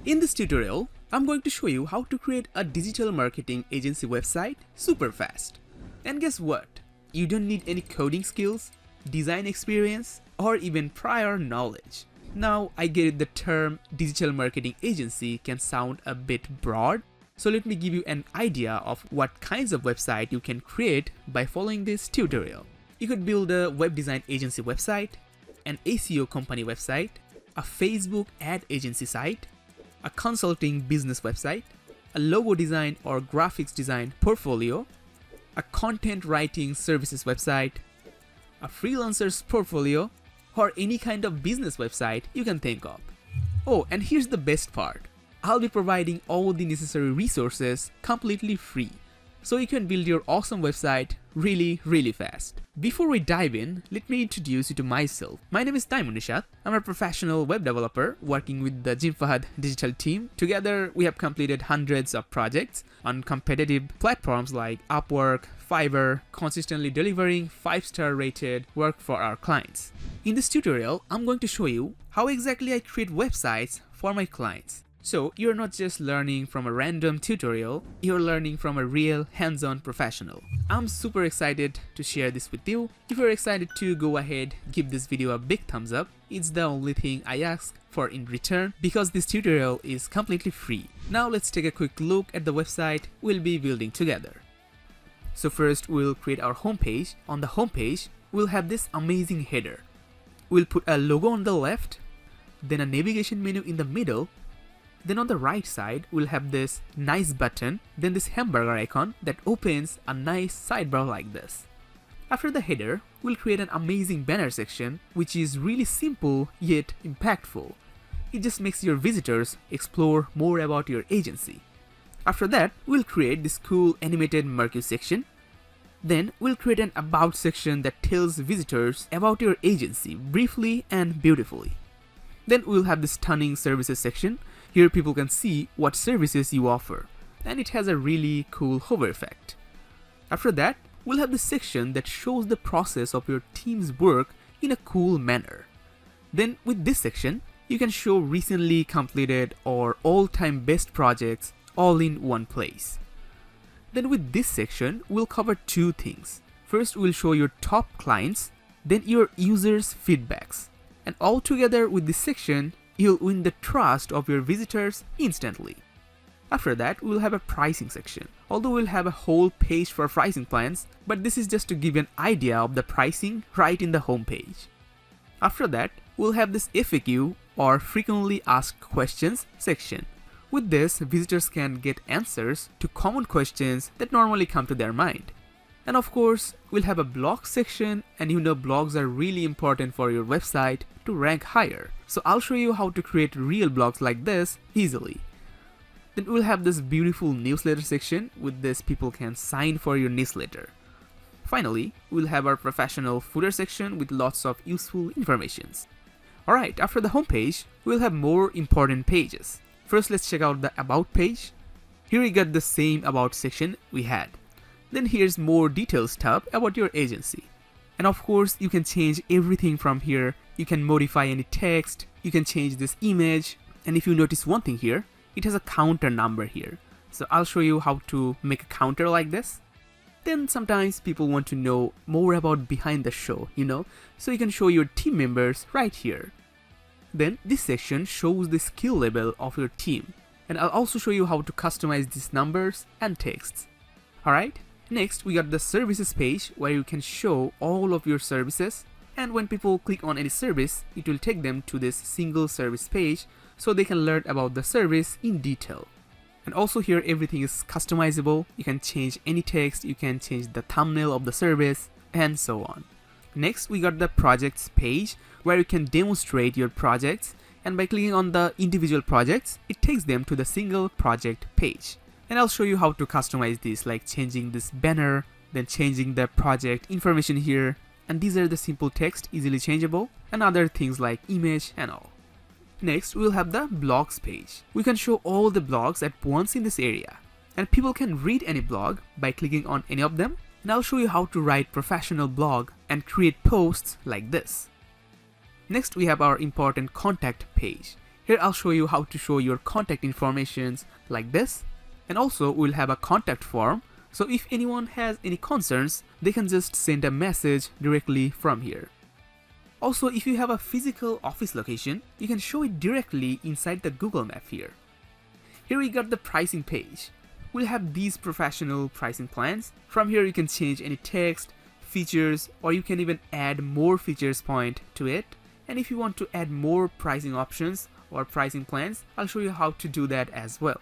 In this tutorial, I'm going to show you how to create a digital marketing agency website super fast. And guess what? You don't need any coding skills, design experience, or even prior knowledge. Now, I get it, the term digital marketing agency can sound a bit broad, so let me give you an idea of what kinds of website you can create by following this tutorial. You could build a web design agency website, an SEO company website, a Facebook ad agency site, a consulting business website, a logo design or graphics design portfolio, a content writing services website, a freelancer's portfolio, or any kind of business website you can think of. Oh, and here's the best part. I'll be providing all the necessary resources completely free, so you can build your awesome website really fast. Before we dive in, let me introduce you to myself. My name is Nishat. I'm a professional web developer working with the Fahad digital team. Together, we have completed hundreds of projects on competitive platforms like Upwork, Fiverr, consistently delivering 5-star rated work for our clients. In this tutorial, I'm going to show you how exactly I create websites for my clients. So you're not just learning from a random tutorial, you're learning from a real hands-on professional. I'm super excited to share this with you. If you're excited to go ahead, give this video a big thumbs up. It's the only thing I ask for in return because this tutorial is completely free. Now let's take a quick look at the website we'll be building together. So first we'll create our homepage. On the homepage, we'll have this amazing header. We'll put a logo on the left, then a navigation menu in the middle. Then on the right side, we'll have this nice button, then this hamburger icon that opens a nice sidebar like this. After the header, we'll create an amazing banner section, which is really simple yet impactful. It just makes your visitors explore more about your agency. After that, we'll create this cool animated Mercury section. Then we'll create an about section that tells visitors about your agency briefly and beautifully. Then we'll have this stunning services section. Here people can see what services you offer, and it has a really cool hover effect. After that, we'll have the section that shows the process of your team's work in a cool manner. Then with this section, you can show recently completed or all-time best projects all in one place. Then with this section, we'll cover two things. First, we'll show your top clients, then your users' feedbacks. And all together with this section, you'll win the trust of your visitors instantly. After that, we'll have a pricing section. Although we'll have a whole page for pricing plans, but this is just to give you an idea of the pricing right in the home page. After that, we'll have this FAQ or frequently asked questions section. With this, visitors can get answers to common questions that normally come to their mind. And of course, we'll have a blog section, and you know blogs are really important for your website to rank higher. So I'll show you how to create real blogs like this easily. Then we'll have this beautiful newsletter section. With this, people can sign for your newsletter. Finally, we'll have our professional footer section with lots of useful informations. Alright, after the homepage, we'll have more important pages. First, let's check out the About page. Here we got the same About section we had. Then here's more detailed stuff about your agency. And of course, you can change everything from here. You can modify any text, you can change this image, and if you notice one thing here, it has a counter number here. So I'll show you how to make a counter like this. Then sometimes people want to know more about behind the show, so you can show your team members right here. Then this section shows the skill level of your team, and I'll also show you how to customize these numbers and texts. Alright, next we got the services page where you can show all of your services, and when people click on any service, it will take them to this single service page so they can learn about the service in detail. And also here everything is customizable. You can change any text, you can change the thumbnail of the service, and so on. Next, we got the projects page where you can demonstrate your projects, and by clicking on the individual projects, it takes them to the single project page. And I'll show you how to customize this, like changing this banner, then changing the project information here, and these are the simple text easily changeable, and other things like image and all. Next, we'll have the blogs page. We can show all the blogs at once in this area, and people can read any blog by clicking on any of them. And I'll show you how to write professional blog and create posts like this. Next, we have our important contact page. Here I'll show you how to show your contact informations like this. And also we'll have a contact form. So if anyone has any concerns, they can just send a message directly from here. Also, if you have a physical office location, you can show it directly inside the Google Map here. Here we got the pricing page. We'll have these professional pricing plans. From here you can change any text, features, or you can even add more features point to it. And if you want to add more pricing options or pricing plans, I'll show you how to do that as well.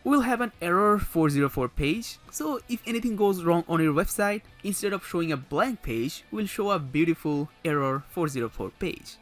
We'll have an error 404 page. So if anything goes wrong on your website, instead of showing a blank page, we'll show a beautiful error 404 page.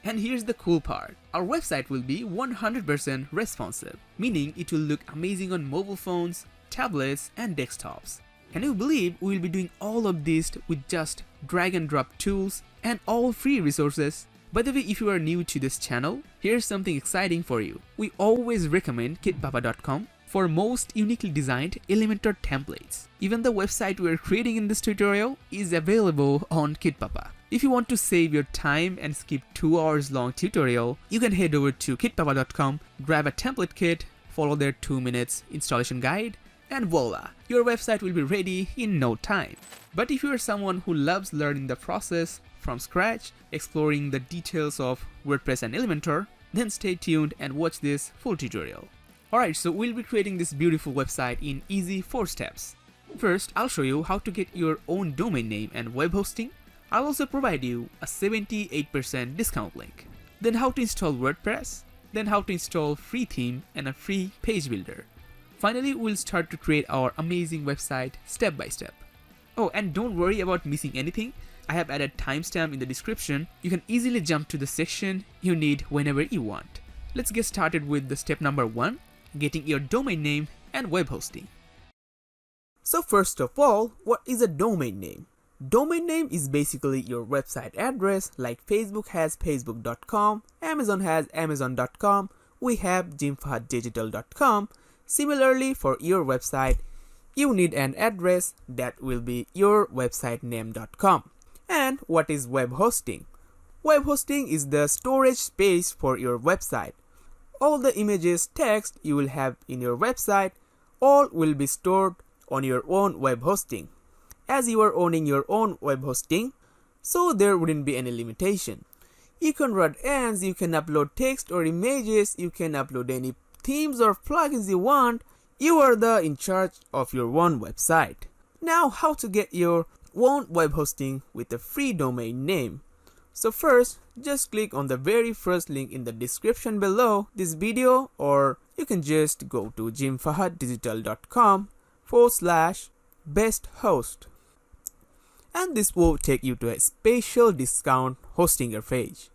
And here's the cool part. Our website will be 100% responsive, meaning it will look amazing on mobile phones, tablets, and desktops. Can you believe we'll be doing all of this with just drag and drop tools and all free resources? By the way, if you are new to this channel, here's something exciting for you. We always recommend Kitpapa.com for most uniquely designed Elementor templates. Even the website we're creating in this tutorial is available on Kitpapa. If you want to save your time and skip 2 hours long tutorial, you can head over to kitpapa.com, grab a template kit, follow their 2 minutes installation guide, and voila, your website will be ready in no time. But if you are someone who loves learning the process from scratch, exploring the details of WordPress and Elementor, then stay tuned and watch this full tutorial. Alright, so we'll be creating this beautiful website in easy 4 steps. First, I'll show you how to get your own domain name and web hosting. I'll also provide you a 78% discount link. Then how to install WordPress, then how to install free theme and a free page builder. Finally, we'll start to create our amazing website step by step. Oh, and don't worry about missing anything. I have added timestamp in the description. You can easily jump to the section you need whenever you want. Let's get started with the step number 1, getting your domain name and web hosting. So first of all, what is a domain name? Domain name is basically your website address, like Facebook has facebook.com, Amazon has amazon.com, we have jimfahaddigital.com. Similarly, for your website, you need an address that will be your website name.com. And what is web hosting? Web hosting is the storage space for your website. All the images, text you will have in your website, all will be stored on your own web hosting. As you are owning your own web hosting, so there wouldn't be any limitation. You can run ads, you can upload text or images, you can upload any themes or plugins you want. You are in charge of your own website. Now, how to get your own web hosting with a free domain name? So first, just click on the very first link in the description below this video, or you can just go to jimfahaddigital.com/best host. And this will take you to a special discount Hostinger page.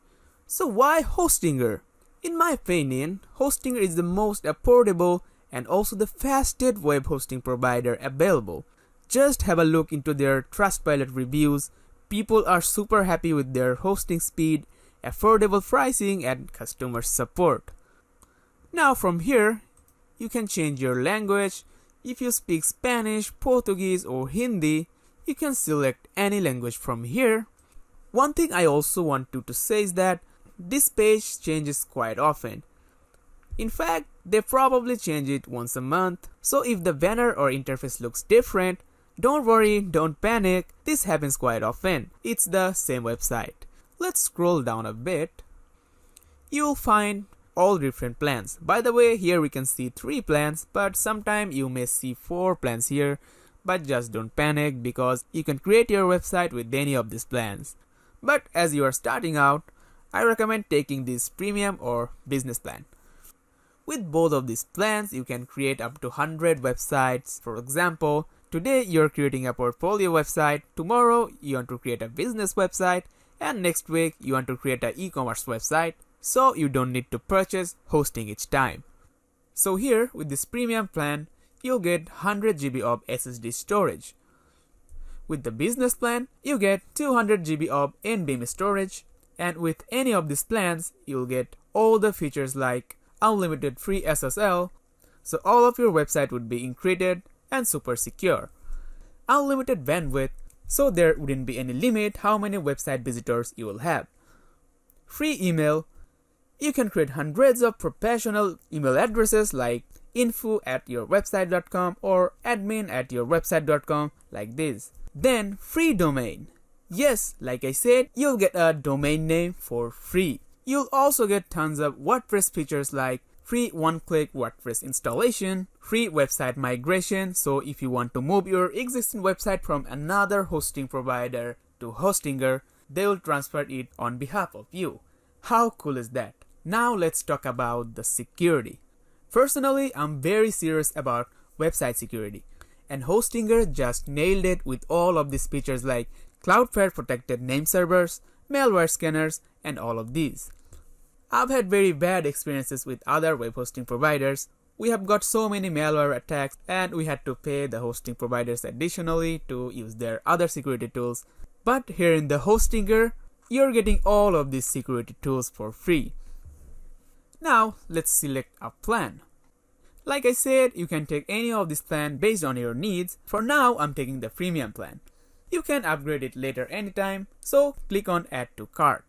So why Hostinger? In my opinion, Hostinger is the most affordable and also the fastest web hosting provider available. Just have a look into their Trustpilot reviews. People are super happy with their hosting speed, affordable pricing, and customer support. Now from here, you can change your language. If you speak Spanish, Portuguese, or Hindi, you can select any language from here. One thing I also want to say is that this page changes quite often. In fact, they probably change it once a month. So if the banner or interface looks different, don't worry, don't panic. This happens quite often. It's the same website. Let's scroll down a bit. You'll find all different plans. By the way, here we can see 3 plans, but sometime you may see 4 plans here. But just don't panic, because you can create your website with any of these plans. But as you are starting out, I recommend taking this premium or business plan. With both of these plans, you can create up to 100 websites. For example, today you're creating a portfolio website, tomorrow you want to create a business website, and next week you want to create an e-commerce website, so you don't need to purchase hosting each time. So here, with this premium plan, you'll get 100 GB of SSD storage. With the business plan, you get 200 GB of NVMe storage, and with any of these plans, you'll get all the features like unlimited free SSL, so all of your website would be encrypted and super secure. Unlimited bandwidth, so there wouldn't be any limit how many website visitors you will have. Free email, You can create hundreds of professional email addresses like info@yourwebsite.com or admin@yourwebsite.com like this. Then free domain. Yes, like I said, you'll get a domain name for free. You'll also get tons of WordPress features like free one-click WordPress installation, free website migration, so if you want to move your existing website from another hosting provider to Hostinger, they will transfer it on behalf of you. How cool is that? Now let's talk about the security. Personally, I'm very serious about website security, and Hostinger just nailed it with all of these features like Cloudflare protected name servers, malware scanners, and all of these. I've had very bad experiences with other web hosting providers. We have got so many malware attacks and we had to pay the hosting providers additionally to use their other security tools. But here in the Hostinger, you're getting all of these security tools for free. Now let's select a plan. Like I said, you can take any of this plan based on your needs. For now, I'm taking the premium plan. You can upgrade it later anytime, so click on Add to Cart.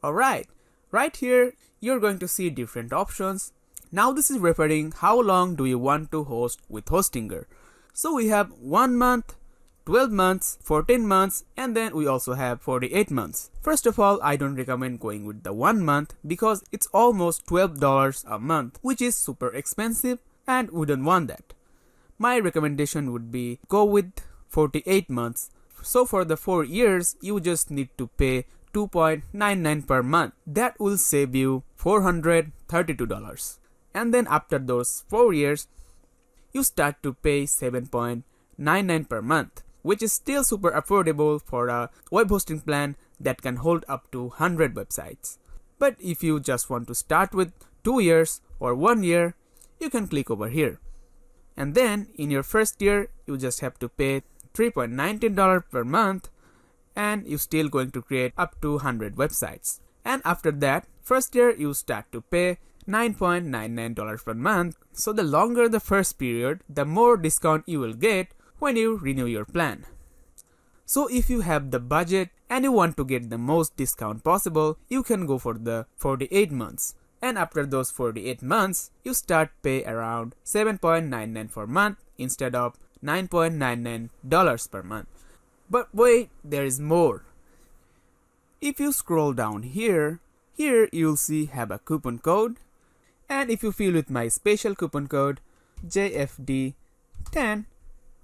Alright, right here you're going to see different options. Now this is referring how long do you want to host with Hostinger. So we have 1 month, 12 months, 14 months, and then we also have 48 months. First of all, I don't recommend going with the 1 month because it's almost $12 a month, which is super expensive and we don't want that. My recommendation would be go with 48 months. So for the 4 years, you just need to pay $2.99 per month. That will save you $432. And then after those 4 years, you start to pay $7.99 per month, which is still super affordable for a web hosting plan that can hold up to 100 websites. But if you just want to start with 2 years or 1 year, you can click over here. And then in your first year, you just have to pay $3.19 per month, and you're still going to create up to 100 websites. And after that, first year you start to pay $9.99 per month. So the longer the first period, the more discount you will get when you renew your plan. So if you have the budget and you want to get the most discount possible, you can go for the 48 months. And after those 48 months, you start pay around $7.99 per month instead of $9.99 per month. But wait, there is more. If you scroll down here you'll see have a coupon code, and if you fill with my special coupon code JFD10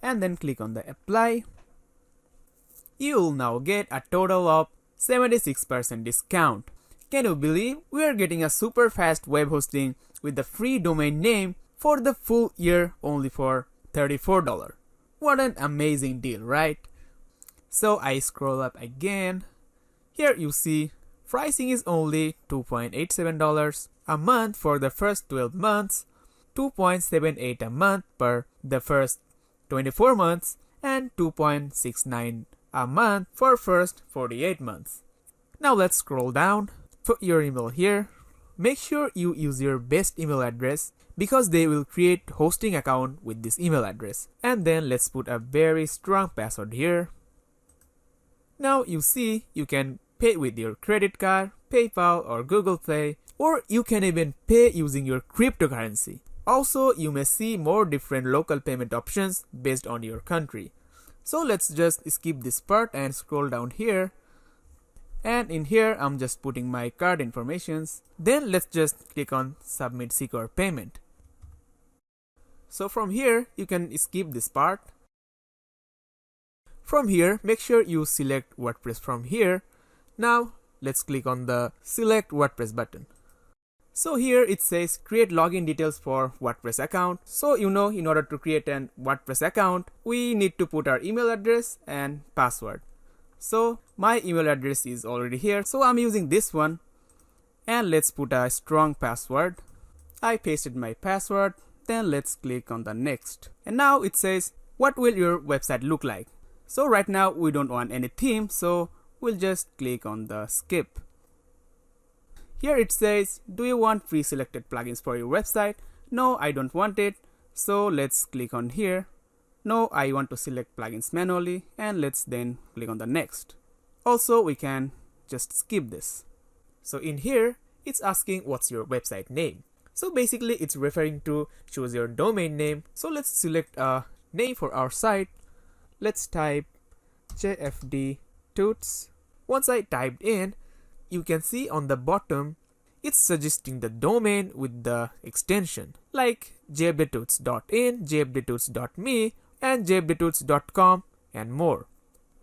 and then click on the apply, you'll now get a total of 76% discount. Can you believe we are getting a super fast web hosting with the free domain name for the full year only for $34? What an amazing deal, right? So I scroll up again. Here you see pricing is only $2.87 a month for the first 12 months, $2.78 a month per the first 24 months, and $2.69 a month for first 48 months. Now let's scroll down. Put your email here. Make sure you use your best email address because they will create hosting account with this email address. And then let's put a very strong password here. Now you see you can pay with your credit card, PayPal or Google Play, or you can even pay using your cryptocurrency. Also, you may see more different local payment options based on your country. So let's just skip this part and scroll down here. And in here, I'm just putting my card informations. Then let's just click on Submit Secure Payment. So from here, you can skip this part. From here, make sure you select WordPress from here. Now, let's click on the Select WordPress button. So here it says create login details for WordPress account. So in order to create an WordPress account, we need to put our email address and password. So my email address is already here, so I'm using this one. And let's put a strong password. I pasted my password. Then let's click on the next. And now it says, what will your website look like? So right now we don't want any theme, so we'll just click on the skip. Here it says, do you want pre-selected plugins for your website? No, I don't want it. So let's click on here. No, I want to select plugins manually, and let's then click on the next. Also, we can just skip this. So in here, it's asking what's your website name. So basically it's referring to choose your domain name. So let's select a name for our site. Let's type JFD Toots. Once I typed in, you can see on the bottom, it's suggesting the domain with the extension like jfdtoots.in, jfdtoots.me, and jfdtoots.com and more.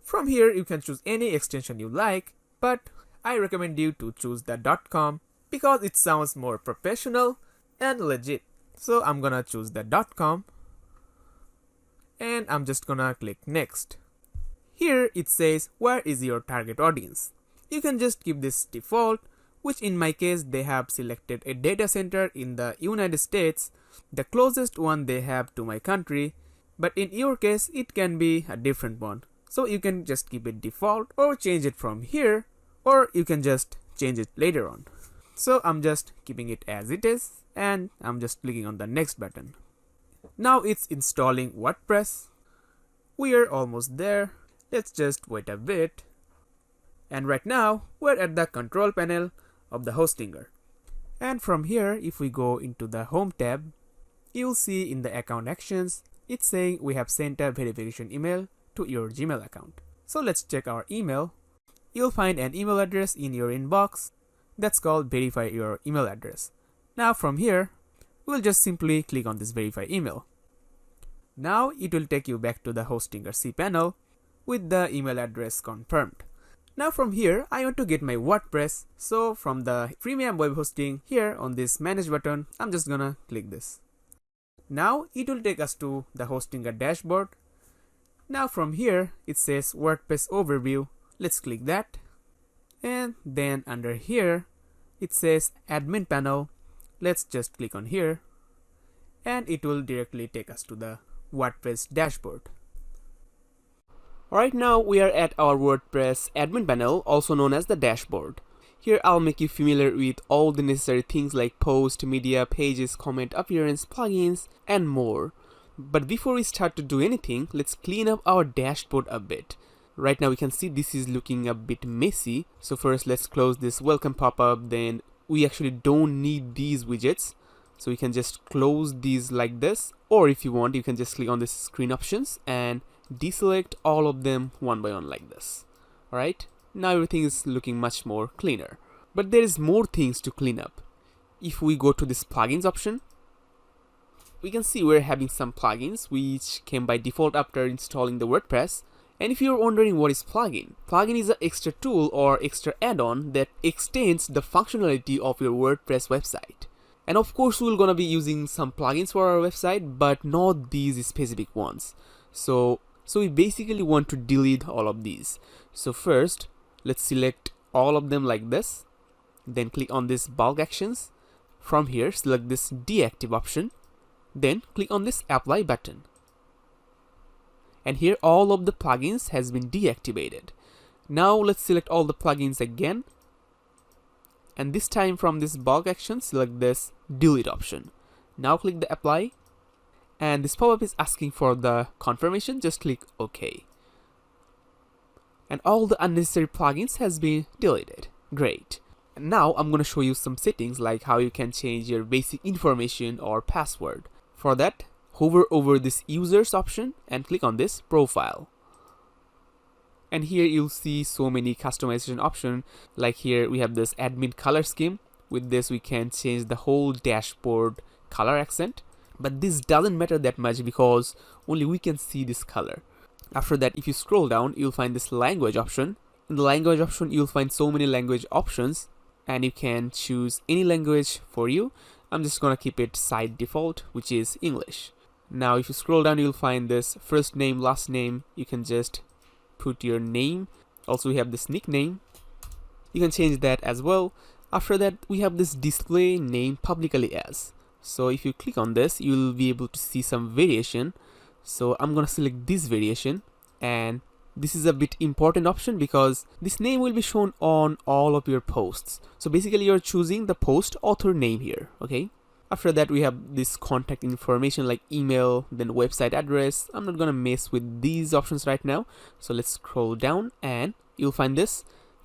From here, you can choose any extension you like, but I recommend you to choose the .com because it sounds more professional and legit. So I'm gonna choose the .com and I'm just gonna click next. Here it says where is your target audience. You can just keep this default, which in my case they have selected a data center in the United States, the closest one they have to my country, but in your case it can be a different one. So you can just keep it default or change it from here, or you can just change it later on. So I'm just keeping it as it is and I'm just clicking on the next button. Now it's installing WordPress. We are almost there. Let's just wait a bit. And right now we're at the control panel of the hostinger. And from here, if we go into the home tab, you'll see in the account actions, it's saying we have sent a verification email to your Gmail account. So let's check our email. You'll find an email address in your inbox that's called verify your email address. Now from here, we'll just simply click on this verify email. Now it will take you back to the hostinger cPanel with the email address confirmed. Now from here, I want to get my WordPress. So from the premium web hosting here on this manage button, I'm just gonna click this. Now it will take us to the hostinger dashboard. Now from here, it says WordPress overview. Let's click that. And then under here, it says admin panel. Let's just click on here. And it will directly take us to the WordPress dashboard. Alright, now we are at our WordPress admin panel, also known as the dashboard. Here I'll make you familiar with all the necessary things like post, media, pages, comment, appearance, plugins, and more. But before we start to do anything, let's clean up our dashboard a bit. Right now we can see this is looking a bit messy. So first let's close this welcome pop-up. Then we actually don't need these widgets. So we can just close these like this. Or if you want, you can just click on this screen options and deselect all of them one by one like this. Alright, now everything is looking much more cleaner. But there is more things to clean up. If we go to this plugins option, we can see we're having some plugins which came by default after installing the WordPress. And if you're wondering what is plugin is an extra tool or extra add-on that extends the functionality of your WordPress website. And of course we're gonna be using some plugins for our website, but not these specific ones. So we basically want to delete all of these. So first, let's select all of them like this. Then click on this bulk actions. From here, select this deactive option. Then click on this apply button. And here all of the plugins has been deactivated. Now let's select all the plugins again. And this time from this bulk action, select this delete option. Now click the apply. And this pop-up is asking for the confirmation. Just click OK. And all the unnecessary plugins has been deleted. Great. And now I'm going to show you some settings like how you can change your basic information or password. For that, hover over this users option and click on this profile. And here you'll see so many customization options. Like here we have this admin color scheme. With this we can change the whole dashboard color accent. But this doesn't matter that much because only we can see this color. After that, if you scroll down, you'll find this language option. In the language option, you'll find so many language options and you can choose any language for you. I'm just gonna keep it site default, which is English. Now if you scroll down, you'll find this first name, last name. You can just put your name. Also we have this nickname. You can change that as well. After that, we have this display name publicly as. So if you click on this, you'll be able to see some variation. So I'm gonna select this variation, and this is a bit important option because this name will be shown on all of your posts. So basically you're choosing the post author name here, okay? After that, we have this contact information like email, then website address. I'm not gonna mess with these options right now. So let's scroll down and you'll find this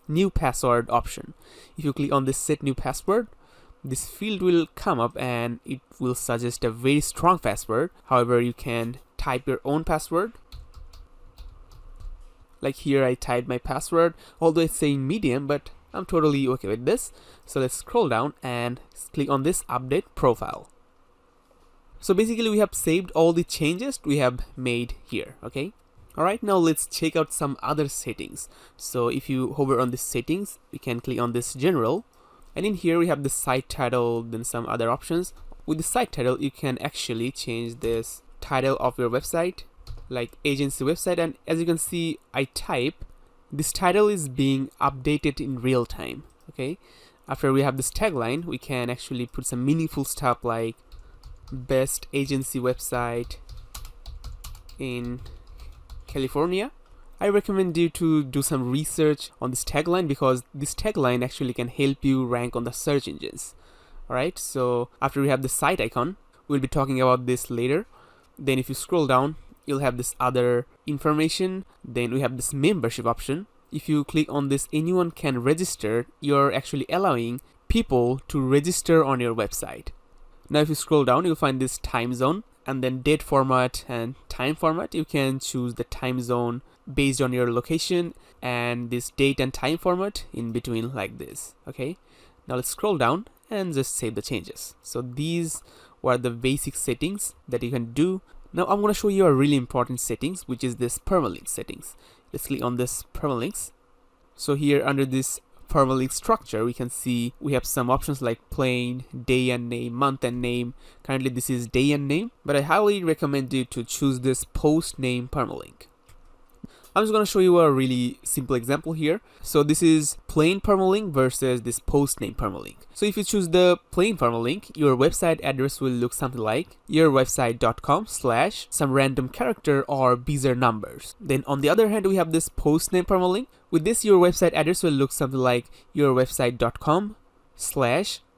new password option. If you click on this set new password, this field will come up and it will suggest a very strong password. However, you can type your own password. Like here I typed my password, although it's saying medium, but I'm totally okay with this. So let's scroll down and click on this update profile. So basically we have saved all the changes we have made here, okay? Alright, now let's check out some other settings. So if you hover on this settings, we can click on this general. And in here we have the site title, then some other options. With the site title, you can actually change this title of your website, like agency website. And as you can see, I type, this title is being updated in real time, okay? After we have this tagline, we can actually put some meaningful stuff like best agency website in California. I recommend you to do some research on this tagline because this tagline actually can help you rank on the search engines. Alright, so after we have the site icon, we'll be talking about this later. Then if you scroll down, you'll have this other information. Then we have this membership option. If you click on this anyone can register, you're actually allowing people to register on your website. Now if you scroll down, you'll find this time zone and then date format and time format. You can choose the time zone based on your location and this date and time format in between like this, okay? Now let's scroll down and just save the changes. So these were the basic settings that you can do. Now I'm going to show you a really important settings, which is this permalink settings. Let's click on this permalinks. So here under this permalink structure, we can see we have some options like plain, day and name, month and name. Currently this is day and name, but I highly recommend you to choose this post name permalink. I'm just going to show you a really simple example here. So this is plain permalink versus this post name permalink. So if you choose the plain permalink, your website address will look something like yourwebsite.com/ some random character or bizarre numbers. Then on the other hand, we have this post name permalink. With this, your website address will look something like yourwebsite.com/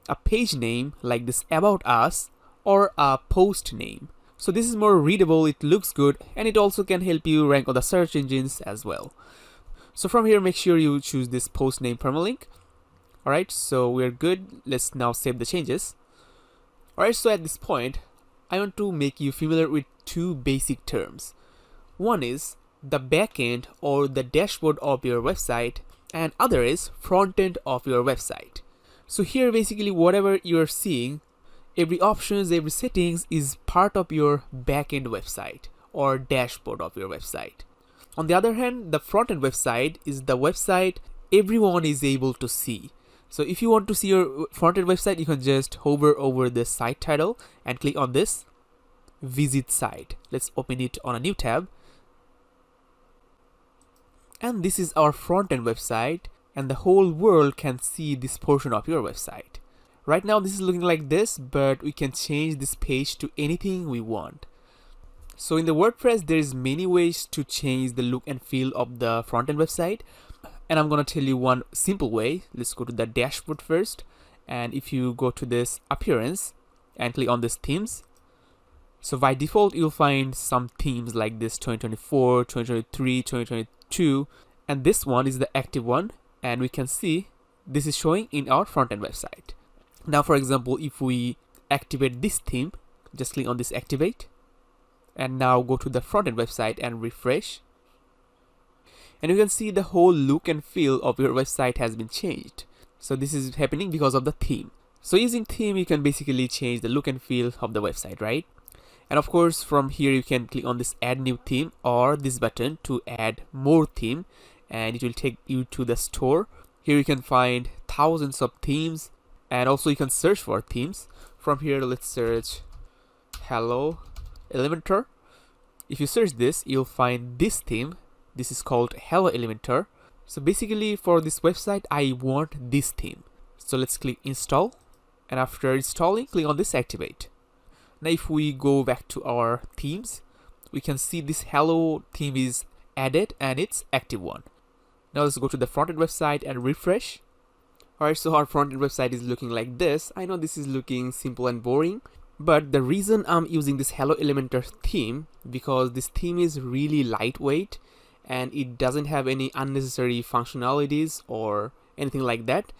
a page name like this about us or a post name. So this is more readable, it looks good, and it also can help you rank on the search engines as well. So from here, make sure you choose this post name permalink. Alright, so we're good. Let's now save the changes. Alright, so at this point, I want to make you familiar with two basic terms. One is the backend or the dashboard of your website, and other is front end of your website. So here basically whatever you're seeing, every options, every settings is part of your backend website or dashboard of your website. On the other hand, the front-end website is the website everyone is able to see. So if you want to see your front-end website, you can just hover over the site title and click on this visit site. Let's open it on a new tab. And this is our front-end website, and the whole world can see this portion of your website. Right now this is looking like this, but we can change this page to anything we want. So in the WordPress, there is many ways to change the look and feel of the front-end website. And I'm going to tell you one simple way. Let's go to the dashboard first. And if you go to this appearance and click on this themes. So by default, you'll find some themes like this 2024, 2023, 2022. And this one is the active one. And we can see this is showing in our front-end website. Now, for example, if we activate this theme, just click on this activate. And now go to the front-end website and refresh. And you can see the whole look and feel of your website has been changed. So this is happening because of the theme. So using theme, you can basically change the look and feel of the website, right? And of course, from here, you can click on this add new theme or this button to add more theme. And it will take you to the store. Here you can find thousands of themes. And also you can search for themes. From here, let's search Hello Elementor. If you search this, you'll find this theme. This is called Hello Elementor. So basically for this website, I want this theme. So let's click install. And after installing, click on this activate. Now if we go back to our themes, we can see this Hello theme is added and it's active one. Now let's go to the front-end website and refresh. Alright, so our front-end website is looking like this. I know this is looking simple and boring, but the reason I'm using this Hello Elementor theme, because this theme is really lightweight and it doesn't have any unnecessary functionalities or anything like that.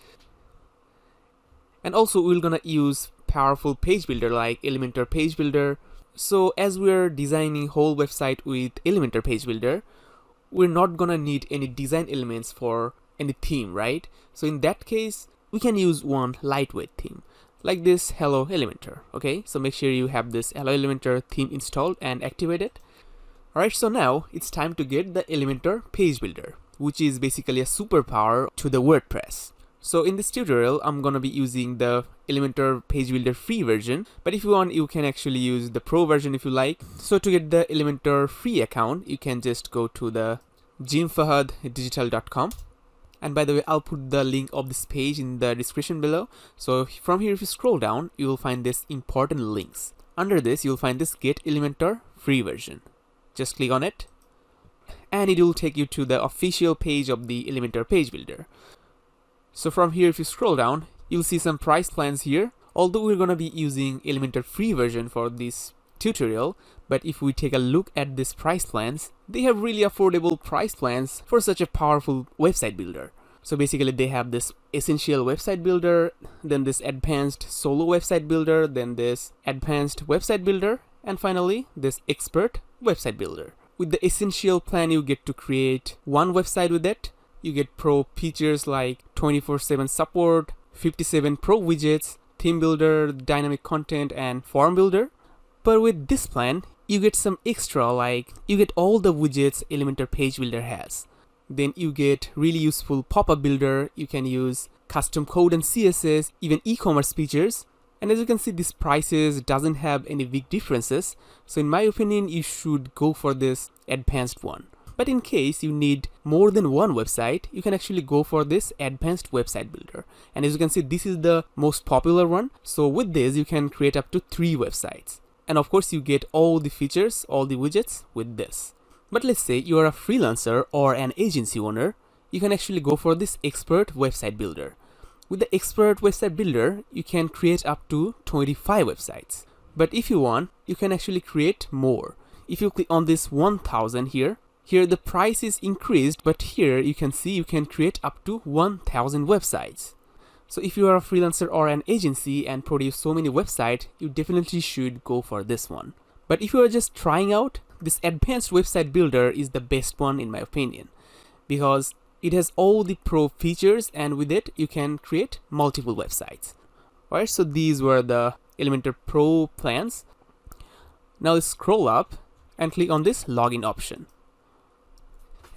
And also we're gonna use powerful page builder like Elementor page builder. So as we're designing whole website with Elementor page builder, we're not gonna need any design elements for any theme, right? So in that case, we can use one lightweight theme like this Hello Elementor. Okay, so make sure you have this Hello Elementor theme installed and activated. Alright, so now it's time to get the Elementor page builder, which is basically a superpower to the WordPress. So in this tutorial, I'm gonna be using the Elementor page builder free version, but if you want, you can actually use the pro version if you like. So to get the Elementor free account, you can just go to the Fahad.digital.com. And by the way, I'll put the link of this page in the description below. So from here, if you scroll down, you will find this important links. Under this, you'll find this Get Elementor free version. Just click on it, and it will take you to the official page of the Elementor page builder. So from here, if you scroll down, you'll see some price plans here. Although we're gonna be using Elementor free version for this tutorial, but if we take a look at these price plans, they have really affordable price plans for such a powerful website builder. So basically they have this essential website builder, then this advanced solo website builder, then this advanced website builder, and finally this expert website builder. With the essential plan, you get to create one website with it. You get pro features like 24/7 support, 57 pro widgets, theme builder, dynamic content, and form builder. But with this plan, you get some extra, like you get all the widgets Elementor page builder has. Then you get really useful pop-up builder. You can use custom code and CSS, even e-commerce features. And as you can see, these prices doesn't have any big differences. So in my opinion, you should go for this advanced one. But in case you need more than one website, you can actually go for this advanced website builder. And as you can see, this is the most popular one. So with this, you can create up to 3 websites. And of course, you get all the features, all the widgets with this. But let's say you are a freelancer or an agency owner, you can actually go for this expert website builder. With the expert website builder, you can create up to 25 websites. But if you want, you can actually create more. If you click on this 1000 here the price is increased, but here you can see you can create up to 1000 websites. So if you are a freelancer or an agency and produce so many websites, you definitely should go for this one. But if you are just trying out, this advanced website builder is the best one in my opinion, because it has all the pro features, and with it you can create multiple websites. Alright, so these were the Elementor Pro plans. Now let's scroll up and click on this login option.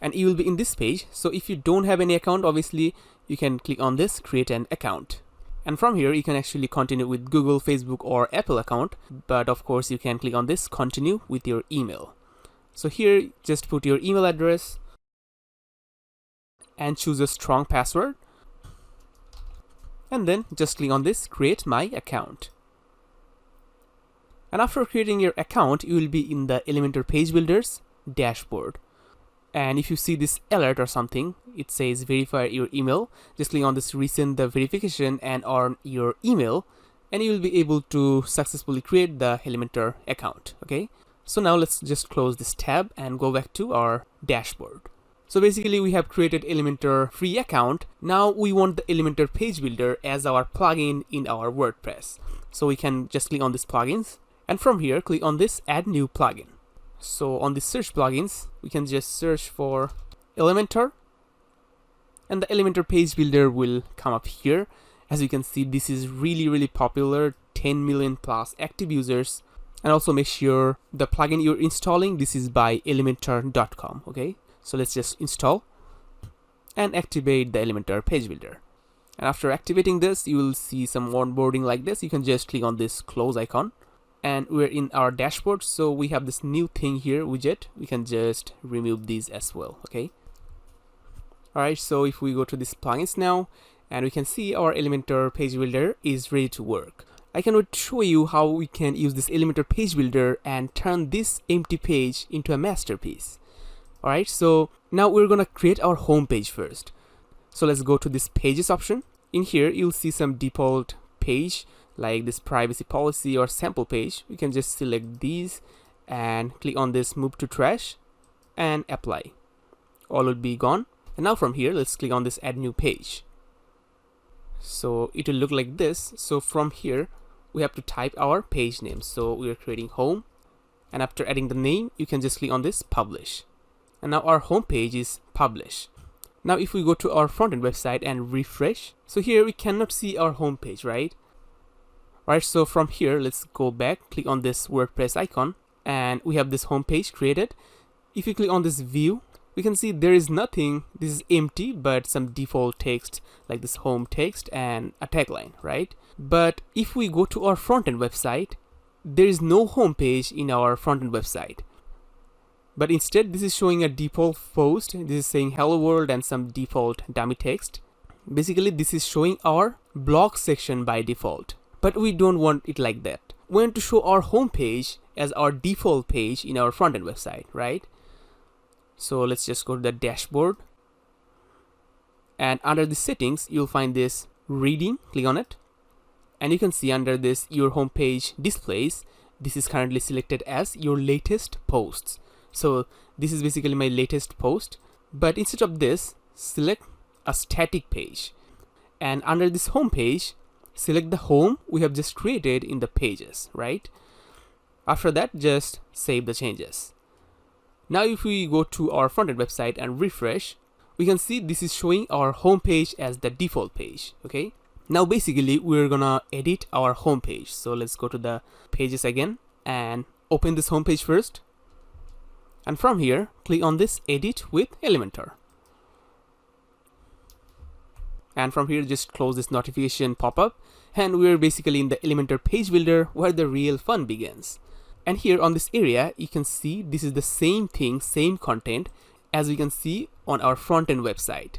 And you will be in this page. So if you don't have any account, obviously you can click on this create an account. And from here you can actually continue with Google, Facebook or Apple account. But of course you can click on this continue with your email. So here just put your email address and choose a strong password. And then just click on this create my account. And after creating your account, you will be in the Elementor page builders dashboard. And if you see this alert or something, it says verify your email. Just click on this resend the verification and on your email, and you will be able to successfully create the Elementor account. Okay, so now let's just close this tab and go back to our dashboard. So basically we have created Elementor free account. Now we want the Elementor page builder as our plugin in our WordPress. So we can just click on this plugins, and from here click on this add new plugin. So on the search plugins, we can just search for Elementor, and the Elementor page builder will come up here. As you can see, this is really popular, 10 million plus active users. And also make sure the plugin you're installing, this is by elementor.com. okay, so let's just install and activate the Elementor page builder. And after activating this, you will see some onboarding like this. You can just click on this close icon, and we're in our dashboard. So we have this new thing here, widget. We can just remove these as well. Okay, alright, so if we go to this plugins now, and we can see our Elementor page builder is ready to work. I cannot show you how we can use this Elementor page builder and turn this empty page into a masterpiece. Alright, so now we're gonna create our home page first. So let's go to this pages option. In here you'll see some default page like this privacy policy or sample page. We can just select these and click on this move to trash and apply. all will be gone. And now from here, let's click on this add new page. So it will look like this. So from here, we have to type our page name. So we are creating home, and after adding the name, you can just click on this publish. And now our home page is published. Now if we go to our front-end website and refresh, so here we cannot see our home page, right? Alright, so from here, let's go back, click on this WordPress icon, and we have this home page created. If you click on this view, we can see there is nothing. This is empty, but some default text like this home text and a tagline, right? But if we go to our front-end website, there is no home page in our front-end website. But instead, this is showing a default post. This is saying hello world and some default dummy text. Basically, this is showing our blog section by default. But we don't want it like that. We want to show our home page as our default page in our front-end website, right? So let's just go to the dashboard. And under the settings, you'll find this reading. Click on it. And you can see under this your home page displays, this is currently selected as your latest posts. So this is basically my latest post. But instead of this, select a static page. And under this home page, select the home we have just created in the pages, right? After that, just save the changes. Now if we go to our front-end website and refresh, we can see this is showing our home page as the default page, okay? Now basically we're gonna edit our home page. So let's go to the pages again and open this home page first. And from here, click on this edit with Elementor. And from here, just close this notification pop-up. And we're basically in the Elementor page builder where the real fun begins. And here on this area, you can see this is the same thing, same content as we can see on our front-end website.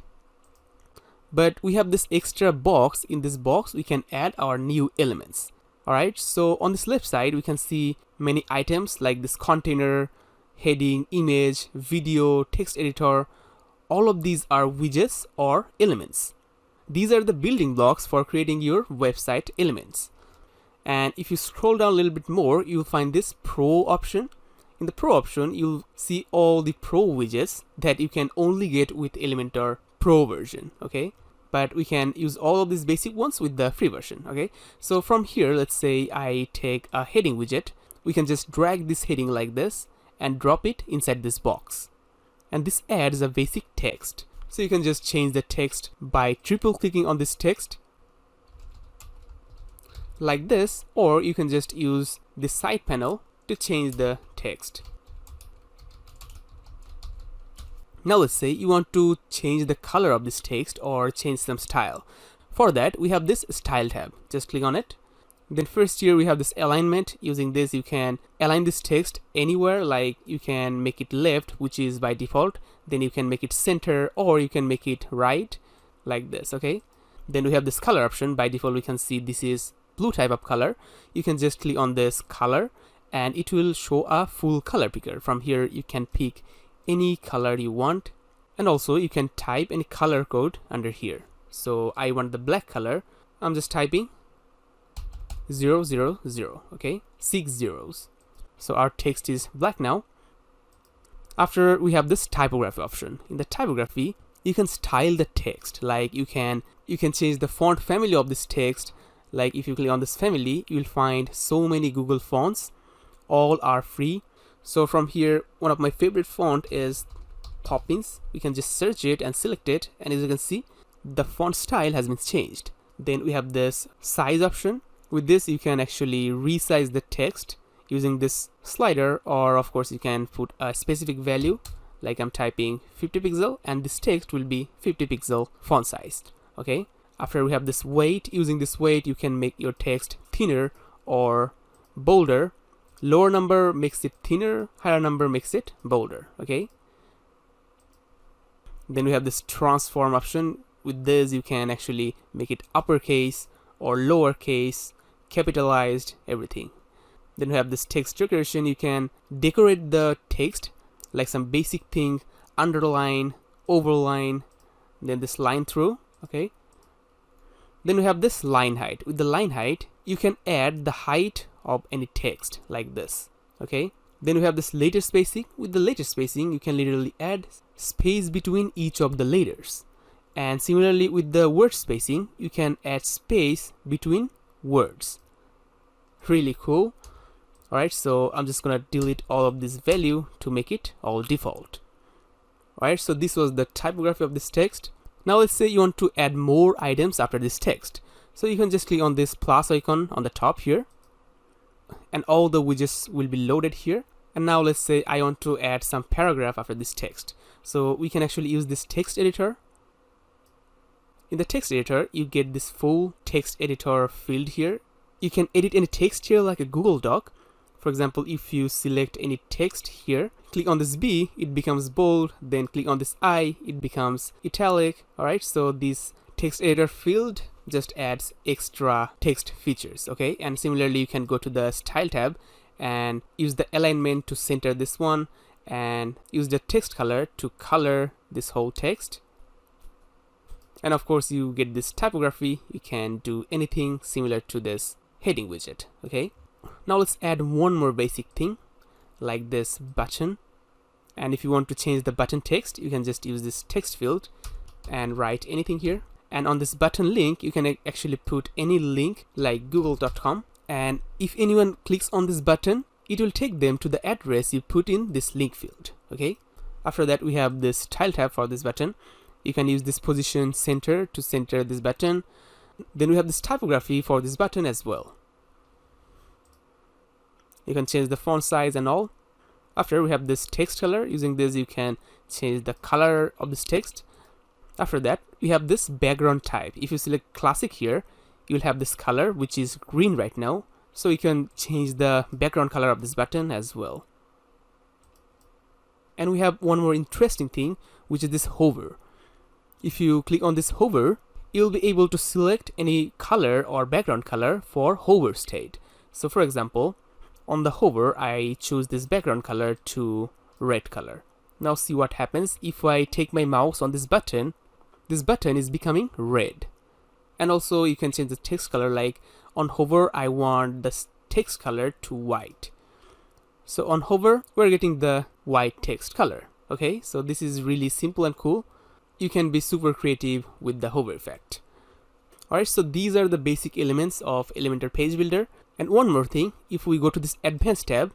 But we have this extra box. In this box, we can add our new elements. Alright, so on this left side, we can see many items like this container, heading, image, video, text editor. All of these are widgets or elements. These are the building blocks for creating your website elements. And if you scroll down a little bit more, you'll find this Pro option. In the Pro option, you'll see all the Pro widgets that you can only get with Elementor Pro version, okay? But we can use all of these basic ones with the free version, okay? So from here, let's say I take a heading widget. We can just drag this heading like this and drop it inside this box. And this adds a basic text. So you can just change the text by triple clicking on this text like this, or you can just use the side panel to change the text. Now let's say you want to change the color of this text or change some style. For that, we have this style tab. Just click on it. Then first here we have this alignment. Using this, you can align this text anywhere, like you can make it left, which is by default. Then you can make it center, or you can make it right, like this, okay? Then we have this color option. By default, we can see this is blue type of color. You can just click on this color and it will show a full color picker. From here, you can pick any color you want. And also you can type any color code under here. So I want the black color. I'm just typing 000, okay, 6 zeros. So our text is black now. After, we have this typography option. In the typography, you can style the text. Like you can change the font family of this text. Like if you click on this family, you will find so many Google fonts. All are free. So from here, one of my favorite font is Poppins. We can just search it and select it, and as you can see, the font style has been changed. Then we have this size option. With this, you can actually resize the text using this slider, or of course you can put a specific value, like I'm typing 50 pixel, and this text will be 50 pixel font sized, okay? After, we have this weight. Using this weight, you can make your text thinner or bolder. Lower number makes it thinner, higher number makes it bolder, okay? Then we have this transform option. With this, you can actually make it uppercase or lowercase, capitalized, everything. Then we have this text decoration. You can decorate the text like some basic thing, underline, overline, then this line through, okay? Then we have this line height. With the line height, you can add the height of any text like this, okay? Then we have this letter spacing. With the letter spacing, you can literally add space between each of the letters. And similarly with the word spacing, you can add space between words. Really cool. Alright, so I'm just gonna delete all of this value to make it all default. Alright, so this was the typography of this text. Now let's say you want to add more items after this text. So you can just click on this plus icon on the top here, and all the widgets will be loaded here. And now let's say I want to add some paragraph after this text. So we can actually use this text editor. In the text editor, you get this full text editor field here. You can edit any text here like a Google Doc. For example, if you select any text here, click on this B, it becomes bold. Then click on this I, it becomes italic. Alright, so this text editor field just adds extra text features. Okay, and similarly you can go to the style tab and use the alignment to center this one, and use the text color to color this whole text. And of course you get this typography. You can do anything similar to this heading widget. Okay, now let's add one more basic thing like this button. And if you want to change the button text, you can just use this text field and write anything here. And on this button link, you can actually put any link like google.com. And if anyone clicks on this button, it will take them to the address you put in this link field. Okay, after that we have this tile tab for this button. You can use this position center to center this button. Then we have this typography for this button as well. You can change the font size and all. After, we have this text color. Using this you can change the color of this text. After that we have this background type. If you select classic here, you'll have this color which is green right now. So you can change the background color of this button as well. And we have one more interesting thing, which is this hover. If you click on this hover, you'll be able to select any color or background color for hover state. So for example, on the hover, I choose this background color to red color. Now see what happens if I take my mouse on this button is becoming red. And also you can change the text color, like on hover I want the text color to white. So on hover we're getting the white text color. Okay, so this is really simple and cool. You can be super creative with the hover effect. Alright, so these are the basic elements of Elementor Page Builder. And one more thing, if we go to this Advanced tab,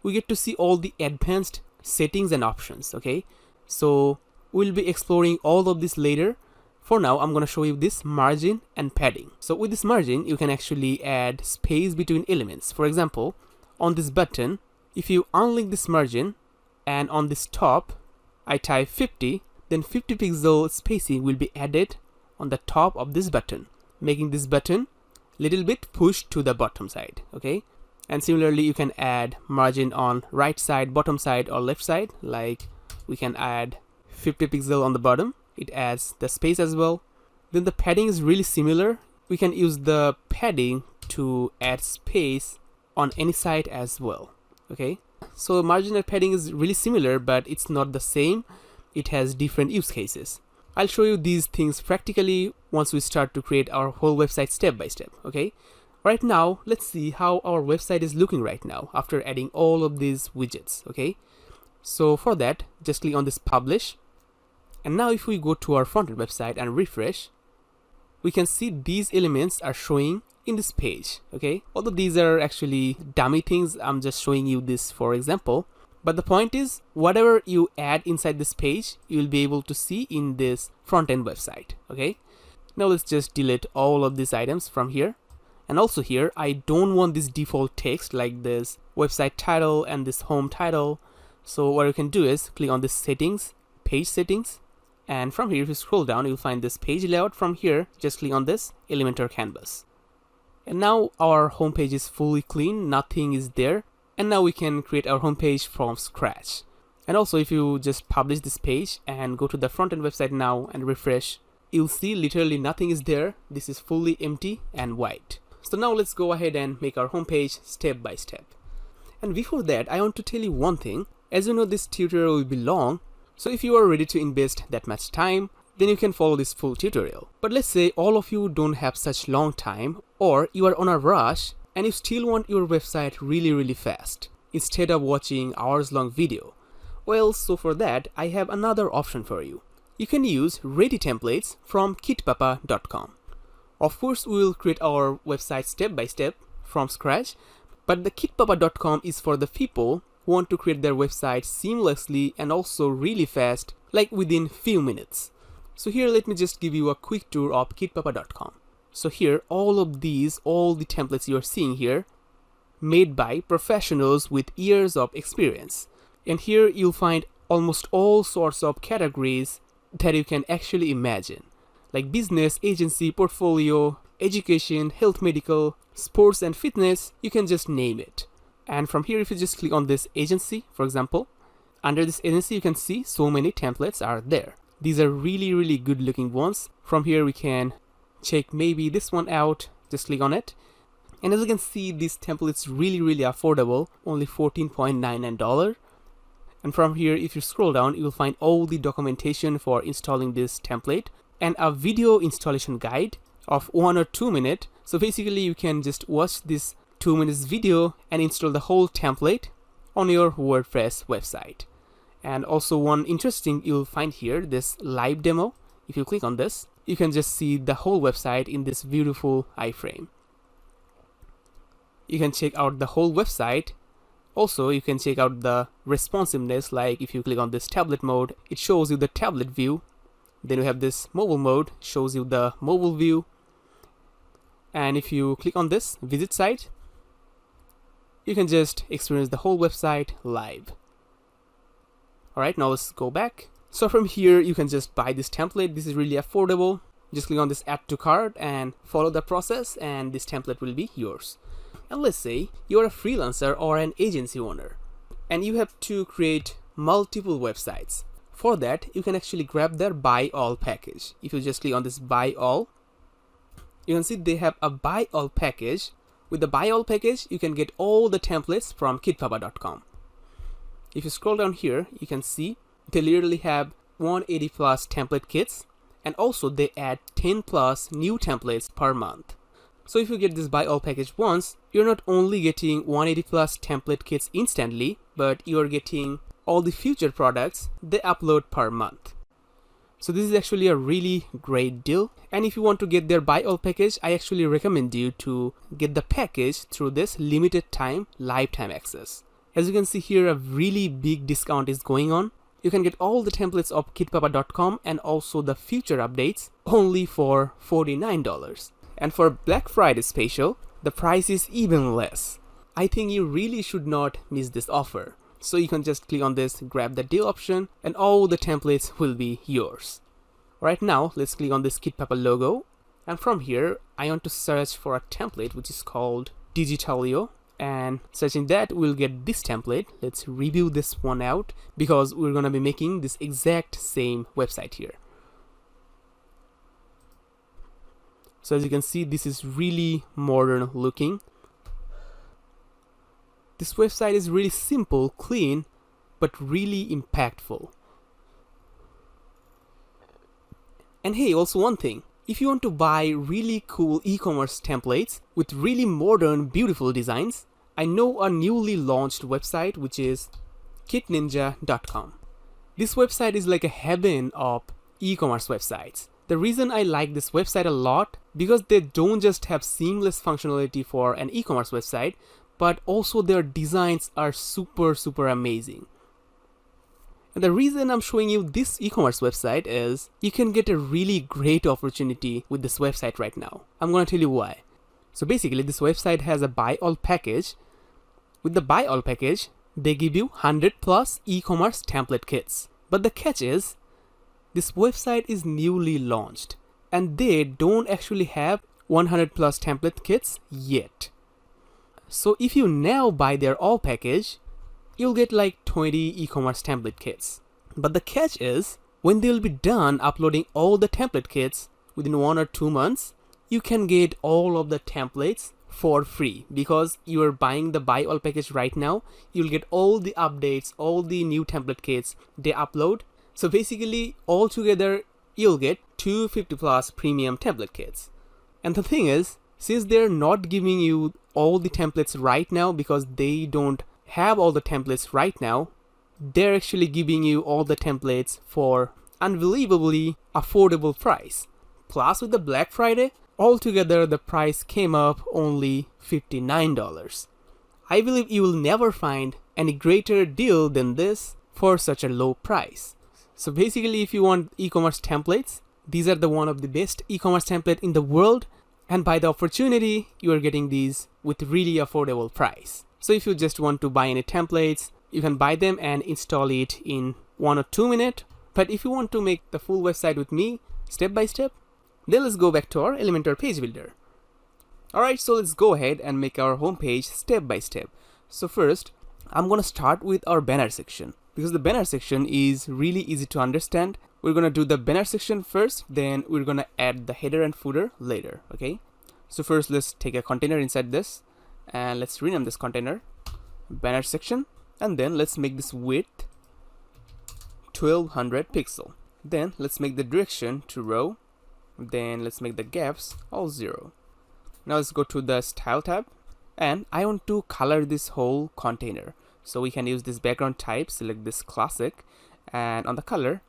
we get to see all the advanced settings and options. Okay, so we'll be exploring all of this later. For now, I'm going to show you this margin and padding. So with this margin, you can actually add space between elements. For example, on this button, if you unlink this margin and on this top, I type 50, then 50 pixel spacing will be added on the top of this button, making this button little bit pushed to the bottom side. Okay, and similarly you can add margin on right side, bottom side, or left side. Like we can add 50 pixel on the bottom, it adds the space as well. Then the padding is really similar. We can use the padding to add space on any side as well. Okay, so margin and padding is really similar, but it's not the same. It has different use cases. I'll show you these things practically once we start to create our whole website step by step. Okay, right now let's see how our website is looking right now after adding all of these widgets. Okay, so for that, just click on this publish, and now if we go to our frontend website and refresh, we can see these elements are showing in this page. Okay, although these are actually dummy things, I'm just showing you this for example. But the point is, whatever you add inside this page, you will be able to see in this front-end website. Okay, now let's just delete all of these items from here. And also here, I don't want this default text like this website title and this home title. So what you can do is click on this settings, page settings, and from here if you scroll down, you'll find this page layout. From here, just click on this Elementor canvas. And now our home page is fully clean, nothing is there. And now we can create our homepage from scratch. And also if you just publish this page and go to the front-end website now and refresh, you'll see literally nothing is there. This is fully empty and white. So now let's go ahead and make our homepage step by step. And before that, I want to tell you one thing. As you know, this tutorial will be long. So if you are ready to invest that much time, then you can follow this full tutorial. But let's say all of you don't have such long time, or you are on a rush and you still want your website really fast instead of watching hours-long video. Well, so for that, I have another option for you. You can use ready templates from kitpapa.com. Of course, we will create our website step by step from scratch, but the kitpapa.com is for the people who want to create their website seamlessly and also really fast, like within few minutes. So here, let me just give you a quick tour of kitpapa.com. So here, all the templates you are seeing here, made by professionals with years of experience. And here you'll find almost all sorts of categories that you can actually imagine, like business, agency, portfolio, education, health, medical, sports and fitness. You can just name it. And from here, if you just click on this agency, for example, under this agency, you can see so many templates are there. These are really good looking ones. From here, we can check maybe this one out. Just click on it. And as you can see, this template is really affordable, only $14.99. And from here, if you scroll down, you will find all the documentation for installing this template and a video installation guide of 1 or 2 minutes. So basically, you can just watch this 2 minutes video and install the whole template on your WordPress website. And also one interesting, you'll find here this live demo. If you click on this, you can just see the whole website in this beautiful iframe. You can check out the whole website. Also, you can check out the responsiveness, like if you click on this tablet mode, it shows you the tablet view. Then we have this mobile mode, shows you the mobile view. And if you click on this visit site, you can just experience the whole website live. Alright, now let's go back. So from here, you can just buy this template. This is really affordable. Just click on this add to cart and follow the process, and this template will be yours. And let's say you're a freelancer or an agency owner and you have to create multiple websites. For that, you can actually grab their buy all package. If you just click on this buy all, you can see they have a buy all package. With the buy all package, you can get all the templates from kitpapa.com. If you scroll down here, you can see they literally have 180 plus template kits, and also they add 10 plus new templates per month. So if you get this buy all package once, you're not only getting 180 plus template kits instantly, but you're getting all the future products they upload per month. So this is actually a really great deal. And if you want to get their buy all package, I actually recommend you to get the package through this limited time lifetime access. As you can see here, a really big discount is going on. You can get all the templates of kitpapa.com and also the future updates only for $49. And for Black Friday special, the price is even less. I think you really should not miss this offer. So you can just click on this, grab the deal option, and all the templates will be yours. Right now, let's click on this Kitpapa logo. And from here, I want to search for a template which is called Digitalio. And searching that, we'll get this template. Let's review this one out because we're going to be making this exact same website here. So as you can see, this is really modern looking. This website is really simple, clean, but really impactful. And hey, also one thing, if you want to buy really cool e-commerce templates with really modern, beautiful designs, I know a newly launched website which is kitninja.com. This website is like a heaven of e-commerce websites. The reason I like this website a lot, because they don't just have seamless functionality for an e-commerce website, but also their designs are super amazing. And the reason I'm showing you this e-commerce website is you can get a really great opportunity with this website right now. I'm gonna tell you why. So basically, this website has a buy all package. With the buy all package, they give you 100 plus e-commerce template kits. But the catch is, this website is newly launched and they don't actually have 100 plus template kits yet. So if you now buy their all package, you'll get like 20 e-commerce template kits. But the catch is, when they'll be done uploading all the template kits within 1 or 2 months, you can get all of the templates for free because you are buying the buy all package right now. You'll get all the updates, all the new template kits they upload. So basically, altogether, you'll get 250 plus premium template kits. And the thing is, since they're not giving you all the templates right now because they don't have all the templates right now, they're actually giving you all the templates for unbelievably affordable price. Plus with the Black Friday, altogether the price came up only $59. I believe you will never find any greater deal than this for such a low price. So basically, if you want e-commerce templates, these are the one of the best e-commerce template in the world, and by the opportunity, you are getting these with really affordable price. So if you just want to buy any templates, you can buy them and install it in 1 or 2 minutes. But if you want to make the full website with me, step by step, then let's go back to our Elementor page builder. Alright, so let's go ahead and make our homepage step by step. So first, I'm gonna start with our banner section because the banner section is really easy to understand. We're gonna do the banner section first, then we're gonna add the header and footer later, okay? So first, let's take a container inside this and let's rename this container banner section, and then let's make this width 1200 pixel. Then let's make the direction to row, then let's make the gaps all 0. Now let's go to the style tab, and I want to color this whole container. So we can use this background type, select this classic, and on the color,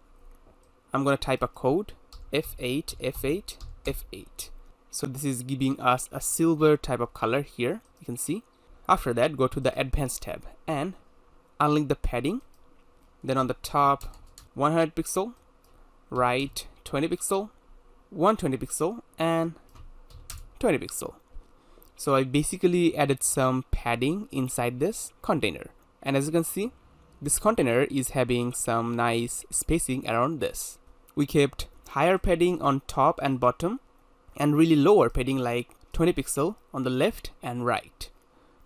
I'm gonna type a code F8, F8, F8. So this is giving us a silver type of color here, you can see. After that, go to the advanced tab and unlink the padding. Then on the top, 100 pixel, right 20 pixel, 120 pixel, and 20 pixel. So I basically added some padding inside this container, and as you can see, this container is having some nice spacing around this. We kept higher padding on top and bottom and really lower padding like 20 pixel on the left and right.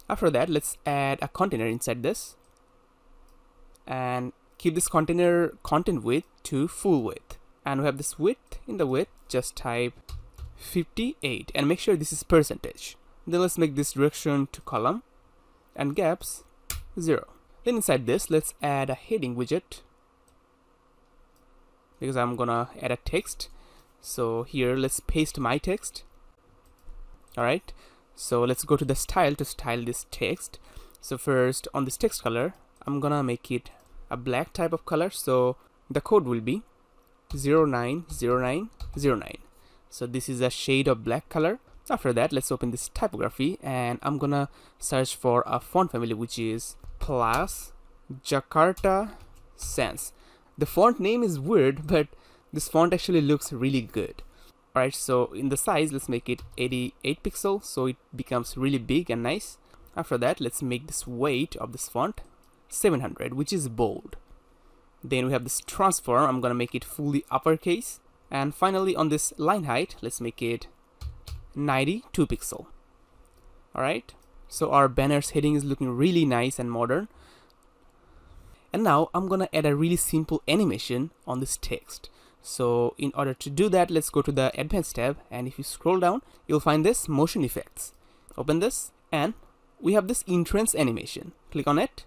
After that, let's add a container inside this and keep this container content width to full width, and we have this width. In the width, just type 58 and make sure this is percentage. Then let's make this direction to column and gaps 0. Then inside this, let's add a heading widget because I'm gonna add a text. So here, let's paste my text. Alright, so let's go to the style to style this text. So first, on this text color, I'm gonna make it a black type of color. So the code will be 090909. So this is a shade of black color. After that, let's open this typography and I'm gonna search for a font family which is Plus Jakarta Sans. The font name is weird, but this font actually looks really good. Alright, so in the size, let's make it 88 pixel so it becomes really big and nice. After that, let's make this weight of this font 700, which is bold. Then we have this transform. I'm gonna make it fully uppercase. And finally, on this line height, let's make it 92 pixel. Alright, so our banner's heading is looking really nice and modern. And now I'm gonna add a really simple animation on this text. So in order to do that, let's go to the advanced tab, and if you scroll down, you'll find this motion effects. Open this and we have this entrance animation. Click on it,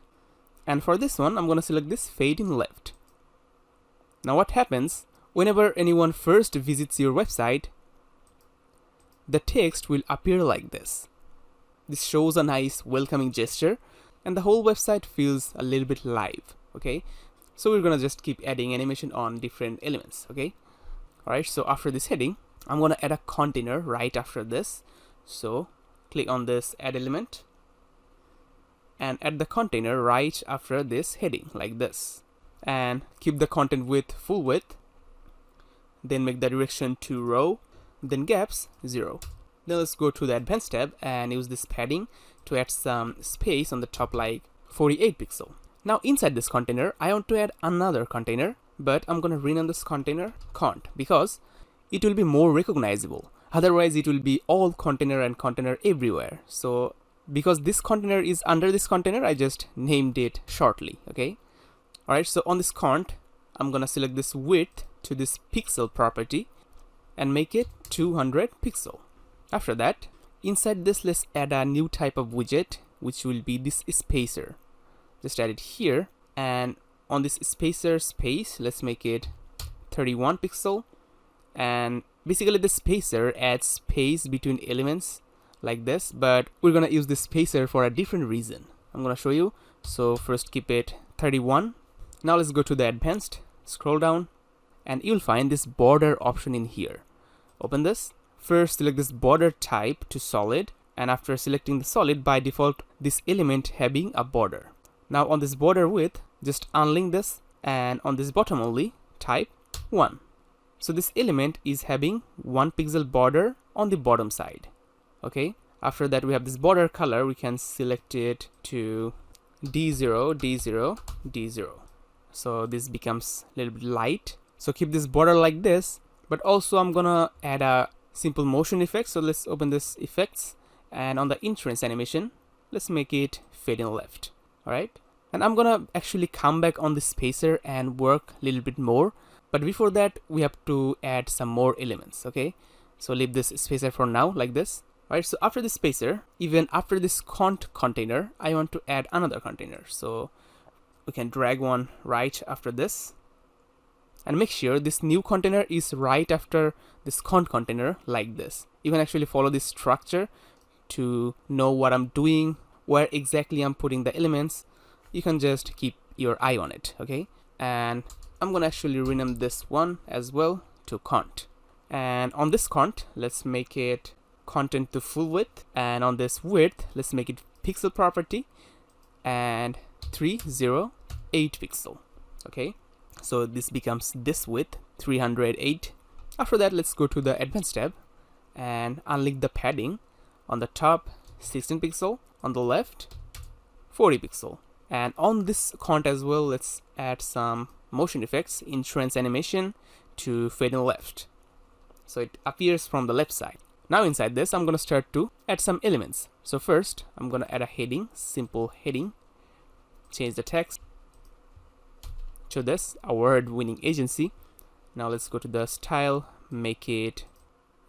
and for this one, I'm gonna select this fade in left. Now what happens whenever anyone first visits your website, the text will appear like this. This shows a nice welcoming gesture and the whole website feels a little bit live, okay? So we're gonna just keep adding animation on different elements, okay? Alright, so after this heading, I'm gonna add a container right after this. So click on this add element and add the container right after this heading like this. And keep the content width full width. Then make the direction to row, then gaps 0. Then let's go to the advanced tab and use this padding to add some space on the top like 48 pixel. Now inside this container, I want to add another container, but I'm gonna rename this container cont because it will be more recognizable. Otherwise, it will be all container and container everywhere. So because this container is under this container, I just named it shortly, okay? Alright, so on this cont, I'm gonna select this width to this pixel property and make it 200 pixel. After that, inside this, let's add a new type of widget, which will be this spacer. Just add it here, and on this spacer space, let's make it 31 pixel. And basically the spacer adds space between elements like this, but we're gonna use this spacer for a different reason. I'm gonna show you. So first keep it 31. Now let's go to the advanced, scroll down, and you'll find this border option in here. Open this. First select this border type to solid, and after selecting the solid, by default this element having a border. Now on this border width, just unlink this, and on this bottom only type 1. So this element is having 1 pixel border on the bottom side. Okay, after that we have this border color. We can select it to D0, D0, D0. So this becomes a little bit light. So keep this border like this, but also I'm gonna add a simple motion effect. So let's open this effects, and on the entrance animation, let's make it fade in left. Alright, and I'm gonna actually come back on the spacer and work a little bit more, but before that we have to add some more elements. Okay, so leave this spacer for now like this. Alright, so after the spacer, even after this container, I want to add another container. So we can drag one right after this, and make sure this new container is right after this container like this. You can actually follow this structure to know what I'm doing, where exactly I'm putting the elements. You can just keep your eye on it. Okay, and I'm gonna actually rename this one as well to cont, and on this cont let's make it content to full width, and on this width let's make it pixel property and 308 pixel. Okay, so this becomes this width 308. After that let's go to the advanced tab and unlink the padding. On the top 16 pixel, on the left 40 pixel, and on this cont as well let's add some motion effects, entrance animation to fade in left, so it appears from the left side. Now inside this I'm gonna start to add some elements. So first I'm gonna add a heading, simple heading, change the text to this award-winning agency. Now let's go to the style, make it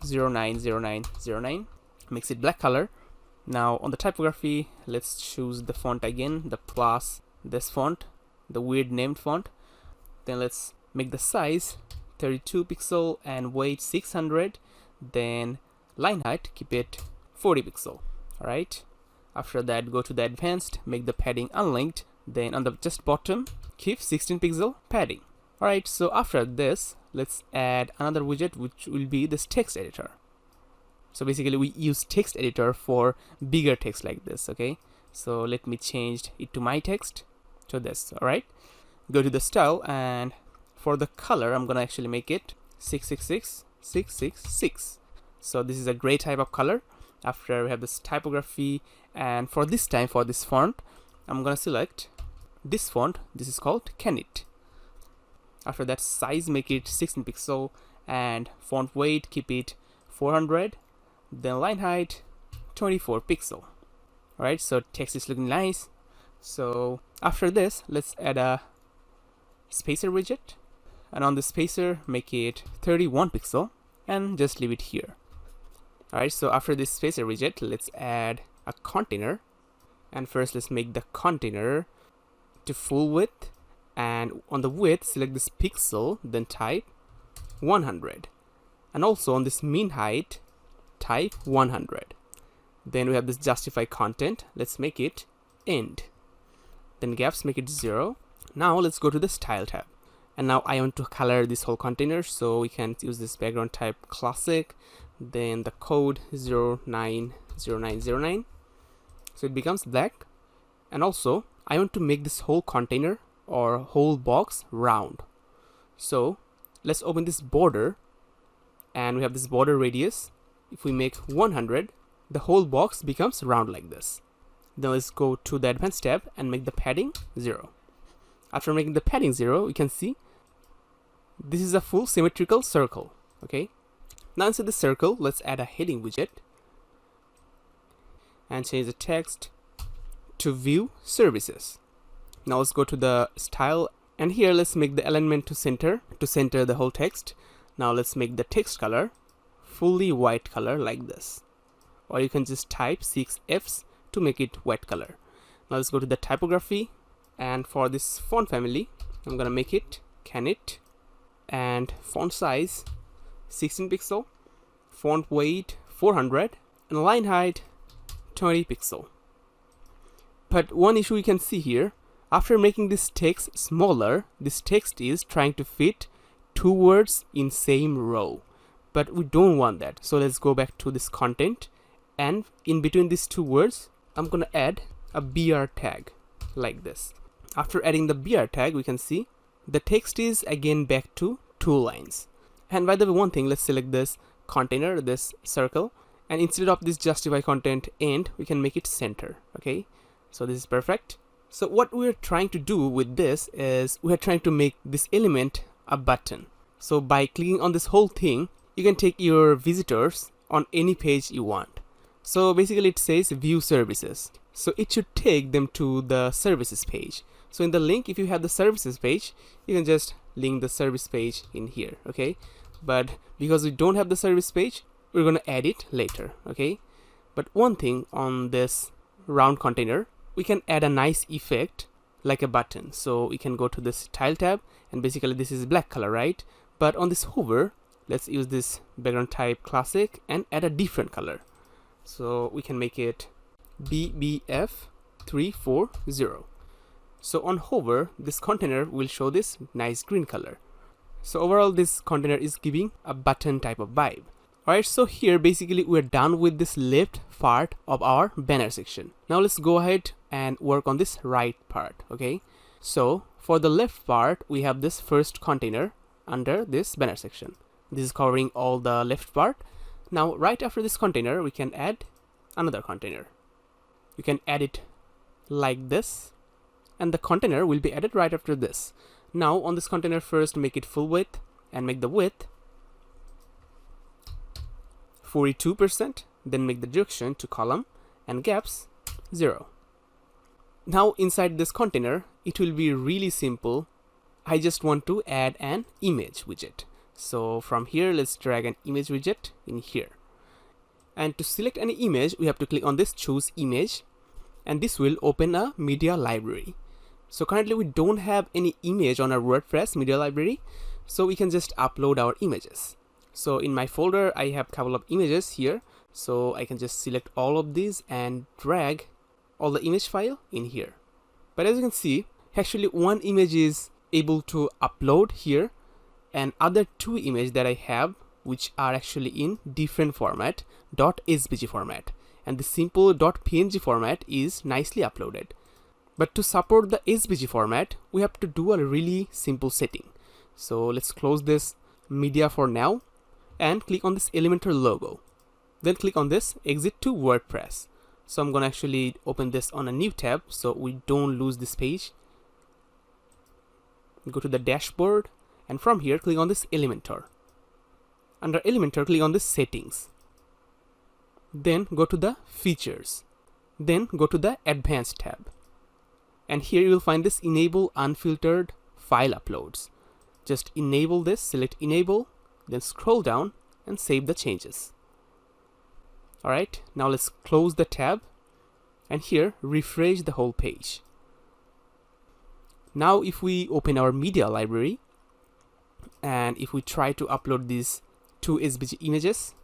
090909, makes it black color. Now on the typography, let's choose the font again, the plus this font, the weird named font. Then let's make the size 32 pixel and weight 600. Then line height, keep it 40 pixel. Alright, after that go to the advanced, make the padding unlinked. Then on the just bottom, keep 16 pixel padding. Alright, so after this let's add another widget, which will be this text editor. So basically we use text editor for bigger text like this. Okay, so let me change it to my text to this. Alright, go to the style, and for the color I'm gonna actually make it 666 666. So this is a gray type of color. After we have this typography, and for this time, for this font, I'm gonna select this font. This is called Canit. After that, size, make it 16 pixel, and font weight, keep it 400. Then line height 24 pixel. Alright, so text is looking nice. So after this let's add a spacer widget, and on the spacer make it 31 pixel and just leave it here. Alright, so after this spacer widget let's add a container, and first let's make the container to full width, and on the width select this pixel, then type 100, and also on this mean height type 100. Then we have this justify content, let's make it end, then gaps make it 0. Now let's go to the style tab, and now I want to color this whole container, so we can use this background type classic, then the code 090909, so it becomes black. And also I want to make this whole container or whole box round, so let's open this border, and we have this border radius. If we make 100, the whole box becomes round like this. Then let's go to the advanced tab and make the padding 0. After making the padding 0, you can see this is a full symmetrical circle. Okay, now inside the circle let's add a heading widget and change the text to view services. Now let's go to the style, and here let's make the alignment to center the whole text. Now let's make the text color fully white color like this, or you can just type 6 Fs to make it white color. Now let's go to the typography, and for this font family I'm gonna make it Canit, and font size 16 pixel, font weight 400, and line height 20 pixel. But one issue you can see here, after making this text smaller, this text is trying to fit 2 words in same row, but we don't want that. So let's go back to this content, and in between these 2 words I'm gonna add a BR tag like this. After adding the BR tag, we can see the text is again back to 2 lines. And by the way, one thing, let's select this container, this circle, and instead of this justify content end, we can make it center. Okay, so this is perfect. So what we're trying to do with this is we're trying to make this element a button. So by clicking on this whole thing, you can take your visitors on any page you want. So basically it says view services, so it should take them to the services page. So in the link, if you have the services page, you can just link the service page in here. Okay, but because we don't have the service page, we're gonna add it later. Okay, but one thing on this round container, we can add a nice effect like a button. So we can go to this tile tab, and basically this is black color, right? But on this hover, let's use this background type classic and add a different color. So we can make it BBF340. So on hover, this container will show this nice green color. So overall, this container is giving a button type of vibe. Alright, so here basically we're done with this left part of our banner section. Now let's go ahead and work on this right part. Okay, so for the left part, we have this first container under this banner section. This is covering all the left part. Now right after this container, we can add another container. You can add it like this, and the container will be added right after this. Now on this container, first make it full width and make the width 42%, then make the direction to column and gaps 0. Now inside this container, it will be really simple. I just want to add an image widget. So from here, let's drag an image widget in here. And to select any image, we have to click on this choose image, and this will open a media library. So currently we don't have any image on our WordPress media library, so we can just upload our images. So in my folder, I have a couple of images here, so I can just select all of these and drag all the image file in here. But as you can see, actually one image is able to upload here, and other 2 images that I have, which are actually in different format, .svg format, and the simple .png format is nicely uploaded. But to support the SVG format, we have to do a really simple setting. So let's close this media for now and click on this Elementor logo. Then click on this exit to WordPress. So I'm gonna actually open this on a new tab so we don't lose this page. Go to the dashboard, and from here click on this Elementor. Under Elementor, click on this settings. Then go to the features. Then go to the advanced tab. And here you will find this enable unfiltered file uploads. Just enable this, select enable, then scroll down and save the changes. Alright, now let's close the tab, and here refresh the whole page. Now if we open our media library, and if we try to upload these 2 SVG images,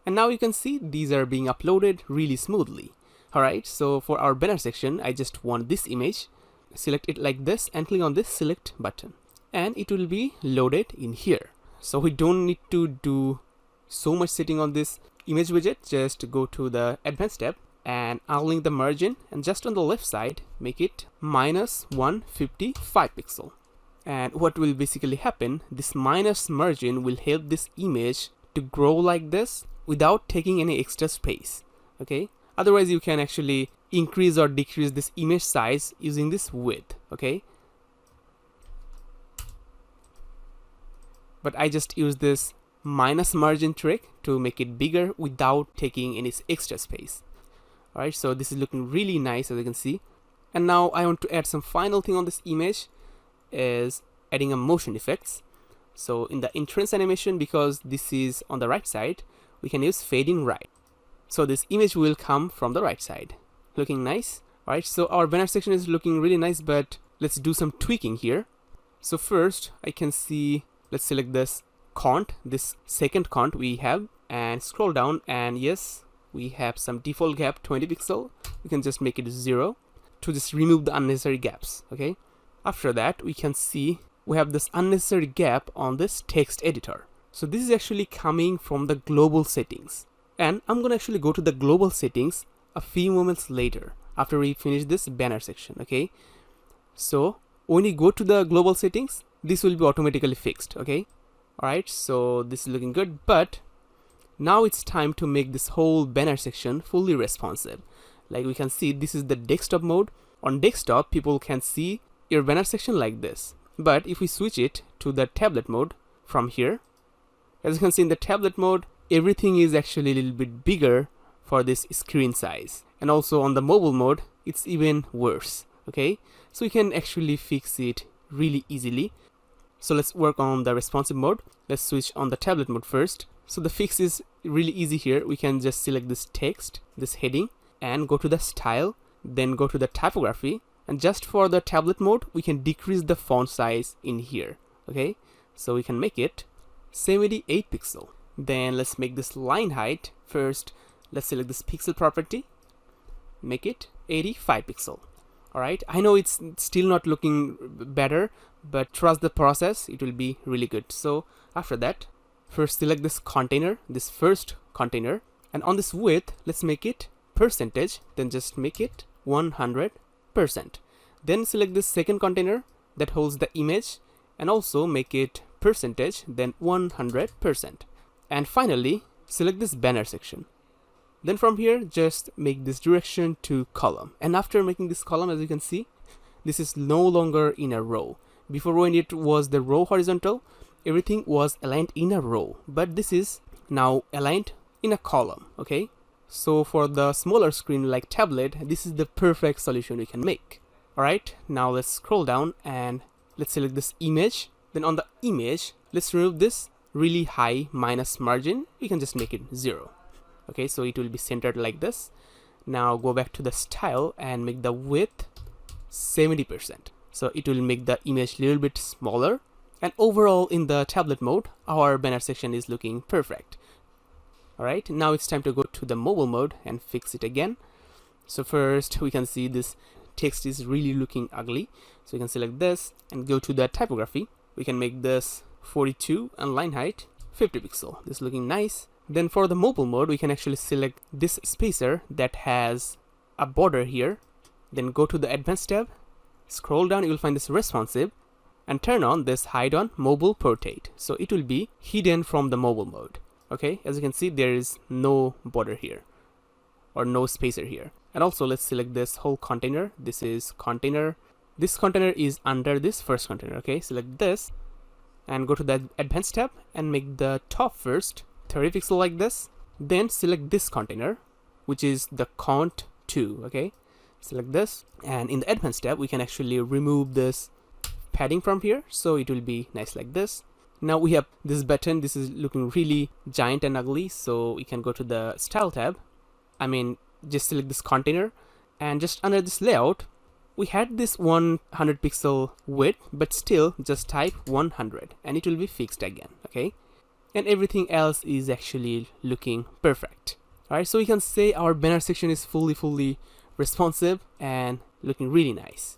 and now you can see these are being uploaded really smoothly. Alright, so for our banner section, I just want this image. Select it like this and click on this select button, and it will be loaded in here. So we don't need to do so much setting on this image widget. Just go to the advanced tab and unlink the margin, and just on the left side make it -155 pixel. And what will basically happen, this minus margin will help this image to grow like this without taking any extra space. Okay, otherwise you can actually increase or decrease this image size using this width. Okay, but I just use this minus margin trick to make it bigger without taking any extra space. Alright, so this is looking really nice, as you can see. And now I want to add some final thing on this image, is adding a motion effects. So in the entrance animation, because this is on the right side, we can use fading right. So this image will come from the right side, looking nice. Alright, so our banner section is looking really nice, but let's do some tweaking here. So first I can see, let's select this second cont we have, and scroll down, and yes, we have some default gap 20 pixel. We can just make it 0 to just remove the unnecessary gaps. Okay, after that we can see we have this unnecessary gap on this text editor. So this is actually coming from the global settings, and I'm gonna actually go to the global settings a few moments later after we finish this banner section. Okay, so when you go to the global settings, this will be automatically fixed. Okay, alright, so this is looking good, but now it's time to make this whole banner section fully responsive. Like we can see, this is the desktop mode. On desktop, people can see your banner section like this, but if we switch it to the tablet mode from here, as you can see in the tablet mode, everything is actually a little bit bigger for this screen size, and also on the mobile mode it's even worse. Okay, so you can actually fix it really easily. So let's work on the responsive mode. Let's switch on the tablet mode first. So the fix is really easy here. We can just select this text, this heading, and go to the style, then go to the typography, and just for the tablet mode we can decrease the font size in here. Okay, so we can make it 78 pixel. Then let's make this line height first. Let's select this pixel property, make it 85 pixel. Alright, I know it's still not looking better, but trust the process, it will be really good. So after that, first select this container, this first container, and on this width let's make it percentage, then just make it 100%. Then select this second container that holds the image and also make it percentage, then 100%. And finally select this banner section. Then from here just make this direction to column, and after making this column, as you can see, this is no longer in a row. Before when it was the row horizontal, everything was aligned in a row, but this is now aligned in a column. Okay, so for the smaller screen like tablet, this is the perfect solution we can make. Alright, now let's scroll down and let's select this image. Then on the image, let's remove this really high minus margin. We can just make it 0. Okay, so it will be centered like this. Now go back to the style and make the width 70%. So it will make the image a little bit smaller, and overall in the tablet mode our banner section is looking perfect. Alright, now it's time to go to the mobile mode and fix it again. So first we can see this text is really looking ugly, so we can select this and go to the typography. We can make this 42 and line height 50 pixel. This is looking nice. Then for the mobile mode we can actually select this spacer that has a border here, then go to the advanced tab, scroll down, you will find this responsive, and turn on this hide on mobile portrait, so it will be hidden from the mobile mode. Okay, as you can see there is no border here or no spacer here. And also let's select this whole container. This is container, this container is under this first container. Okay, select this and go to the advanced tab and make the top first 30 pixel like this. Then select this container, which is the cont 2. Okay, select this, and in the advanced tab we can actually remove this padding from here, so it will be nice like this. Now we have this button. This is looking really giant and ugly, so we can go to the style tab. I mean, just select this container, and just under this layout we had this 100 pixel width, but still just type 100 and it will be fixed again. Okay, and everything else is actually looking perfect. Alright, so we can say our banner section is fully responsive and looking really nice.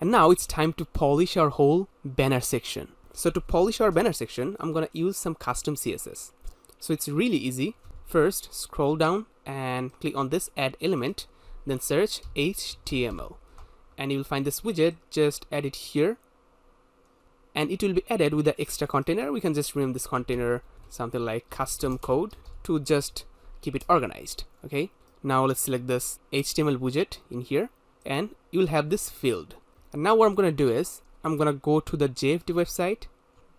And now it's time to polish our whole banner section. So to polish our banner section, I'm gonna use some custom CSS. So it's really easy. First scroll down and click on this add element, then search HTML, and you will find this widget. Just add it here and it will be added with the extra container. We can just rename this container something like custom code to just keep it organized. Okay, now let's select this HTML widget in here and you will have this field. And now what I'm gonna do is I'm gonna go to the JFD website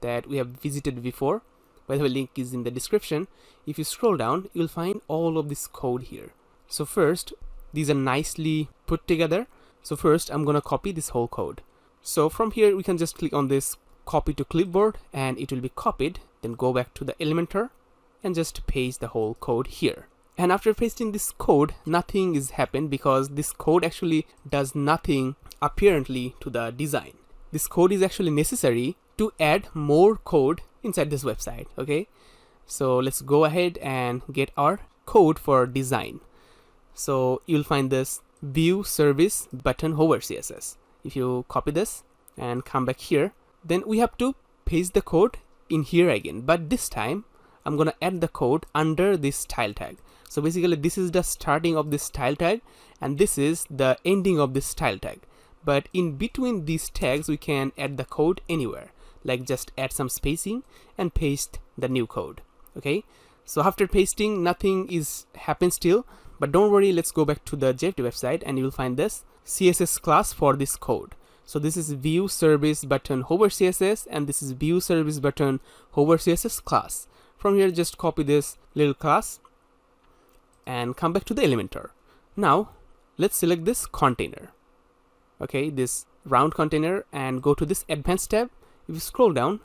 that we have visited before. By the way, link is in the description. If you scroll down, you'll find all of this code here. So first, these are nicely put together. So first I'm gonna copy this whole code. So from here we can just click on this copy to clipboard and it will be copied. Then go back to the Elementor and just paste the whole code here. And after pasting this code, nothing is happened because this code actually does nothing apparently to the design. This code is actually necessary to add more code inside this website. Okay, so let's go ahead and get our code for design. So you'll find this view service button hover CSS. If you copy this and come back here, then we have to paste the code in here again, but this time I'm gonna add the code under this style tag. So basically this is the starting of this style tag and this is the ending of this style tag, but in between these tags we can add the code anywhere, like just add some spacing and paste the new code. Okay, so after pasting nothing is happen still, but don't worry, let's go back to the JFD website and you will find this CSS class for this code. So this is view service button hover CSS and this is view service button hover CSS class. From here just copy this little class and come back to the Elementor. Now let's select this container, okay, this round container, and go to this advanced tab. If you scroll down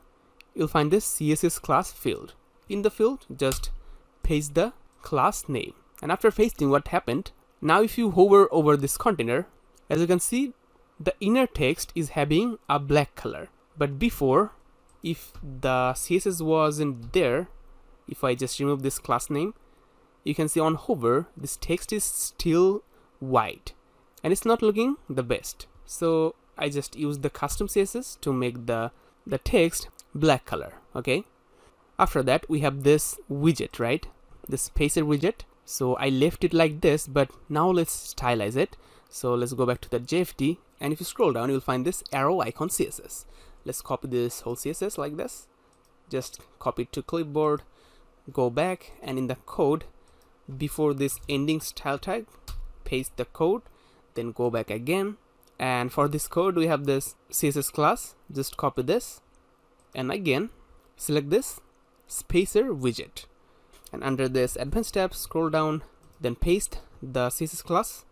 you'll find this CSS class field. In the field just paste the class name, and after pasting, what happened, now if you hover over this container, as you can see the inner text is having a black color, but before, if the CSS wasn't there, if I just remove this class name, you can see on hover this text is still white and it's not looking the best. So I just use the custom CSS to make the text black color. Okay, after that we have this widget, right, this spacer widget. So I left it like this, but now let's stylize it. So let's go back to the JFD, and if you scroll down you'll find this arrow icon CSS. Let's copy this whole CSS like this, just copy it to clipboard, go back, and in the code before this ending style tag paste the code, then go back again, and for this code we have this CSS class, just copy this and again select this spacer widget, and under this advanced tab scroll down, then paste the CSS class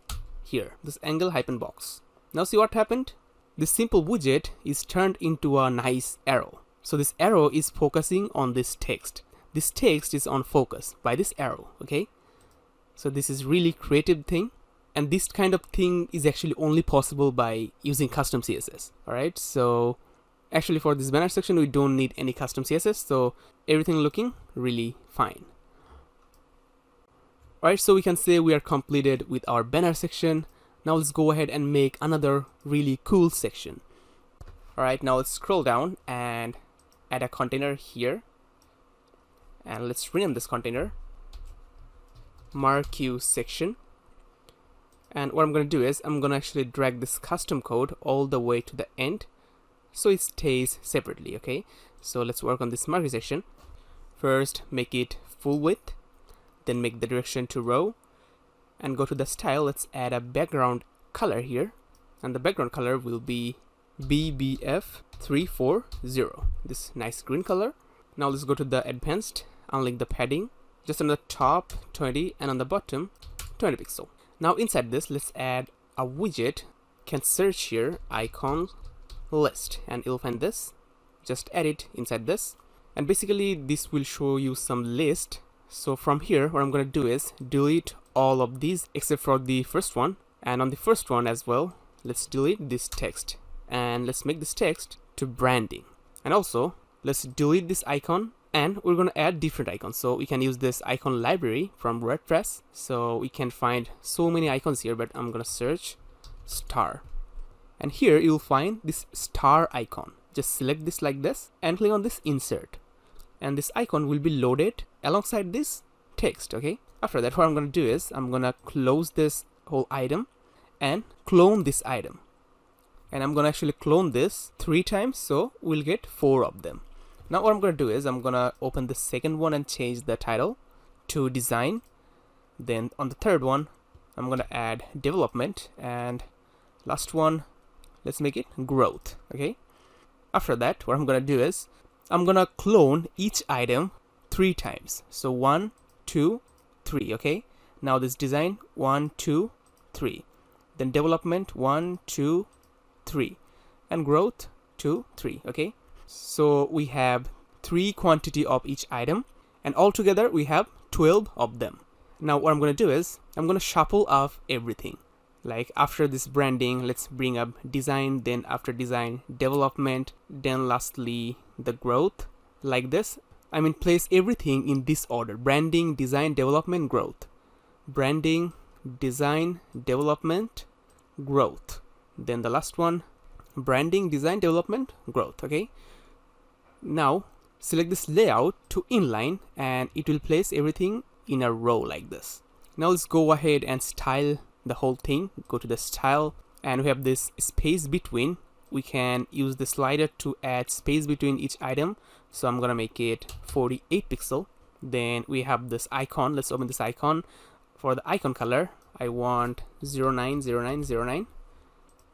here, this angle hyphen box. Now see what happened, this simple widget is turned into a nice arrow. So this arrow is focusing on this text. This text is on focus by this arrow. Okay, so this is really creative thing, and this kind of thing is actually only possible by using custom CSS. All right, so actually for this banner section we don't need any custom CSS, so everything looking really fine. Alright, so we can say we are completed with our banner section. Now let's go ahead and make another really cool section. Alright, now let's scroll down and add a container here, and let's rename this container marquee section. And what I'm going to do is I'm going to actually drag this custom code all the way to the end so it stays separately. Okay, so let's work on this marquee section. First make it full width, then make the direction to row, and go to the style. Let's add a background color here, and the background color will be BBF340, this nice green color. Now let's go to the advanced, unlink the padding, just on the top 20 and on the bottom 20 pixel. Now inside this let's add a widget. Can search here icon list and you'll find this, just add it inside this, and basically this will show you some list. So from here what I'm going to do is delete all of these except for the first one, and on the first one as well let's delete this text, and let's make this text to branding, and also let's delete this icon, and we're going to add different icons. So we can use this icon library from WordPress, so we can find so many icons here, but I'm going to search star, and here you'll find this star icon. Just select this like this and click on this insert, and this icon will be loaded alongside this text. Okay, after that what I'm going to do is I'm going to close this whole item and clone this item, and I'm going to actually clone this 3 times, so we'll get 4 of them. Now what I'm going to do is I'm going to open the second one and change the title to design. Then on the third one I'm going to add development, and last one let's make it growth. Okay, after that what I'm going to do is I'm going to clone each item 3 times. So 1, 2, 3. Okay, now this design 1, 2, 3, then development 1, 2, 3, and growth 2, 3. Okay, so we have 3 quantity of each item, and altogether we have 12 of them. Now what I'm going to do is I'm going to shuffle off everything. Like after this branding let's bring up design, then after design development, then lastly the growth, like this. I mean place everything in this order: branding, design, development, growth. Branding, design, development, growth. Then the last one, branding, design, development, growth. Okay, now select this layout to inline and it will place everything in a row like this. Now let's go ahead and style the whole thing. Go to the style and we have this space between. We can use the slider to add space between each item, so I'm gonna make it 48 pixel. Then we have this icon. Let's open this icon. For the icon color, I want 090909.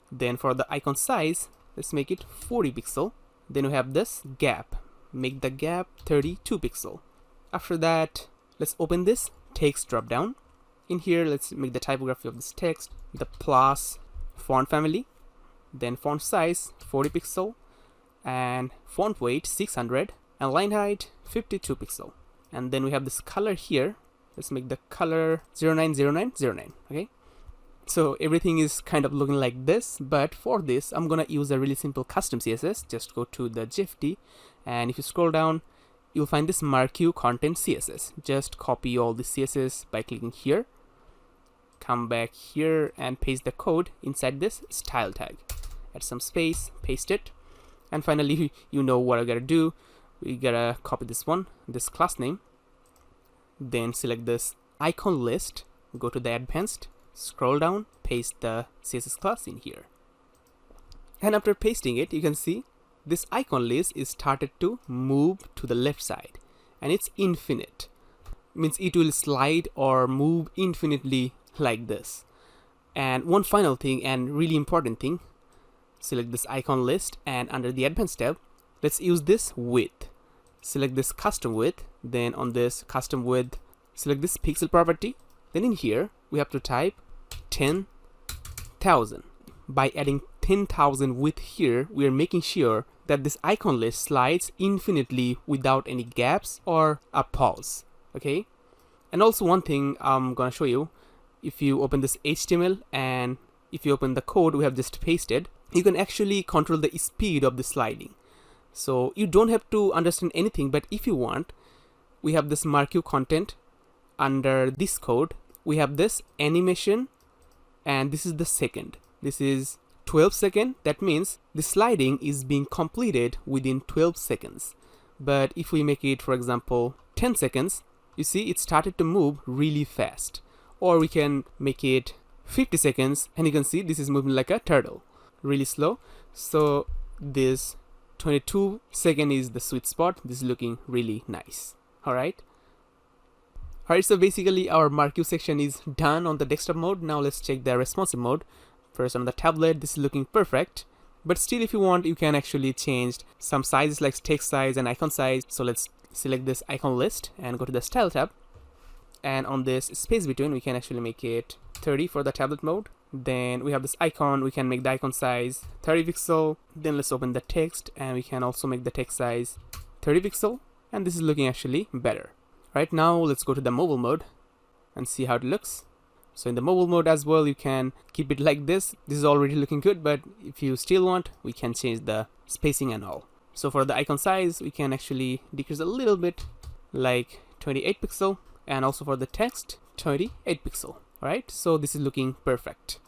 Then for the icon size, let's make it 40 pixel. Then we have this gap. Make the gap 32 pixel. After that, let's open this text drop down. In here, let's make the typography of this text the plus font family. Then font size 40 pixel and font weight 600 and line height 52 pixel. And then we have this color here. Let's make the color 090909. Okay, so everything is kind of looking like this, but for this I'm gonna use a really simple custom CSS. Just go to the GFT and if you scroll down, you'll find this Marquee content CSS. Just copy all the CSS by clicking here, come back here and paste the code inside this style tag. Add some space, paste it, and finally you know what I gotta do. We gotta copy this one, this class name, then select this icon list, go to the advanced, scroll down, paste the CSS class in here. And after pasting it, you can see this icon list is started to move to the left side and it's infinite. Means it will slide or move infinitely like this. And one final thing and really important thing, select this icon list and under the advanced tab, let's use this width. Select this custom width, then on this custom width, select this pixel property. Then in here, we have to type 10,000. By adding 10,000 width here, we are making sure that this icon list slides infinitely without any gaps or a pause. Okay. And also one thing I'm gonna show you, if you open this HTML and if you open the code we have just pasted, you can actually control the speed of the sliding. So you don't have to understand anything, but if you want, we have this Marquee content. Under this code, we have this animation, and this is the second. This is 12 seconds. That means the sliding is being completed within 12 seconds. But if we make it, for example, 10 seconds, you see it started to move really fast. Or we can make it 50 seconds, and you can see this is moving like a turtle, really slow. So this 22 second is the sweet spot. This is looking really nice. Alright, so basically our Marquee section is done on the desktop mode. Now let's check the responsive mode. First on the tablet, this is looking perfect, but still if you want, you can actually change some sizes like text size and icon size. So let's select this icon list and go to the style tab, and on this space between we can actually make it 30 for the tablet mode. Then we have this icon, we can make the icon size 30 pixel. Then let's open the text and we can also make the text size 30 pixel, and this is looking actually better. Right, now let's go to the mobile mode and see how it looks. So in the mobile mode as well, you can keep it like this. This is already looking good, but if you still want, we can change the spacing and all. So for the icon size, we can actually decrease a little bit, like 28 pixel, and also for the text 28 pixel. Alright, so this is looking perfect.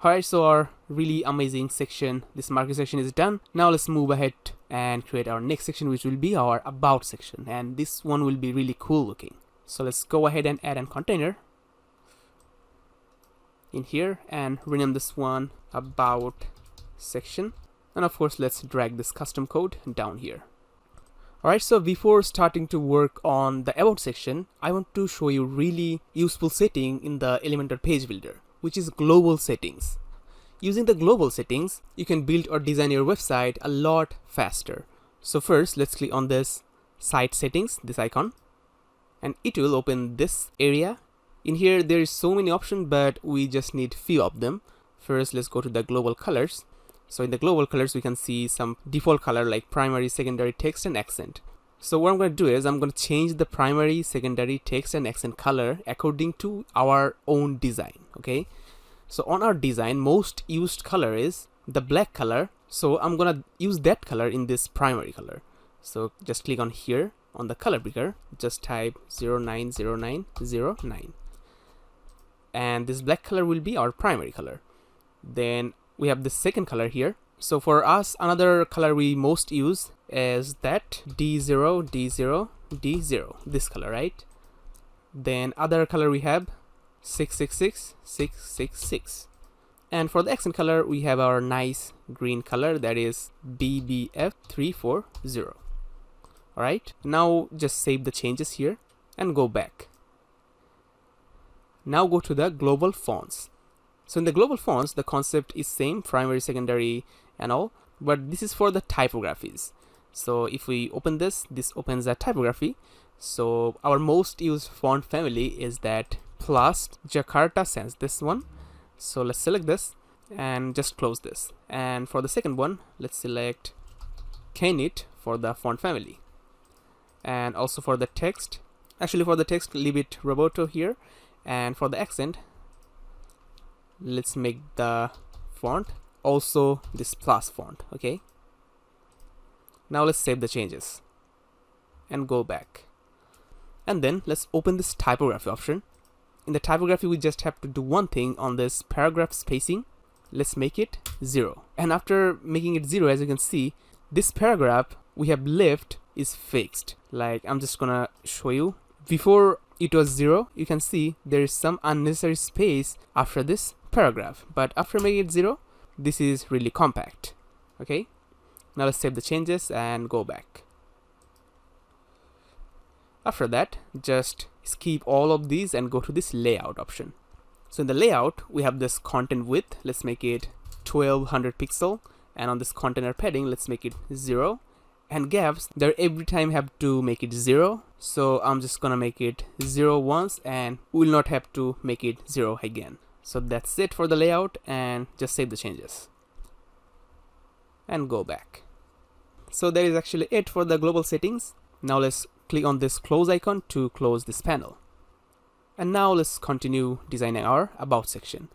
Alright, so our really amazing section, this Marquee section is done. Now let's move ahead and create our next section, which will be our about section, and this one will be really cool looking. So let's go ahead and add a container in here and rename this one about section, and of course let's drag this custom code down here. Alright, so before starting to work on the about section, I want to show you really useful setting in the Elementor page builder, which is global settings. Using the global settings, you can build or design your website a lot faster. So first, let's click on this site settings, this icon, and it will open this area. In here, there is so many options, but we just need few of them. First, let's go to the global colors. So in the global colors, we can see some default color like primary, secondary, text, and accent. So what I'm going to do is I'm going to change the primary, secondary, text, and accent color according to our own design. Okay. So on our design, most used color is the black color. So I'm going to use that color in this primary color. So just click on here on the color picker, just type 090909, and this black color will be our primary color. Then we have the second color here. So for us, another color we most use is that D0, D0, D0, this color, right? Then other color we have 666, 666. And for the accent color, we have our nice green color, that is BBF340. Alright, now just save the changes here and go back. Now go to the global fonts. So in the global fonts, the concept is same, primary, secondary and all, but this is for the typographies. So if we open this opens a typography. So our most used font family is that Plus Jakarta Sans, this one. So let's select this and just close this. And for the second one, let's select Kenit for the font family. And also for the text, actually for the text, leave it Roboto here. And for the accent, let's make the font also this Plus font. Okay, now let's save the changes and go back. And then let's open this typography option. In the typography, we just have to do one thing on this paragraph spacing. Let's make it 0. And after making it 0, as you can see, this paragraph we have left is fixed. Like, I'm just gonna show you. Before it was 0, you can see there is some unnecessary space after this paragraph, but after making it 0, this is really compact. Okay, now let's save the changes and go back. After that, just skip all of these and go to this layout option. So in the layout, we have this content width. Let's make it 1200 pixel, and on this container padding, let's make it 0. And gaps, there every time have to make it 0. So I'm just gonna make it 0 once, and we will not have to make it 0 again. So that's it for the layout, and just save the changes and go back. So that is actually it for the global settings. Now let's click on this close icon to close this panel. And now let's continue designing our about section.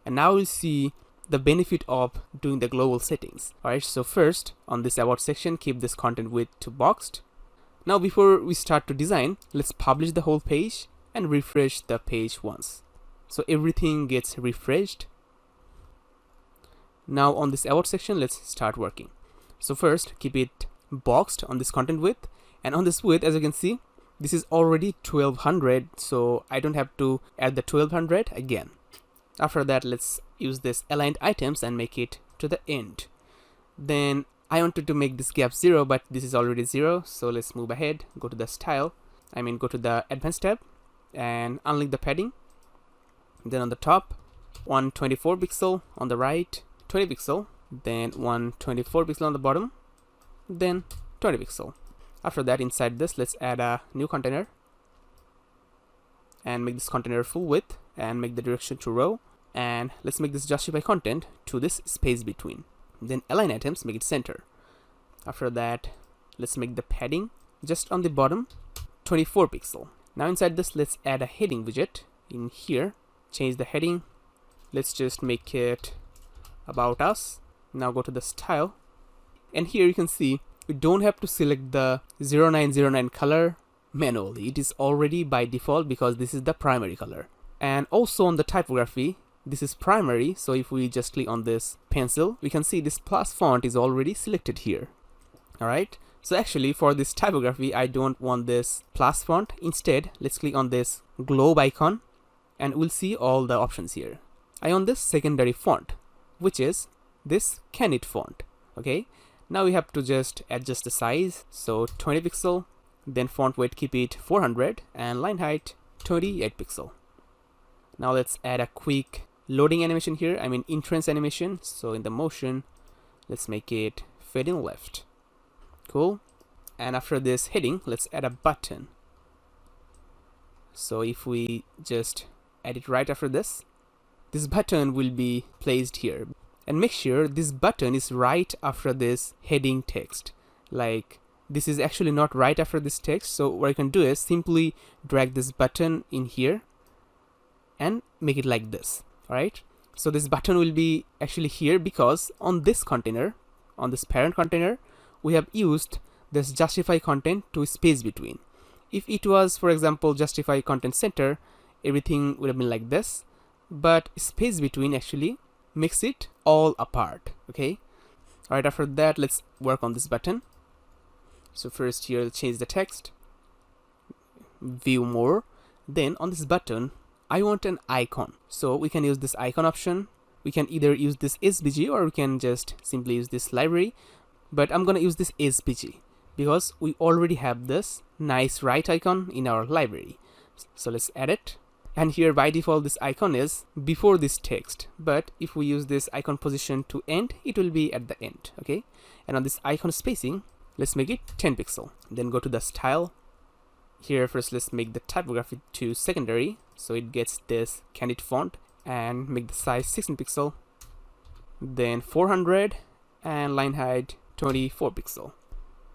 And now we'll see the benefit of doing the global settings. Alright, so first on this about section, keep this content width to boxed. Now before we start to design, let's publish the whole page and refresh the page once. So everything gets refreshed. Now on this about section, let's start working. So first, keep it boxed on this content width, and on this width, as you can see, this is already 1200, so I don't have to add the 1200 again. After that, let's use this aligned items and make it to the end. Then I wanted to make this gap 0, but this is already 0, so let's move ahead, go to the style, go to the advanced tab and unlink the padding. Then on the top, 124 pixel, on the right 20 pixel, then 124 pixel on the bottom, then 20 pixel. After that, inside this, let's add a new container and make this container full width and make the direction to row, and let's make this justify content to this space between. Then align items, make it center. After that, let's make the padding just on the bottom 24 pixel. Now inside this, let's add a heading widget in here. Change the heading, let's just make it about us. Now go to the style, and here you can see we don't have to select the 0909 color manually. It is already by default because this is the primary color. And also on the typography, this is primary, so if we just click on this pencil, we can see this plus font is already selected here. Alright, so actually for this typography, I don't want this plus font. Instead, let's click on this globe icon and we'll see all the options here. I want this secondary font, which is this Kenit font. Okay, now we have to just adjust the size, so 20 pixel, then font weight keep it 400 and line height 28 pixel. Now let's add a quick loading animation here, entrance animation. So in the motion, let's make it fading left. Cool. And after this heading, let's add a button. So if we just add it right after this button will be placed here. And make sure this button is right after this heading text. Like, this is actually not right after this text, so what I can do is simply drag this button in here and make it like this. Alright, so this button will be actually here because on this container, on this parent container, we have used this justify content to space between. If it was, for example, justify content center, everything would have been like this, but space between actually makes it all apart. Okay, all right, after that let's work on this button. So first here, change the text, view more. Then on this button I want an icon, so we can use this icon option. We can either use this SVG or we can just simply use this library, but I'm gonna use this SVG because we already have this nice right icon in our library. So let's add it, and here by default this icon is before this text, but if we use this icon position to end, it will be at the end. Okay, and on this icon spacing, let's make it 10 pixel. Then go to the style. Here first let's make the typography to secondary, so it gets this candid font, and make the size 16 pixel, then 400, and line height 24 pixel.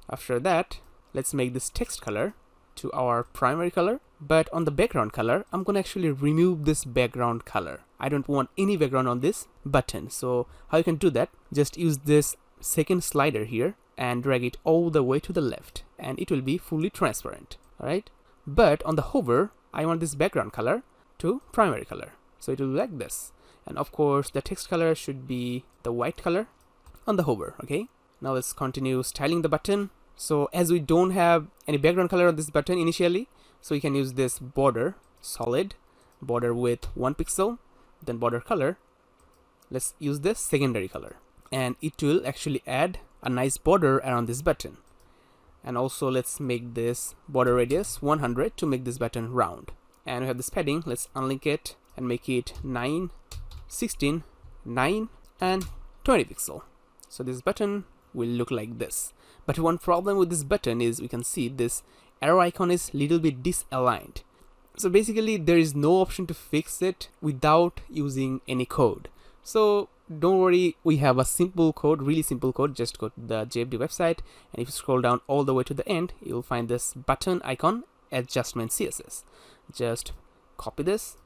After that, let's make this text color to our primary color, but on the background color I'm gonna actually remove this background color. I don't want any background on this button. So how you can do that, just use this second slider here and drag it all the way to the left, and it will be fully transparent. Alright, but on the hover I want this background color to primary color, so it will be like this. And of course the text color should be the white color on the hover. Okay, now let's continue styling the button. So as we don't have any background color on this button initially, so we can use this border, solid border with 1 pixel, then border color. Let's use this secondary color, and it will actually add a nice border around this button. And also let's make this border radius 100 to make this button round. And we have this padding, let's unlink it and make it 9, 16, 9, and 20 pixel. So this button will look like this. But one problem with this button is we can see this arrow icon is little bit disaligned. So basically there is no option to fix it without using any code. So don't worry, we have a simple code, really simple code. Just go to the JFD website, and if you scroll down all the way to the end, you'll find this button icon adjustment CSS. Just copy this,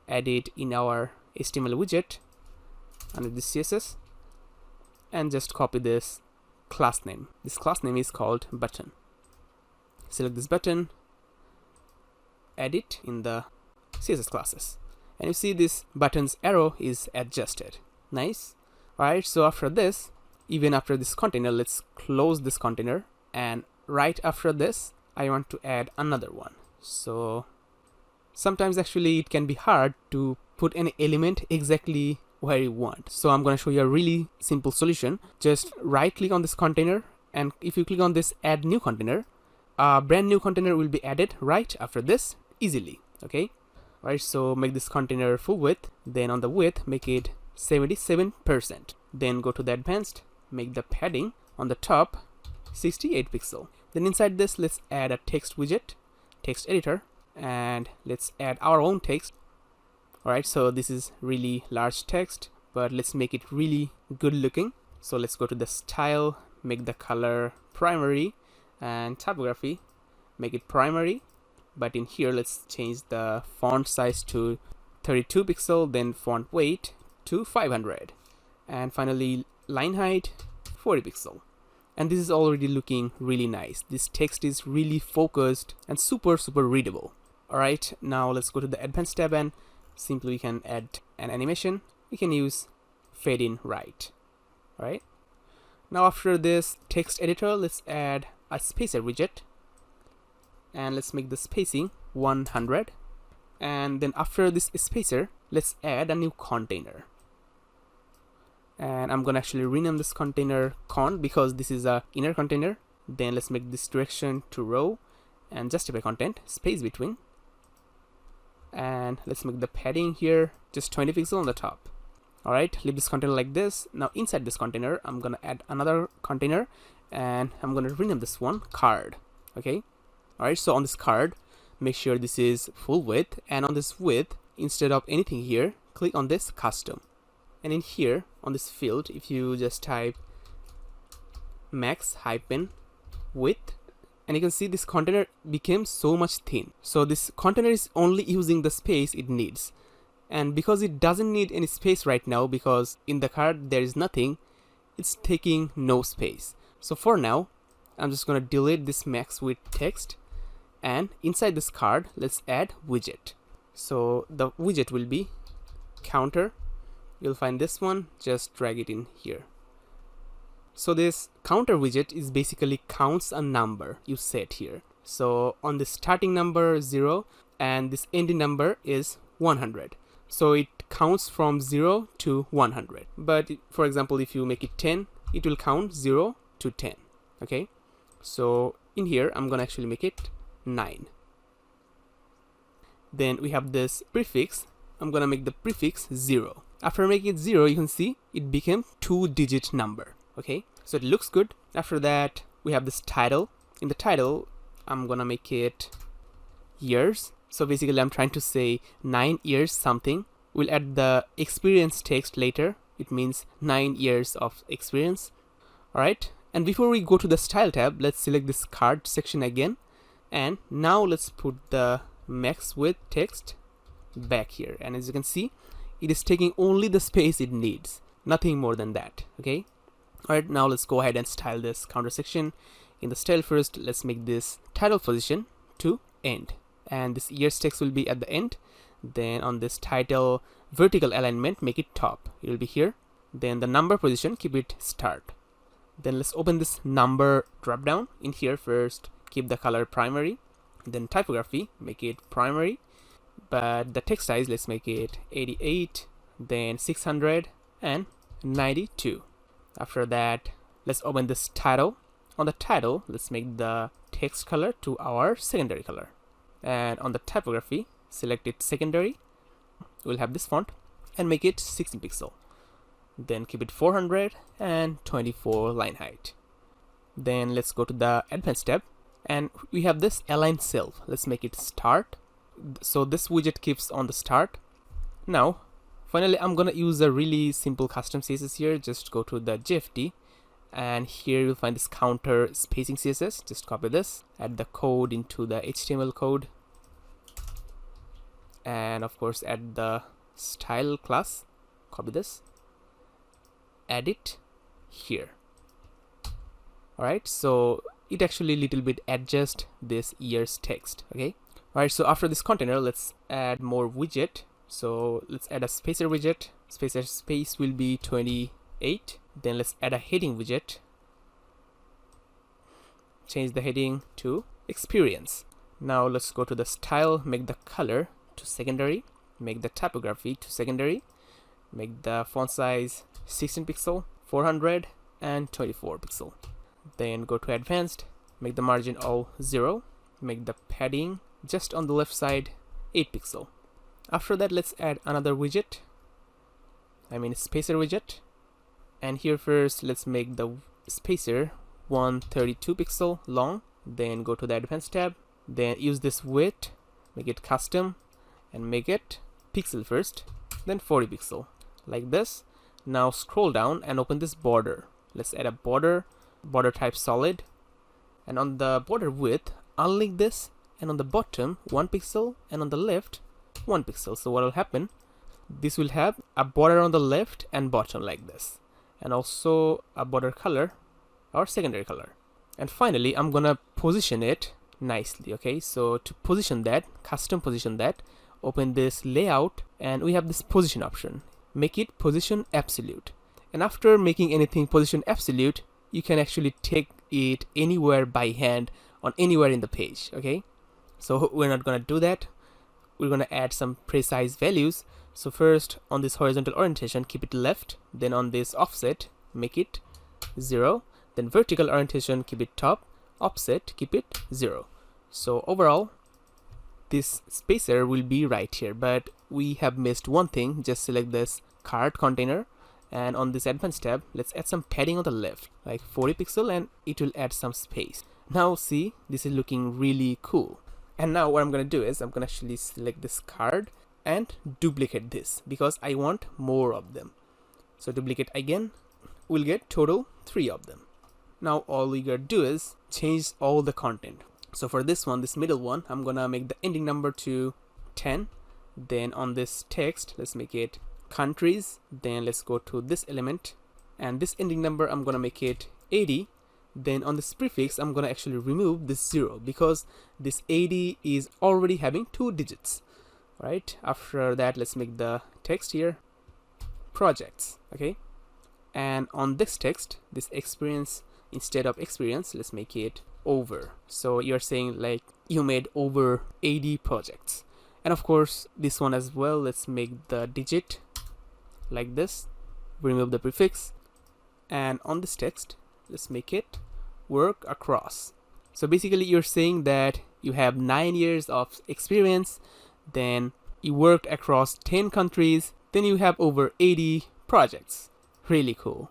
add it in our HTML widget under this CSS, and just copy this class name. This class name is called button. Select this button, add it in the CSS classes, and you see this button's arrow is adjusted. Nice. Alright, so after this, even after this container, let's close this container, and right after this I want to add another one. So sometimes actually it can be hard to put an element exactly where you want. So I'm going to show you a really simple solution. Just right click on this container, and if you click on this add new container, a brand new container will be added right after this easily. Okay, alright, so make this container full width, then on the width make it 77%. Then go to the advanced, make the padding on the top 68 pixel. Then inside this let's add a text widget, text editor, and let's add our own text. Alright, so this is really large text, but let's make it really good looking. So let's go to the style, make the color primary, and typography, make it primary, but in here let's change the font size to 32 pixel, then font weight to 500, and finally line height 40 pixel. And this is already looking really nice. This text is really focused and super readable. Alright, now let's go to the advanced tab, and simply we can add an animation. We can use fade in right. Alright, now after this text editor, let's add a spacer widget, and let's make the spacing 100. And then after this spacer, let's add a new container, and I'm gonna actually rename this container con because this is a inner container. Then let's make this direction to row, and justify content space between, and let's make the padding here just 20 pixel on the top. Alright, leave this container like this. Now inside this container I'm gonna add another container, and I'm gonna rename this one card. Okay, alright, so on this card make sure this is full width, and on this width, instead of anything here, click on this custom, and in here on this field, if you just type max hyphen width, and you can see this container became so much thin. So this container is only using the space it needs, and because it doesn't need any space right now, because in the card there is nothing, it's taking no space. So for now I'm just gonna delete this max width text, and inside this card let's add widget. So the widget will be counter. You'll find this one, just drag it in here. So this counter widget is basically counts a number you set here. So on the starting number 0 and this ending number is 100. So it counts from 0 to 100. But for example, if you make it 10, it will count 0 to 10. Okay. So in here, I'm gonna actually make it 9. Then we have this prefix. I'm gonna make the prefix 0. After making it 0, you can see it became 2-digit number. Okay, so it looks good. After that, we have this title. In the title, I'm gonna make it years. So basically, I'm trying to say 9 years something. We'll add the experience text later. It means 9 years of experience. All right. And before we go to the style tab, let's select this card section again. And now let's put the max width text back here. And as you can see, it is taking only the space it needs, nothing more than that. Okay. All right. Now let's go ahead and style this counter section. In the style first, let's make this title position to end. And this years text will be at the end. Then on this title vertical alignment, make it top. It will be here. Then the number position, keep it start. Then let's open this number drop down. In here first, keep the color primary. Then typography, make it primary. But the text size, let's make it 88, then 600 and 92. After that, let's open this title. On the title, let's make the text color to our secondary color. And on the typography, select it secondary. We'll have this font and make it 16 pixel. Then keep it 400 and 24 line height. Then let's go to the advanced tab, and we have this align self. Let's make it start. So this widget keeps on the start. Now, finally, I'm gonna use a really simple custom CSS here. Just go to the GFT, and here you'll find this counter spacing CSS. Just copy this, add the code into the HTML code, and of course add the style class. Copy this, add it here. All right, so it actually little bit adjust this year's text. Okay. All right, so after this container, let's add more widget. So let's add a spacer widget. Spacer space will be 28. Then let's add a heading widget. Change the heading to experience. Now let's go to the style, make the color to secondary, make the typography to secondary, make the font size 16 pixel, 400 and 24 pixel. Then go to advanced, make the margin all 0, make the padding just on the left side 8 pixel. After that, let's add another widget, spacer widget. And here first, let's make the spacer 132 pixel long. Then go to the advanced tab, then use this width, make it custom and make it pixel first, then 40 pixel like this. Now scroll down and open this border. Let's add a border type solid, and on the border width, unlink this, and on the bottom 1 pixel and on the left 1 pixel. So what will happen, this will have a border on the left and bottom like this, and also a border color or secondary color. And finally, I'm gonna position it nicely. Okay, so to position that, custom position that, open this layout, and we have this position option. Make it position absolute. And after making anything position absolute, you can actually take it anywhere by hand on anywhere in the page. Okay, so we're not gonna do that. We're gonna add some precise values. So first, on this horizontal orientation, keep it left. Then on this offset, make it 0. Then vertical orientation, keep it top. Offset, keep it 0. So overall, this spacer will be right here, but we have missed one thing. Just select this card container, and on this advanced tab, let's add some padding on the left, like 40 pixel, and it will add some space. Now see, this is looking really cool. And now what I'm gonna do is I'm gonna actually select this card and duplicate this because I want more of them. So duplicate again, we'll get total 3 of them. Now all we gotta do is change all the content. So for this one, this middle one, I'm gonna make the ending number to 10. Then on this text, let's make it countries. Then let's go to this element, and this ending number, I'm gonna make it 80. Then on this prefix, I'm gonna actually remove this 0 because this 80 is already having 2 digits. Right, after that, let's make the text here projects. Okay, and on this text, this experience, instead of experience, let's make it over. So you're saying like you made over 80 projects. And of course this one as well, let's make the digit like this, remove the prefix, and on this text let's make it work across. So basically you're saying that you have 9 years of experience, then you worked across 10 countries, then you have over 80 projects. Really cool.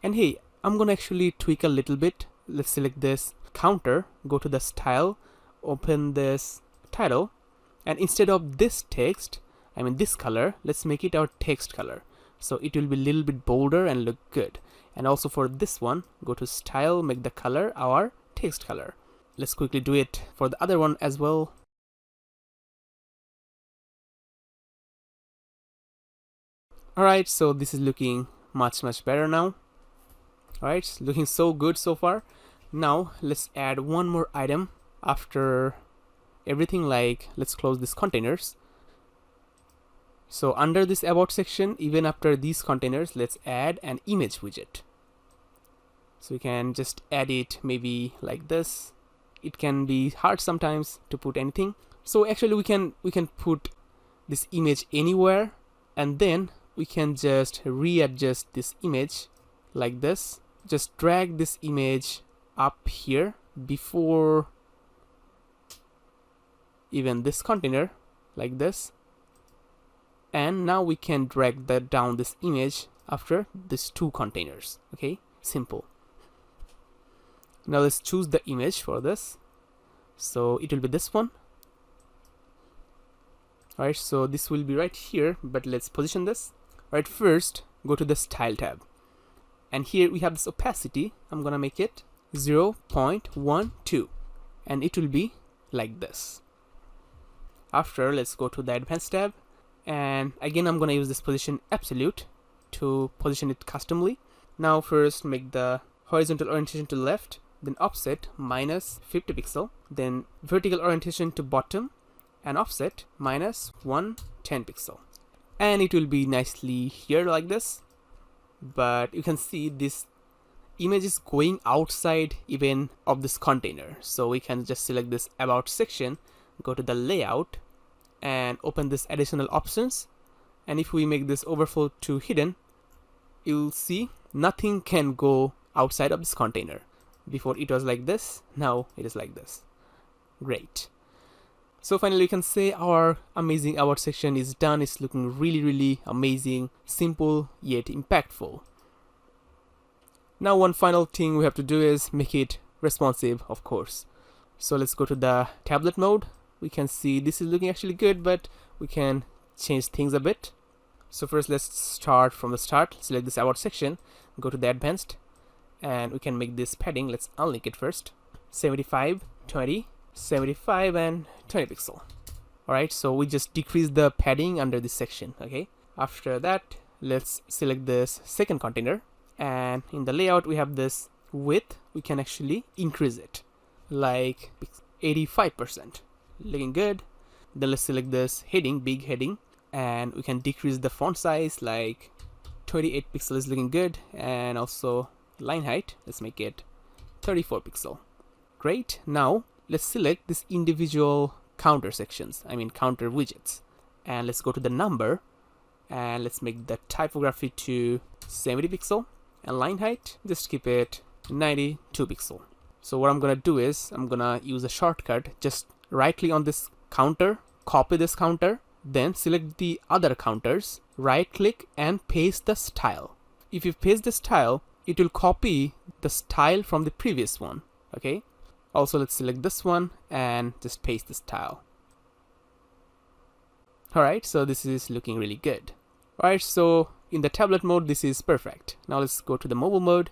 And hey, I'm gonna actually tweak a little bit. Let's select this counter, go to the style, open this title, and instead of this text, I mean this color, let's make it our text color. So it will be a little bit bolder and look good. And also for this one, go to style, make the color our text color. Let's quickly do it for the other one as well. Alright, so this is looking much better now. Alright, looking so good so far. Now let's add one more item after everything. Like, let's close these containers. So under this about section, even after these containers, let's add an image widget. So you can just add it maybe like this. It can be hard sometimes to put anything. So actually we can put this image anywhere, and then we can just readjust this image like this. Just drag this image up here before even this container like this, and now we can drag that down this image after these 2 containers. Okay, simple. Now let's choose the image for this. So it will be this one. Alright, so this will be right here, but let's position this. Alright, first go to the style tab, and here we have this opacity. I'm gonna make it 0.12, and it will be like this. After, let's go to the advanced tab, and again I'm gonna use this position absolute to position it customly. Now first make the horizontal orientation to left, then offset minus 50 pixel, then vertical orientation to bottom and offset minus 110 pixel, and it will be nicely here like this. But you can see this image is going outside even of this container, so we can just select this about section, go to the layout and open this additional options, and if we make this overflow to hidden, you'll see nothing can go outside of this container. Before it was like this, now it is like this. Great. So finally you can say our amazing about section is done. It's looking really amazing, simple yet impactful. Now one final thing we have to do is make it responsive, of course. So let's go to the tablet mode. We can see this is looking actually good, but we can change things a bit. So first let's start from the start. Select this about section, go to the advanced, and we can make this padding. Let's unlink it first. 75, 20, 75 and 20 pixel. Alright, so we just decrease the padding under this section. Okay, after that let's select this second container, and in the layout we have this width. We can actually increase it like 85%. Looking good. Then let's select this heading, big heading, and we can decrease the font size like 28 pixel is looking good, and also line height, let's make it 34 pixel. Great. Now let's select this individual counter sections, I mean counter widgets, and let's go to the number, and let's make the typography to 70 pixel, and line height just keep it 92 pixel. So what I'm gonna do is I'm gonna use a shortcut. Just right click on this counter, copy this counter, then select the other counters, right click and paste the style. If you paste the style, it will copy the style from the previous one. Okay, also let's select this one and just paste the style. Alright, so this is looking really good. Alright, so in the tablet mode this is perfect. Now let's go to the mobile mode.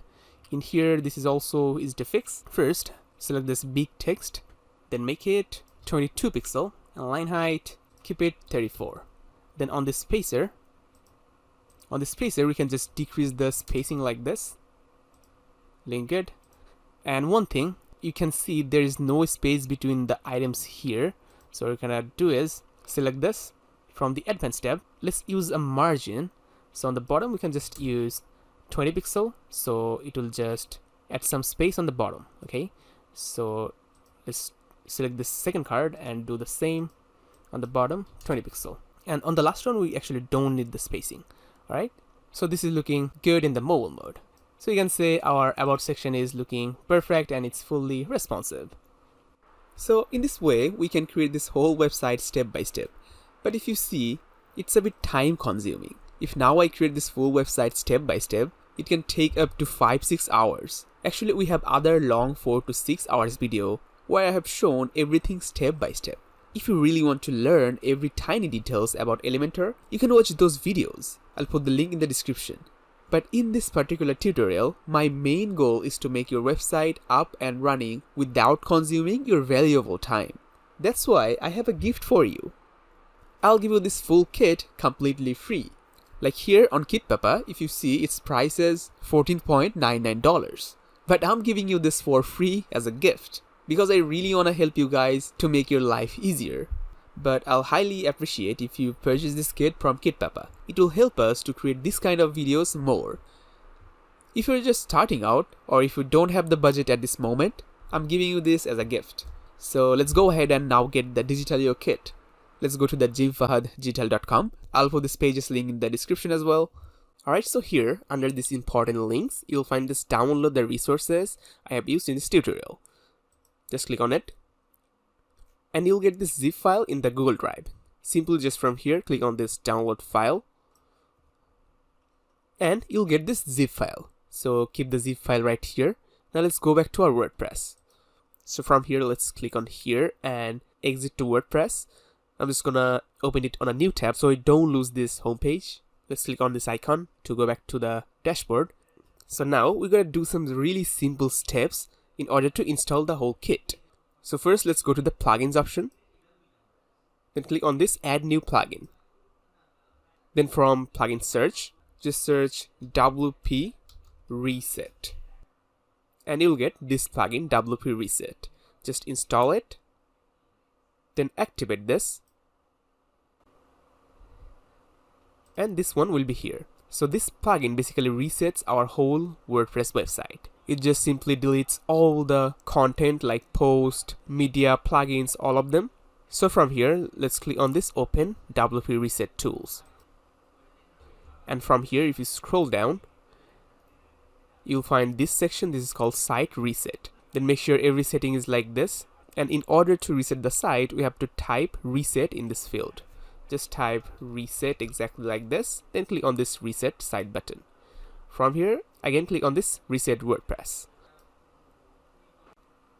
In here this is also easy to fix. First select this big text, then make it 22 pixel, and line height keep it 34. Then on this spacer we can just decrease the spacing like this. Looking good. And one thing, you can see there is no space between the items here. So what you're gonna do is select this from the advanced tab. Let's use a margin. So on the bottom, we can just use 20 pixel. So it will just add some space on the bottom. Okay. So let's select this second card and do the same on the bottom, 20 pixel. And on the last one, we actually don't need the spacing. All right. So this is looking good in the mobile mode. So you can say our about section is looking perfect and it's fully responsive. So in this way, we can create this whole website step by step. But if you see, it's a bit time consuming. If now I create this full website step by step, it can take up to 5-6 hours. Actually, we have other long 4 to 6 hours video where I have shown everything step by step. If you really want to learn every tiny details about Elementor, you can watch those videos. I'll put the link in the description. But in this particular tutorial, my main goal is to make your website up and running without consuming your valuable time. That's why I have a gift for you. I'll give you this full kit completely free. Like here on Kitpapa, if you see, its price is $14.99. But I'm giving you this for free as a gift because I really want to help you guys to make your life easier. But I'll highly appreciate if you purchase this kit from Kitpapa. It will help us to create this kind of videos more. If you're just starting out or if you don't have the budget at this moment, I'm giving you this as a gift. So let's go ahead and now get the Digitalio kit. Let's go to the fahaddigital.com. I'll put this page's link in the description as well. Alright, so here under this important links, you'll find this download the resources I have used in this tutorial. Just click on it. And you'll get this zip file in the Google Drive. Simply just from here, click on this download file. And you'll get this zip file. So keep the zip file right here. Now let's go back to our WordPress. So from here, let's click on here and exit to WordPress. I'm just gonna open it on a new tab so I don't lose this homepage. Let's click on this icon to go back to the dashboard. So now we're gonna do some really simple steps in order to install the whole kit. So first, let's go to the plugins option. Then click on this add new plugin. Then from plugin search, just search WP Reset. And you'll get this plugin WP Reset. Just install it. Then activate this. And this one will be here. So this plugin basically resets our whole WordPress website. It just simply deletes all the content like post, media, plugins, all of them. So from here, let's click on this open WP Reset tools. And from here, if you scroll down, you'll find this section. This is called site reset. Then make sure every setting is like this. And in order to reset the site, we have to type reset in this field. Just type reset exactly like this. Then click on this reset site button. From here, again click on this reset WordPress.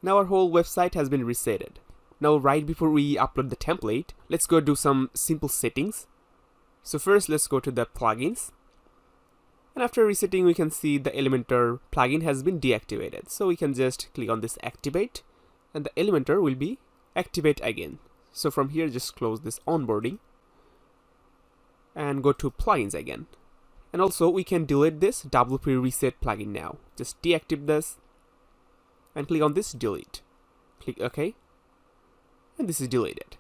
Now our whole website has been resetted. Now right before we upload the template, let's go do some simple settings. So first, let's go to the plugins. And after resetting, we can see the Elementor plugin has been deactivated. So we can just click on this activate and the Elementor will be activate again. So from here, just close this onboarding and go to plugins again. And also we can delete this WP Reset plugin now. Just deactivate this and click on this delete. Click OK. And this is deleted.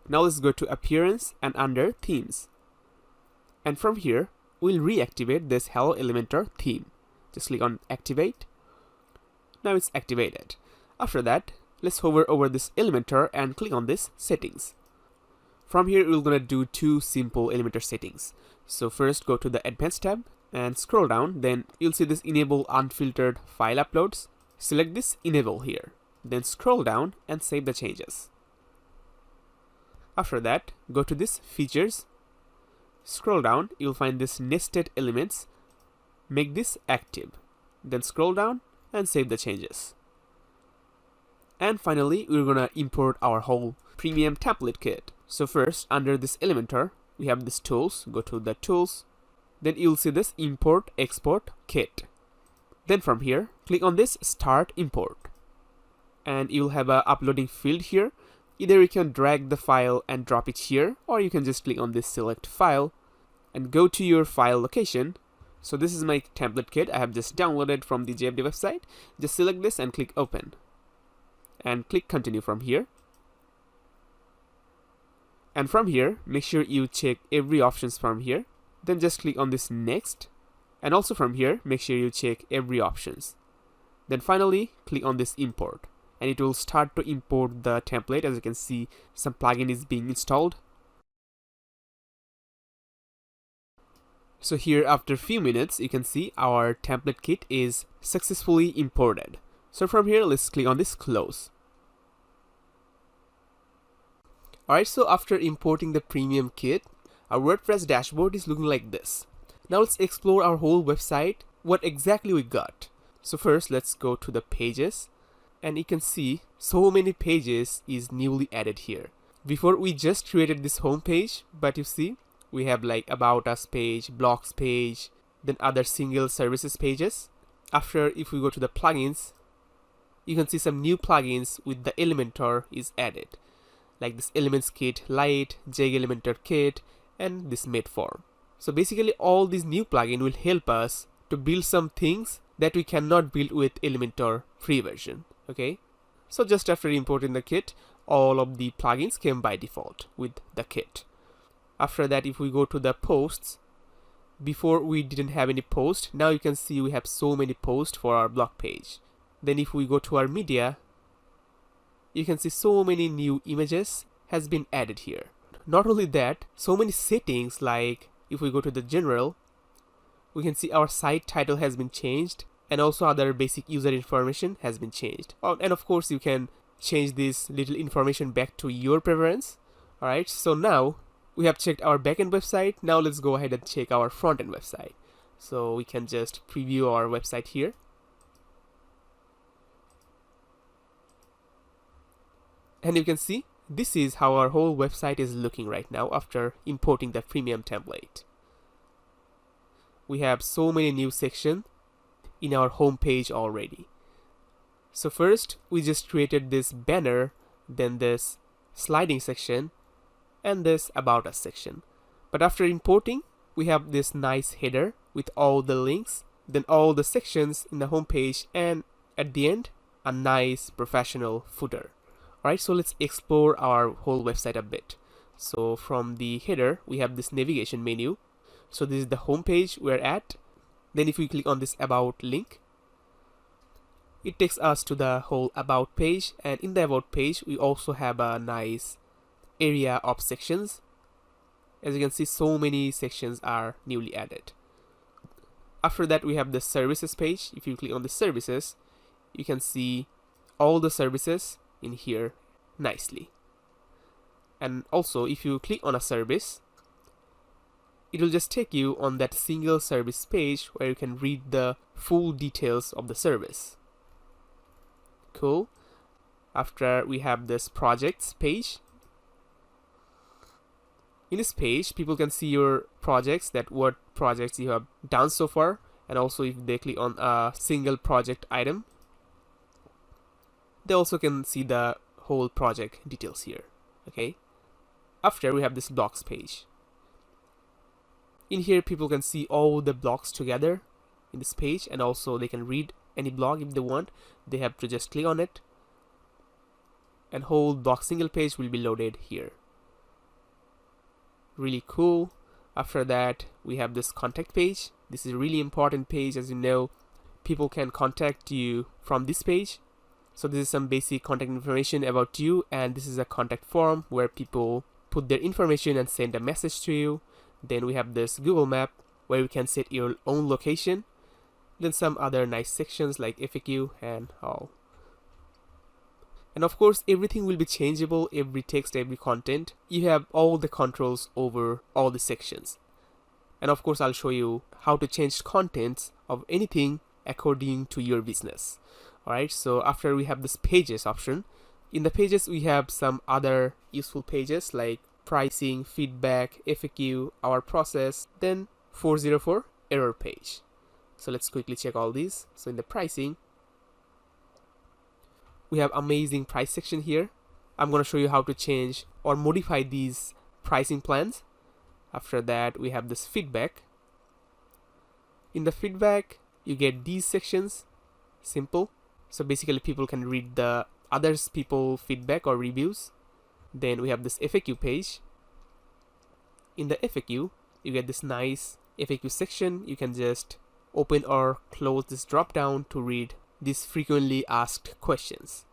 Now let's go to appearance and under themes. And from here, we'll reactivate this Hello Elementor theme. Just click on activate. Now it's activated. After that, let's hover over this Elementor and click on this settings. From here, we're gonna do two simple Elementor settings. So first, go to the advanced tab and scroll down. Then you'll see this enable unfiltered file uploads. Select this enable here. Then scroll down and save the changes. After that, go to this features. Scroll down, you'll find this nested elements. Make this active. Then scroll down and save the changes. And finally, we're gonna import our whole premium template kit. So first, under this Elementor, we have this tools. Go to the tools. Then you'll see this import export kit. Then from here, click on this start import. And you'll have a uploading field here. Either you can drag the file and drop it here, or you can just click on this select file and go to your file location. So this is my template kit I have just downloaded from the JFD website. Just select this and click open. And click continue from here. And from here, make sure you check every options from here. Then just click on this next. And also from here, make sure you check every options. Then finally, click on this import. And it will start to import the template. As you can see, some plugin is being installed. So here after a few minutes, you can see our template kit is successfully imported. So from here, let's click on this close. Alright, so after importing the premium kit, our WordPress dashboard is looking like this. Now let's explore our whole website, what exactly we got. So first, let's go to the pages. And you can see so many pages is newly added here. Before we just created this home page, but you see, we have like about us page, blogs page, then other single services pages. After, if we go to the plugins, you can see some new plugins with the Elementor is added, like this Elements Kit Lite, Elementor Kit, and this made form. So basically all these new plugins will help us to build some things that we cannot build with Elementor free version. Okay, so just after importing the kit, all of the plugins came by default with the kit. After that, if we go to the posts, before we didn't have any post. Now you can see we have so many posts for our blog page. Then if we go to our media, you can see so many new images has been added here. Not only that, so many settings, like if we go to the general, we can see our site title has been changed, and also other basic user information has been changed. And of course you can change this little information back to your preference. Alright, so now we have checked our backend website. Now let's go ahead and check our frontend website. So we can just preview our website here. And you can see this is how our whole website is looking right now after importing the premium template. We have so many new sections in our home page already. So first we just created this banner, then this sliding section, and this about us section. But after importing, we have this nice header with all the links, then all the sections in the home page, and at the end a nice professional footer. Alright, so let's explore our whole website a bit. So from the header, we have this navigation menu. So this is the home page we're at. Then if we click on this about link, it takes us to the whole about page, and in the about page we also have a nice area of sections. As you can see, so many sections are newly added. After that, we have the services page. If you click on the services, you can see all the services in here nicely. And also if you click on a service, it will just take you on that single service page where you can read the full details of the service. Cool. After, we have this projects page. In this page, people can see your projects, that what projects you have done so far, and also if they click on a single project item, they also can see the whole project details here. Okay. After, we have this blogs page. In here, people can see all the blogs together in this page, and also they can read any blog if they want. They have to just click on it, and whole blog single page will be loaded here. Really cool. After that, we have this contact page. This is a really important page. As you know, people can contact you from this page. So this is some basic contact information about you, and this is a contact form where people put their information and send a message to you. Then we have this Google Map where you can set your own location. Then some other nice sections like FAQ and all. And of course, everything will be changeable, every text, every content. You have all the controls over all the sections. And of course, I'll show you how to change contents of anything according to your business. Alright, so after we have this pages option, in the pages we have some other useful pages like pricing, feedback, FAQ, our process, then 404 error page. So let's quickly check all these. So in the pricing, we have amazing price section here. I'm going to show you how to change or modify these pricing plans. After that, we have this feedback. In the feedback, you get these sections, simple. So basically people can read the others people feedback or reviews. Then we have this FAQ page. In the FAQ, you get this nice FAQ section. You can just open or close this drop down to read these frequently asked questions.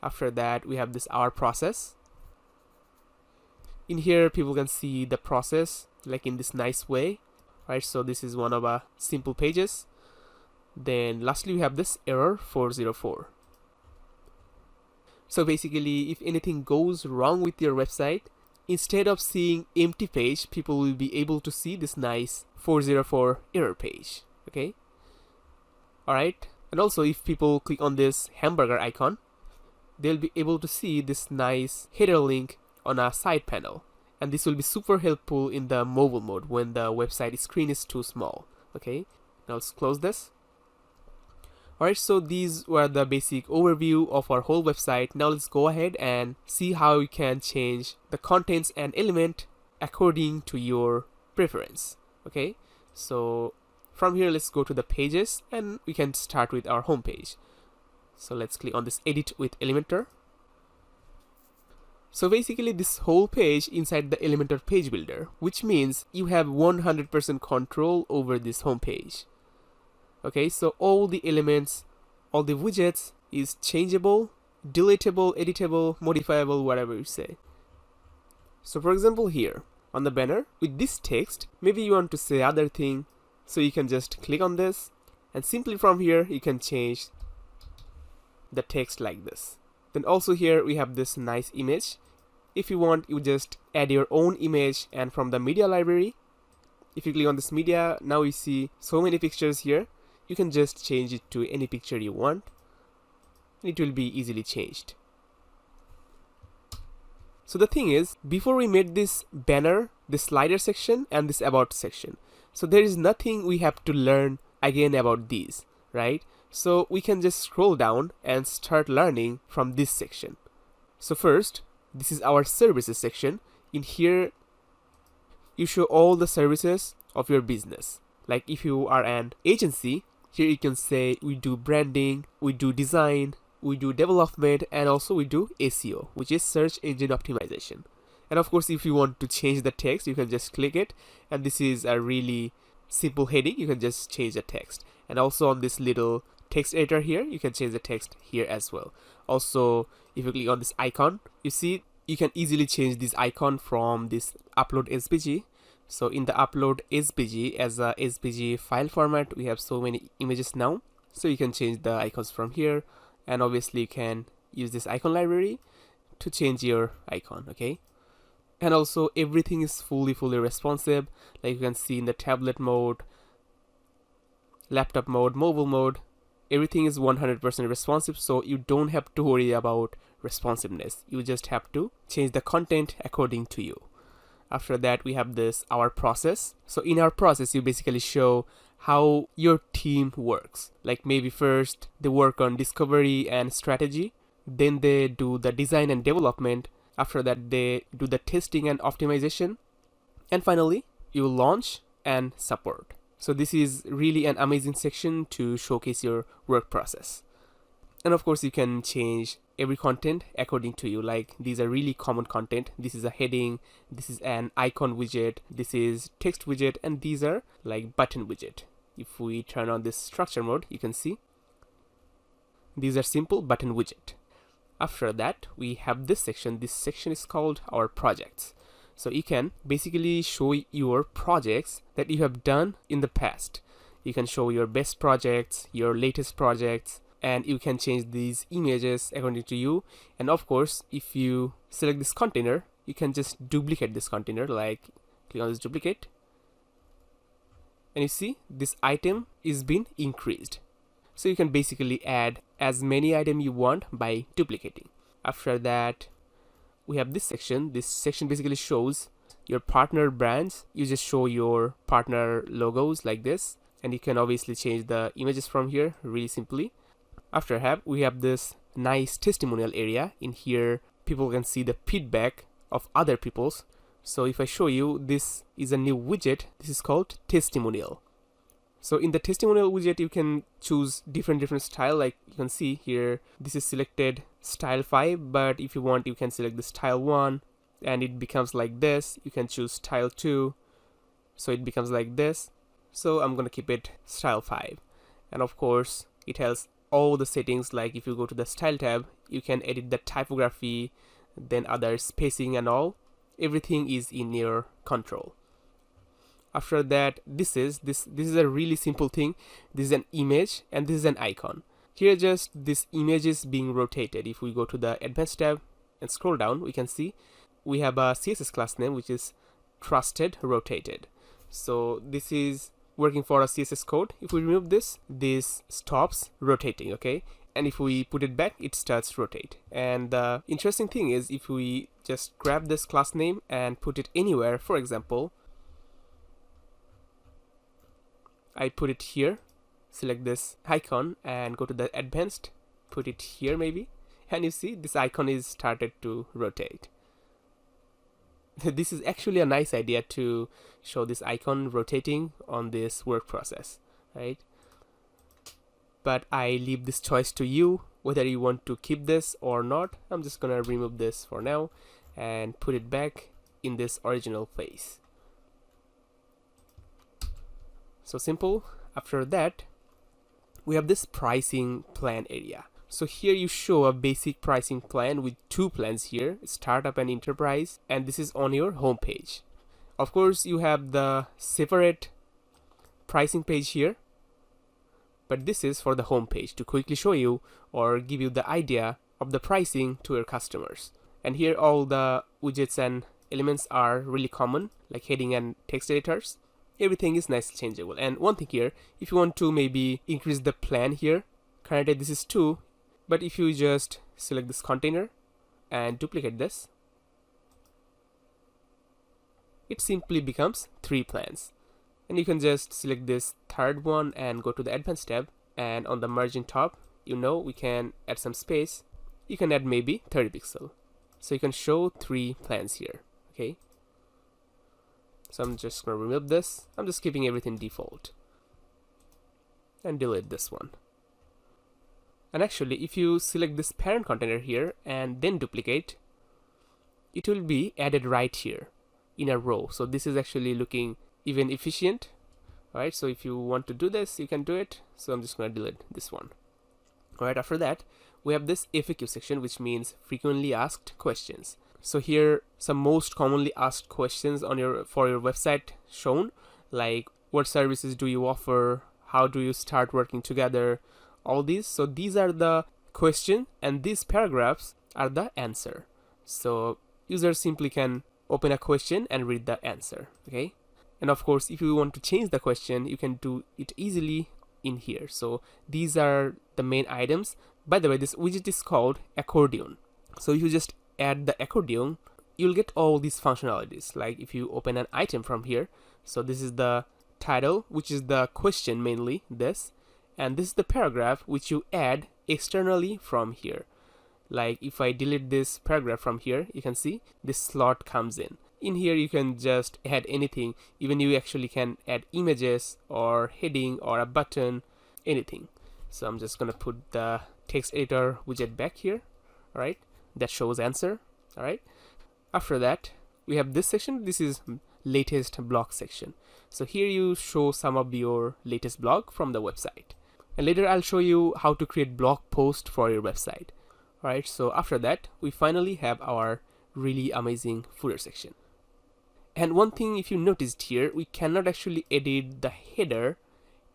After that, we have this our process. In here, people can see the process like in this nice way, right? So this is one of our simple pages. Then lastly, we have this error 404. So basically, if anything goes wrong with your website, instead of seeing empty page, people will be able to see this nice 404 error page. Okay. All right. And also, if people click on this hamburger icon, they'll be able to see this nice header link on our side panel. And this will be super helpful in the mobile mode when the website screen is too small. Okay. Now let's close this. Alright, so these were the basic overview of our whole website. Now let's go ahead and see how you can change the contents and element according to your preference. Okay, so from here, let's go to the pages and we can start with our home page. So let's click on this edit with Elementor. So basically this whole page inside the Elementor page builder, which means you have 100% control over this home page. Okay, so all the elements, all the widgets is changeable, deletable, editable, modifiable, whatever you say. So for example here on the banner with this text, maybe you want to say other thing, so you can just click on this and simply from here you can change the text like this. Then also here we have this nice image. If you want, you just add your own image, and from the media library, if you click on this media, now you see so many pictures here. You can just change it to any picture you want. It will be easily changed. So the thing is, before we made this banner, this slider section and this about section, so there is nothing we have to learn again about these, right? So we can just scroll down and start learning from this section. So first, this is our services section. In here, you show all the services of your business. Like if you are an agency, here you can say we do branding, we do design, we do development, and also we do SEO, which is search engine optimization. And of course, if you want to change the text, you can just click it, and this is a really simple heading. You can just change the text. And also on this little text editor here, you can change the text here as well. Also, if you click on this icon, you see you can easily change this icon from this upload SVG. So in the upload SVG, as a SVG file format, we have so many images now. So you can change the icons from here, and obviously you can use this icon library to change your icon. Okay. And also everything is fully responsive. Like you can see in the tablet mode, laptop mode, mobile mode, everything is 100% responsive. So you don't have to worry about responsiveness. You just have to change the content according to you. After that, we have this our process. So in our process, you basically show how your team works. Like maybe first they work on discovery and strategy, then they do the design and development. After that, they do the testing and optimization, and finally you launch and support. So this is really an amazing section to showcase your work process. And of course, you can change every content according to you. Like these are really common content. This is a heading, this is an icon widget, this is text widget, and these are like button widget. If we turn on this structure mode, you can see these are simple button widget. After that, we have this section. This section is called our projects. So you can basically show your projects that you have done in the past. You can show your best projects, your latest projects, and you can change these images according to you. And of course, if you select this container, you can just duplicate this container. Like click on this duplicate, and you see this item is been increased. So you can basically add as many items you want by duplicating. After that, we have this section. This section basically shows your partner brands. You just show your partner logos like this, and you can obviously change the images from here really simply. After that, we have this nice testimonial area. In here, people can see the feedback of other people's. So if I show you, this is a new widget. This is called testimonial. So in the testimonial widget, you can choose different style. Like you can see here, this is selected style 5, but if you want, you can select the style 1 and it becomes like this. You can choose style 2, so it becomes like this. So I'm gonna keep it style 5. And of course, it has all the settings. Like if you go to the style tab, you can edit the typography, then other spacing and all. Everything is in your control. After that, this is a really simple thing. This is an image and this is an icon. Here just this image is being rotated. If we go to the advanced tab and scroll down, we can see we have a CSS class name which is trusted rotated. So this is working for a CSS code. If we remove this, this stops rotating, okay? And if we put it back, it starts rotate. And the interesting thing is, if we just grab this class name and put it anywhere, for example, I put it here, select this icon and go to the advanced, put it here maybe, and you see this icon is started to rotate. This is actually a nice idea to show this icon rotating on this work process, right? But I leave this choice to you, whether you want to keep this or not. I'm just gonna remove this for now and put it back in this original place. So simple. After that, we have this pricing plan area. So here you show a basic pricing plan with 2 plans here, startup and enterprise, and this is on your home page. Of course, you have the separate pricing page here, but this is for the home page to quickly show you or give you the idea of the pricing to your customers. And here all the widgets and elements are really common, like heading and text editors. Everything is nicely changeable. And one thing here, if you want to maybe increase the plan here, currently this is 2, but if you just select this container and duplicate this, it simply becomes 3 plans. And you can just select this third one and go to the advanced tab, and on the margin top, we can add some space. You can add maybe 30 pixel. So you can show 3 plans here, okay? So I'm just going to remove this. I'm just keeping everything default. And delete this one. And actually, if you select this parent container here and then duplicate, it will be added right here in a row. So this is actually looking even efficient. Alright, so if you want to do this, you can do it. So I'm just going to delete this one. Alright, after that, we have this FAQ section, which means frequently asked questions. So here, some most commonly asked questions on for your website shown, like what services do you offer, how do you start working together, all these. So these are the question, and these paragraphs are the answer. So users simply can open a question and read the answer, okay? And of course, if you want to change the question, you can do it easily in here. So these are the main items. By the way, this widget is called accordion. So if you just add the accordion, you'll get all these functionalities. Like if you open an item from here, so this is the title, which is the question mainly, this, and this is the paragraph which you add externally from here. Like if I delete this paragraph from here, you can see this slot comes in. In here you can just add anything. Even you actually can add images or heading or a button, anything. So I'm just gonna put the text editor widget back here. Alright, that shows answer. Alright, after that we have this section. This is latest blog section. So here you show some of your latest blog from the website, and later I'll show you how to create blog post for your website. Alright, so after that we finally have our really amazing footer section. And one thing, if you noticed here, we cannot actually edit the header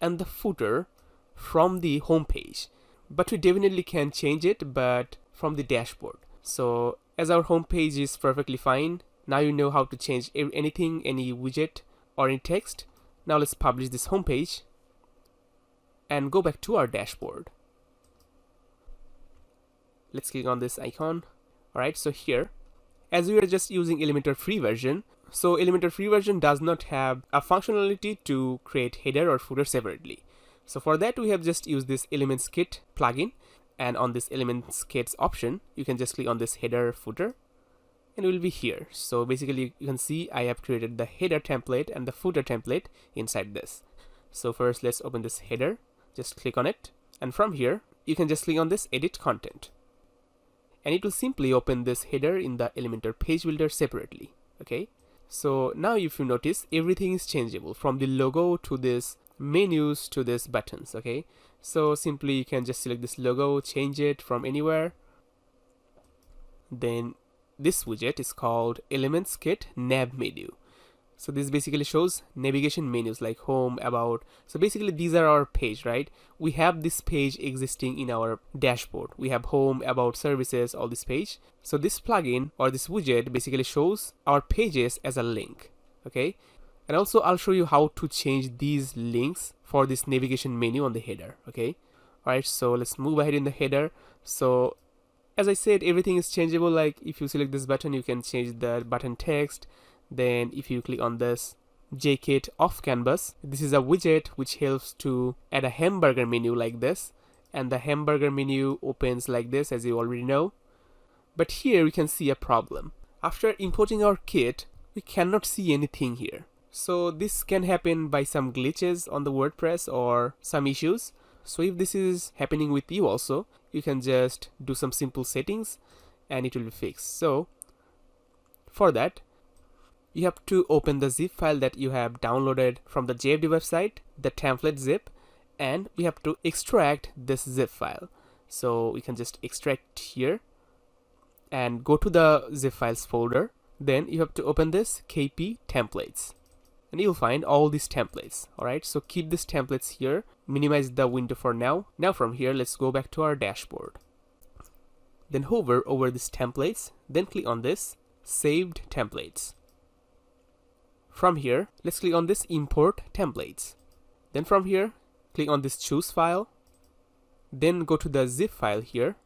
and the footer from the home page, but we definitely can change it, but from the dashboard. So as our home page is perfectly fine, now you know how to change anything, any widget or any text. Now let's publish this home page and go back to our dashboard. Let's click on this icon. Alright, so here, as we are just using Elementor free version, so Elementor free version does not have a functionality to create header or footer separately. So for that we have just used this Elements Kit plugin, and on this Elements Kits option you can just click on this header footer, and it will be here. So basically you can see I have created the header template and the footer template inside this. So first let's open this header, just click on it, and from here you can just click on this edit content, and it will simply open this header in the Elementor page builder separately. Okay, so now if you notice, everything is changeable from the logo to this menus to this buttons. Okay, so simply you can just select this logo, change it from anywhere. Then this widget is called Elements Kit Nav Menu. So this basically shows navigation menus like home, about. So basically these are our page, right? We have this page existing in our dashboard. We have home, about, services, all this page. So this plugin or this widget basically shows our pages as a link. Okay, and also I'll show you how to change these links for this navigation menu on the header. Okay, all right, so let's move ahead in the header. So as I said, everything is changeable. Like if you select this button, you can change the button text. Then if you click on this JKit off canvas, this is a widget which helps to add a hamburger menu like this, and the hamburger menu opens like this, as you already know. But here we can see a problem. After importing our kit, we cannot see anything here. So this can happen by some glitches on the WordPress or some issues. So if this is happening with you also, you can just do some simple settings and it will be fixed. So for that, you have to open the zip file that you have downloaded from the JFD website, the template zip, and we have to extract this zip file. So we can just extract here and go to the zip files folder. Then you have to open this KP templates, and you'll find all these templates. All right, so keep these templates here, minimize the window for now. Now from here, let's go back to our dashboard. Then hover over these templates, then click on this saved templates. From here, let's click on this import templates. Then from here, click on this choose file. Then go to the zip file here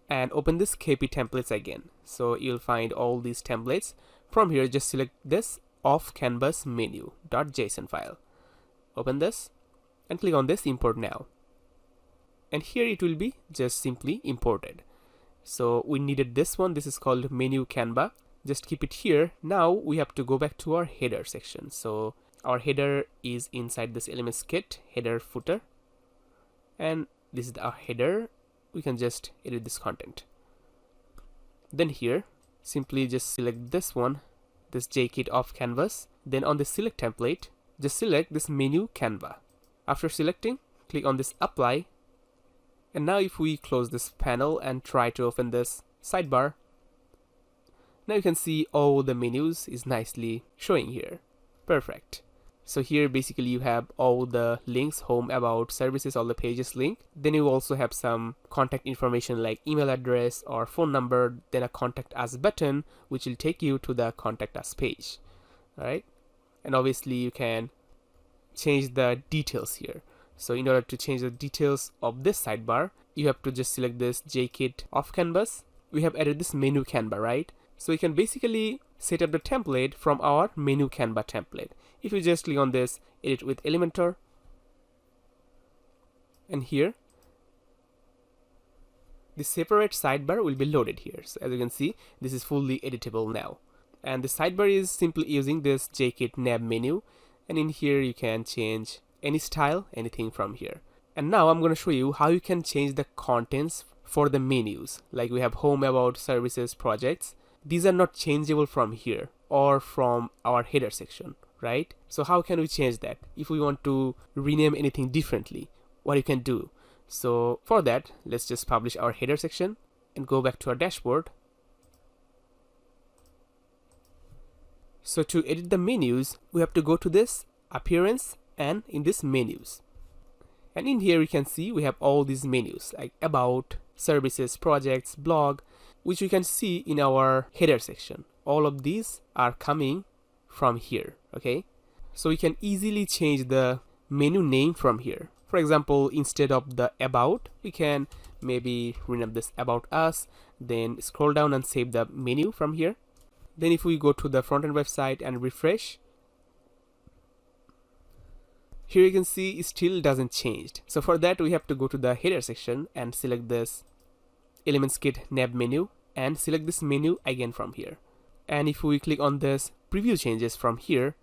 and open this KP templates again. So you'll find all these templates. From here, just select this off canvas menu.json file. Open this and click on this import now. And here it will be just simply imported. So we needed this one. This is called menu Canva. Just keep it here. Now we have to go back to our header section. So our header is inside this Elements Kit header footer, and this is our header. We can just edit this content. Then here, simply just select this one, this JKit off canvas. Then on the select template, just select this menu Canva. After selecting, click on this apply. And now if we close this panel and try to open this sidebar, now you can see all the menus is nicely showing here. Perfect. So here basically you have all the links, home, about, services, all the pages linked. Then you also have some contact information like email address or phone number, then a contact us button which will take you to the contact us page. Alright, and obviously you can change the details here. So in order to change the details of this sidebar, you have to just select this JKit off canvas. We have added this menu Canva, right? So we can basically set up the template from our menu Canva template. If you just click on this edit with Elementor, and here the separate sidebar will be loaded here. So as you can see, this is fully editable now, and the sidebar is simply using this JKit nav menu, and in here you can change any style, anything from here. And now I'm going to show you how you can change the contents for the menus. Like we have home, about, services, projects. These are not changeable from here or from our header section, right? So how can we change that? If we want to rename anything differently, what you can do? So for that, let's just publish our header section and go back to our dashboard. So to edit the menus, we have to go to this appearance and in this menus. And in here we can see we have all these menus like about, services, projects, blog, which we can see in our header section. All of these are coming from here, okay? So we can easily change the menu name from here. For example, instead of the about, we can maybe rename this about us, then scroll down and save the menu from here. Then if we go to the front-end website and refresh, here you can see it still doesn't change. So for that, we have to go to the header section and select this Elements Kit nav menu and select this menu again from here. And if we click on this preview changes from here,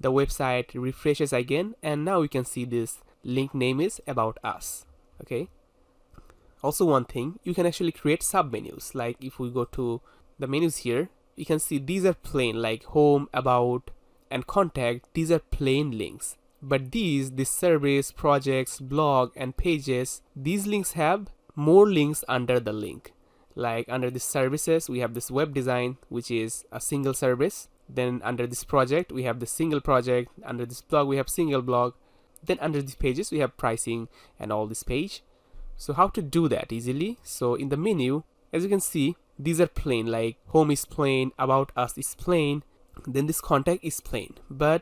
the website refreshes again, and now we can see this link name is about us. Okay. Also, one thing, you can actually create submenus. Like if we go to the menus here, you can see these are plain, like home, about, and contact. These are plain links. But this service, projects, blog, and pages, these links have more links under the link. Like under this services, we have this web design, which is a single service. Then under this project, we have the single project. Under this blog, we have single blog. Then under these pages, we have pricing and all this page. So how to do that easily? So in the menu, as you can see, these are plain, like home is plain, about us is plain, then this contact is plain. But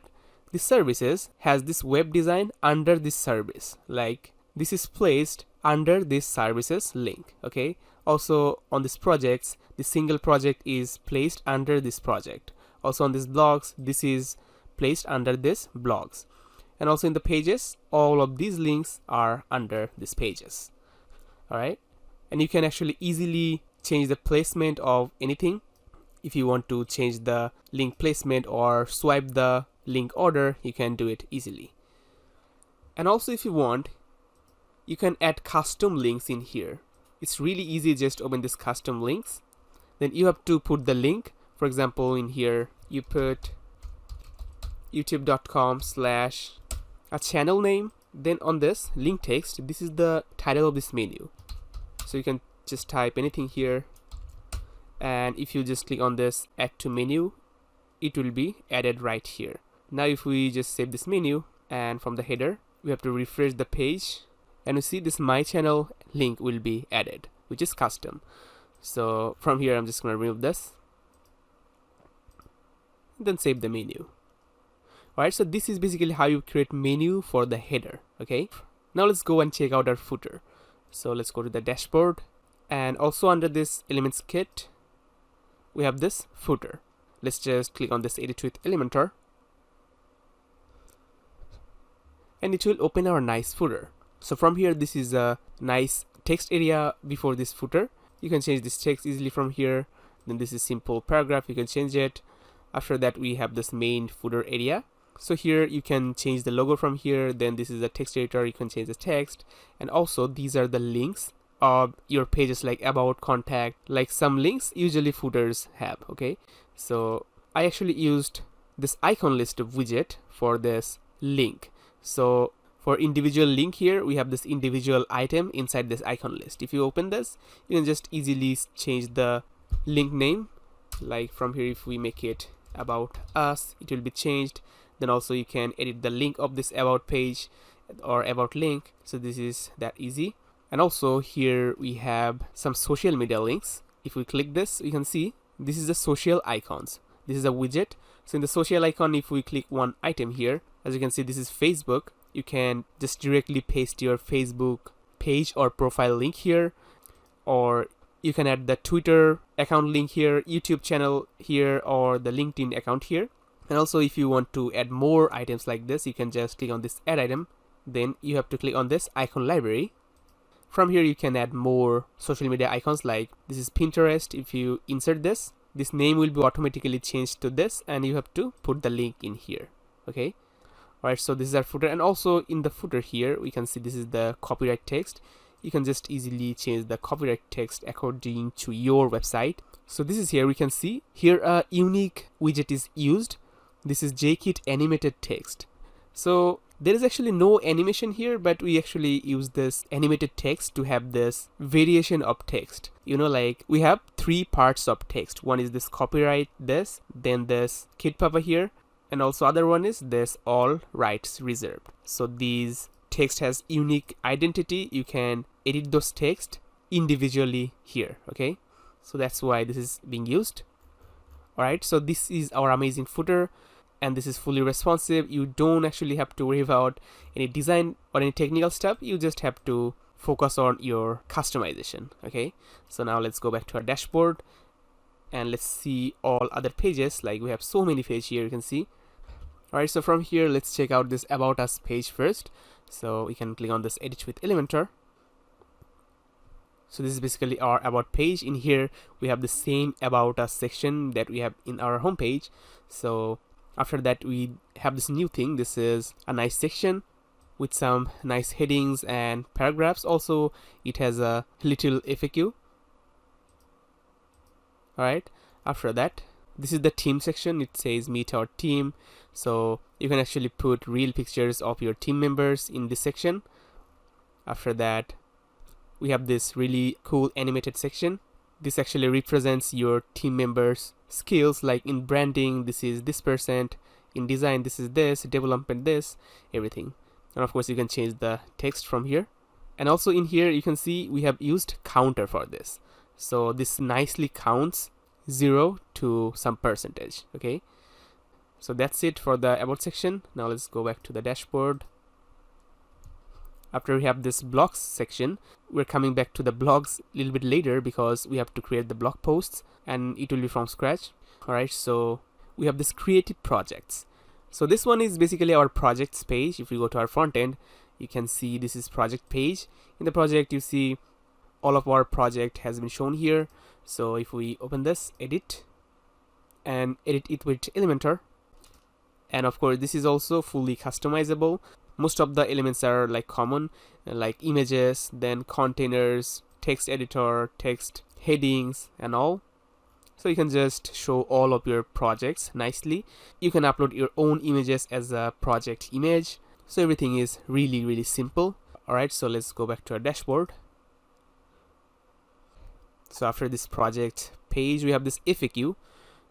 the services has this web design under this service, like this is placed under this services link. Okay. Also on this projects, the single project is placed under this project. Also on this blogs, this is placed under this blogs. And also in the pages, all of these links are under these pages. Alright, and you can actually easily change the placement of anything. If you want to change the link placement or swipe the link order, you can do it easily. And also if you want, you can add custom links in here. It's really easy, just open this custom links. Then you have to put the link. For example, in here, you put youtube.com/ a channel name. Then on this link text, this is the title of this menu. So you can just type anything here. And if you just click on this add to menu, it will be added right here. Now if we just save this menu, and from the header, we have to refresh the page, and you see this my channel link will be added, which is custom. So from here, I'm just going to remove this. Then save the menu. Alright, so this is basically how you create menu for the header. Okay, now let's go and check out our footer. So let's go to the dashboard, and also under this Elements Kit, we have this footer. Let's just click on this Edit with Elementor, and it will open our nice footer. So from here, this is a nice text area before this footer. You can change this text easily from here. Then this is simple paragraph, you can change it. After that, we have this main footer area. So here you can change the logo from here. Then this is a text editor, you can change the text. And also these are the links of your pages, like about, contact, like some links usually footers have. Okay, so I actually used this icon list widget for this link. So for individual link here, we have this individual item inside this icon list. If you open this, you can just easily change the link name. Like from here, if we make it about us, it will be changed. Then also you can edit the link of this about page or about link. So this is that easy. And also here we have some social media links. If we click this, you can see this is the social icons. This is a widget. So in the social icon, if we click one item here, as you can see, this is Facebook. You can just directly paste your Facebook page or profile link here, or you can add the Twitter account link here, YouTube channel here, or the LinkedIn account here. And also if you want to add more items like this, you can just click on this add item. Then you have to click on this icon library. From here you can add more social media icons, like this is Pinterest. If you insert this name will be automatically changed to this, and you have to put the link in here. Okay, alright, so this is our footer. And also in the footer here, we can see this is the copyright text. You can just easily change the copyright text according to your website. So this is here, we can see here a unique widget is used. This is JKit animated text. So there is actually no animation here, but we actually use this animated text to have this variation of text. You know, like we have 3 parts of text. One is this copyright, this, then this Kitpapa here, and also other one is this all rights reserved. So these text has unique identity. You can edit those text individually here. Okay, so that's why this is being used. Alright, so this is our amazing footer, and this is fully responsive. You don't actually have to worry about any design or any technical stuff. You just have to focus on your customization. Okay, so now let's go back to our dashboard and let's see all other pages. Like we have so many pages here, you can see. Alright, so from here, let's check out this about us page first. So we can click on this edit with Elementor. So this is basically our about page. In here we have the same about us section that we have in our home page. So after that we have this new thing. This is a nice section with some nice headings and paragraphs. Also it has a little FAQ. Alright, after that this is the team section. It says meet our team, so you can actually put real pictures of your team members in this section. After that we have this really cool animated section. This actually represents your team members' skills, like in branding this is this percent, in design this is this, development this, everything. And of course you can change the text from here. And also in here you can see we have used counter for this. So this nicely counts 0 to some percentage. Okay, so that's it for the about section. Now let's go back to the dashboard. After we have this blogs section, we're coming back to the blogs a little bit later because we have to create the blog posts and it will be from scratch. Alright, so we have this creative projects. So this one is basically our projects page. If we go to our front end, you can see this is project page. In the project you see all of our project has been shown here. So if we open this, edit and edit it with Elementor, and of course this is also fully customizable. Most of the elements are like common, like images, then containers, text editor, text headings and all. So you can just show all of your projects nicely. You can upload your own images as a project image. So everything is really simple. Alright, so let's go back to our dashboard. So after this project page we have this FAQ.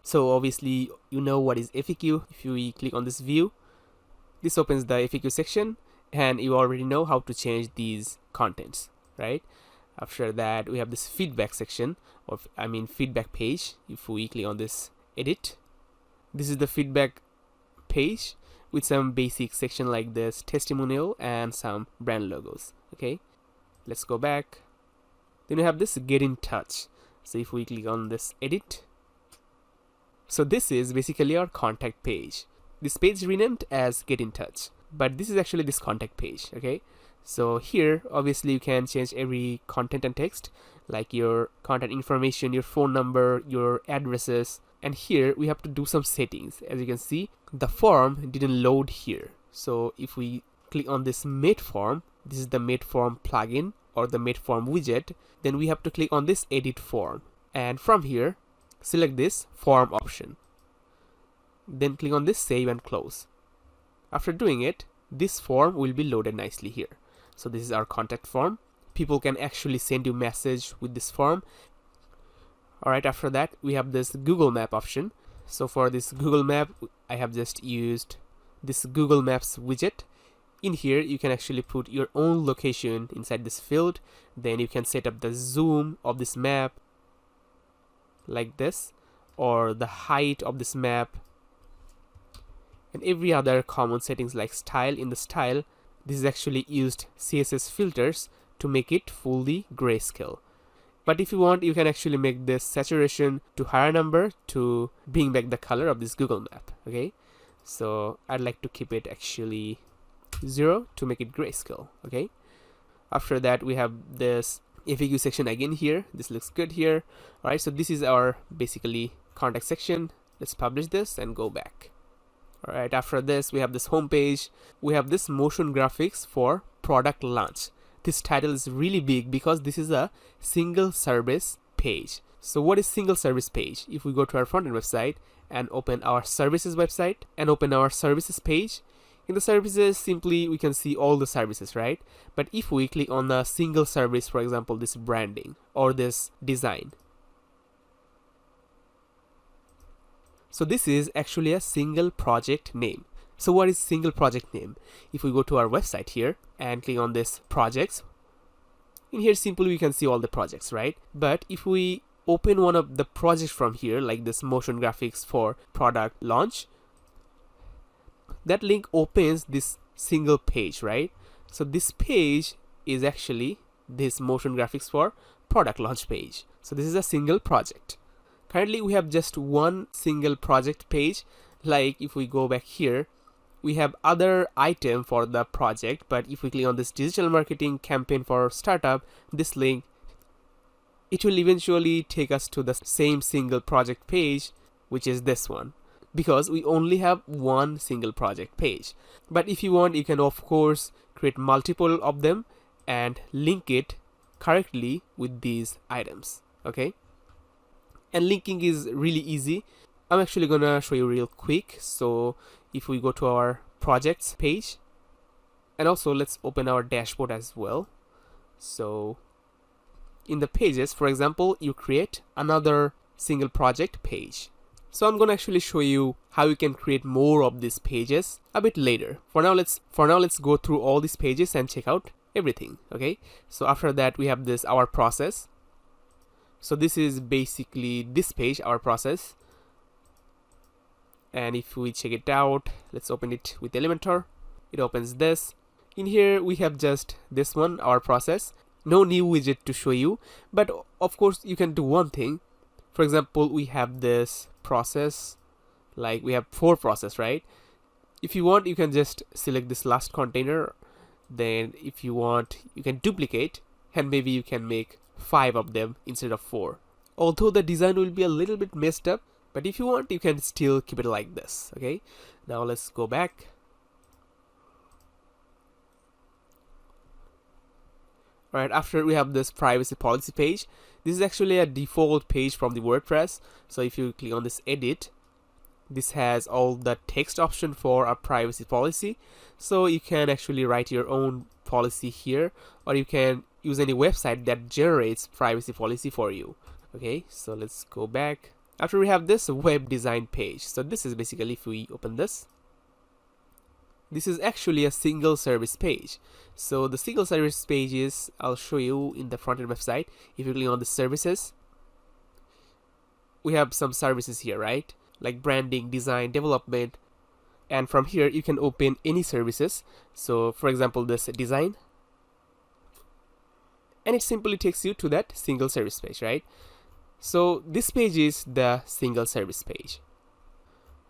So obviously you know what is FAQ. If we click on this view, this opens the FAQ section and you already know how to change these contents, right? After that we have this feedback section, of feedback page. If we click on this edit, this is the feedback page with some basic section like this testimonial and some brand logos. Okay, let's go back. Then we have this get in touch. So if we click on this edit, so this is basically our contact page. This page is renamed as get in touch, but this is actually this contact page. Okay, so here obviously you can change every content and text, like your contact information, your phone number, your addresses. And here we have to do some settings. As you can see, the form didn't load here. So if we click on this made form, this is the made form plugin or the made form widget, then we have to click on this edit form, and from here select this form option, then click on this save and close. After doing it, this form will be loaded nicely here. So this is our contact form. People can actually send you message with this form. Alright, after that we have this Google Map option. So for this Google Map I have just used this Google Maps widget. In here you can actually put your own location inside this field. Then you can set up the zoom of this map like this, or the height of this map, and every other common settings like style. In the style, this is actually used CSS filters to make it fully grayscale. But if you want, you can actually make this saturation to higher number to bring back the color of this Google Map. Okay, so I'd like to keep it actually 0 to make it grayscale. Okay, after that we have this FAQ section again here. This looks good here. Alright, so this is our basically contact section. Let's publish this and go back. Alright, after this we have this home page. We have this motion graphics for product launch. This title is really big because this is a single service page. So what is single service page? If we go to our front end website and open our services website and open our services page, in the services simply we can see all the services, right? But if we click on the single service, for example this branding or this design, so this is actually a single project name. So what is single project name? If we go to our website here and click on this projects, in here simply we can see all the projects, right? But if we open one of the projects from here, like this motion graphics for product launch, that link opens this single page, right? So this page is actually this motion graphics for product launch page. So this is a single project. Currently we have just one single project page. Like if we go back here, we have other item for the project, but if we click on this digital marketing campaign for startup, this link it will eventually take us to the same single project page, which is this one, because we only have one single project page. But if you want, you can of course create multiple of them and link it correctly with these items. Okay, and linking is really easy. I'm actually gonna show you real quick. So if we go to our projects page, and also let's open our dashboard as well. So in the pages, for example, you create another single project page. So I'm gonna actually show you how you can create more of these pages a bit later. For now let's go through all these pages and check out everything. Okay, so after that we have this our process. So this is basically this page, our process. And if we check it out, let's open it with Elementor. It opens this. In here we have just this one, our process. No new widget to show you, but of course you can do one thing. For example, we have this process, like we have 4 process, right? If you want, you can just select this last container. Then if you want, you can duplicate, and maybe you can make 5 of them instead of 4. Although the design will be a little bit messed up, but if you want, you can still keep it like this. Okay, now let's go back. Alright, after we have this privacy policy page, this is actually a default page from the WordPress. So if you click on this edit, this has all the text option for a privacy policy. So you can actually write your own policy here, or you can use any website that generates privacy policy for you. Okay, so let's go back. After we have this web design page, so this is basically, if we open this, this is actually a single service page. So the single service page is, I'll show you in the front end website. If you click on the services, we have some services here, right? Like branding, design, development, and from here you can open any services. So for example, this design, and it simply takes you to that single service page, right? So this page is the single service page.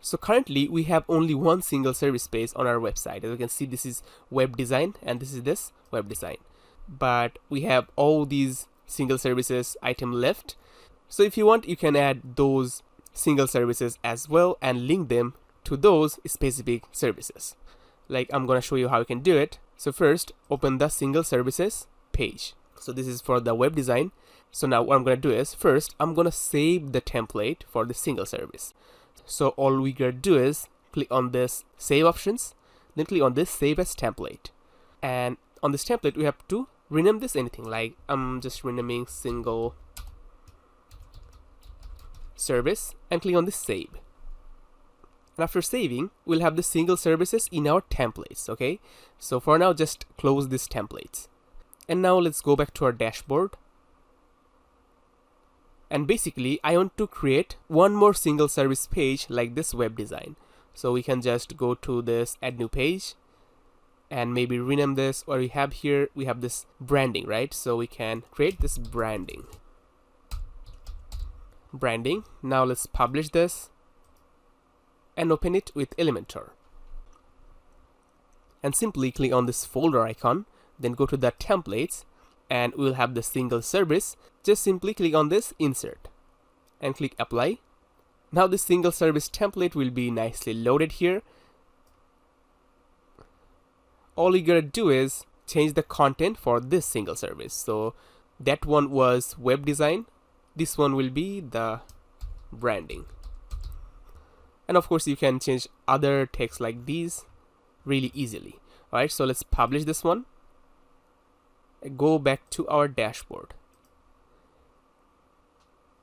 So currently we have only one single service page on our website. As you can see, this is web design and this is this web design. But we have all these single services item left. So if you want, you can add those single services as well and link them to those specific services. Like I'm gonna show you how you can do it. So first, open the single services page. So this is for the web design. So now what I'm gonna do is, first I'm gonna save the template for the single service. So all we gotta do is click on this save options, then click on this save as template, and on this template we have to rename this anything. Like I'm just renaming single service and click on this save. And after saving, we'll have the single services in our templates. Okay, so for now just close these templates, and now let's go back to our dashboard. And basically I want to create one more single service page like this web design. So we can just go to this add new page and maybe rename this, or we have here, we have this branding, right? So we can create this branding. Now let's publish this and open it with Elementor. And simply click on this folder icon, then go to the templates, and we'll have the single service. Just simply click on this insert and click apply. Now this single service template will be nicely loaded here. All you gotta do is change the content for this single service. So that one was web design, this one will be the branding. And of course you can change other text like these really easily. Alright, so let's publish this one. Go back to our dashboard.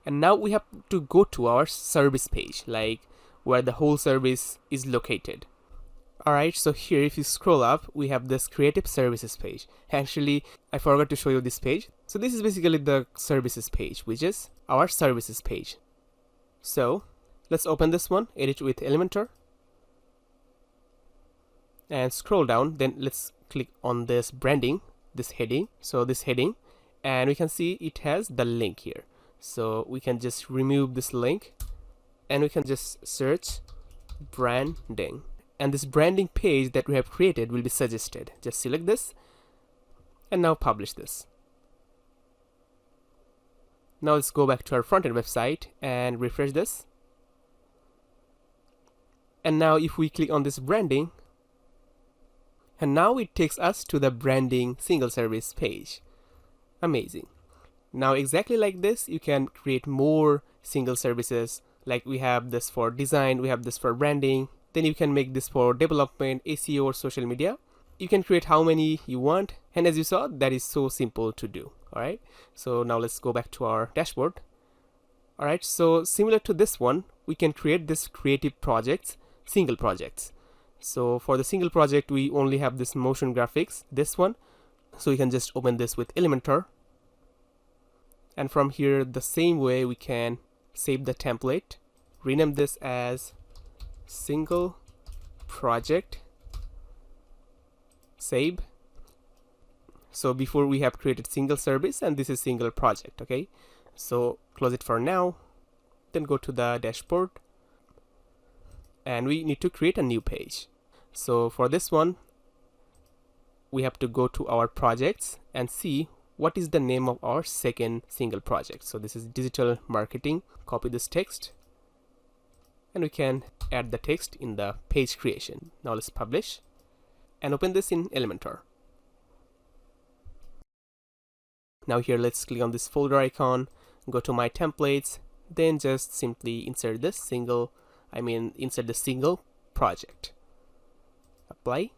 And now we have to go to our service page, like where the whole service is located. Alright, so here if you scroll up, we have this creative services page. Actually, I forgot to show you this page. So this is basically the services page, which is our services page. So let's open this one, edit with Elementor, and scroll down. Then let's click on this branding, this heading. So this heading, and we can see it has the link here. So we can just remove this link and we can just search branding, and this branding page that we have created will be suggested. Just select this and now publish this. Now let's go back to our front-end website and refresh this. And now if we click on this branding, and now it takes us to the branding single service page. Amazing. Now exactly like this, you can create more single services. Like we have this for design, we have this for branding. Then you can make this for development, SEO, or social media. You can create how many you want. And as you saw, that is so simple to do. All right. So now let's go back to our dashboard. All right. So similar to this one, we can create this creative projects, single projects. So for the single project, we only have this motion graphics, this one. So we can just open this with Elementor. And from here, the same way, we can save the template, rename this as single project, save. So before we have created single service, and this is single project. Okay, so close it for now, then go to the dashboard, and we need to create a new page. So for this one, we have to go to our projects and see what is the name of our second single project. So this is digital marketing. Copy this text, and we can add the text in the page creation. Now let's publish and open this in Elementor. Now here, let's click on this folder icon, go to my templates, then just simply insert this insert the single project. Apply,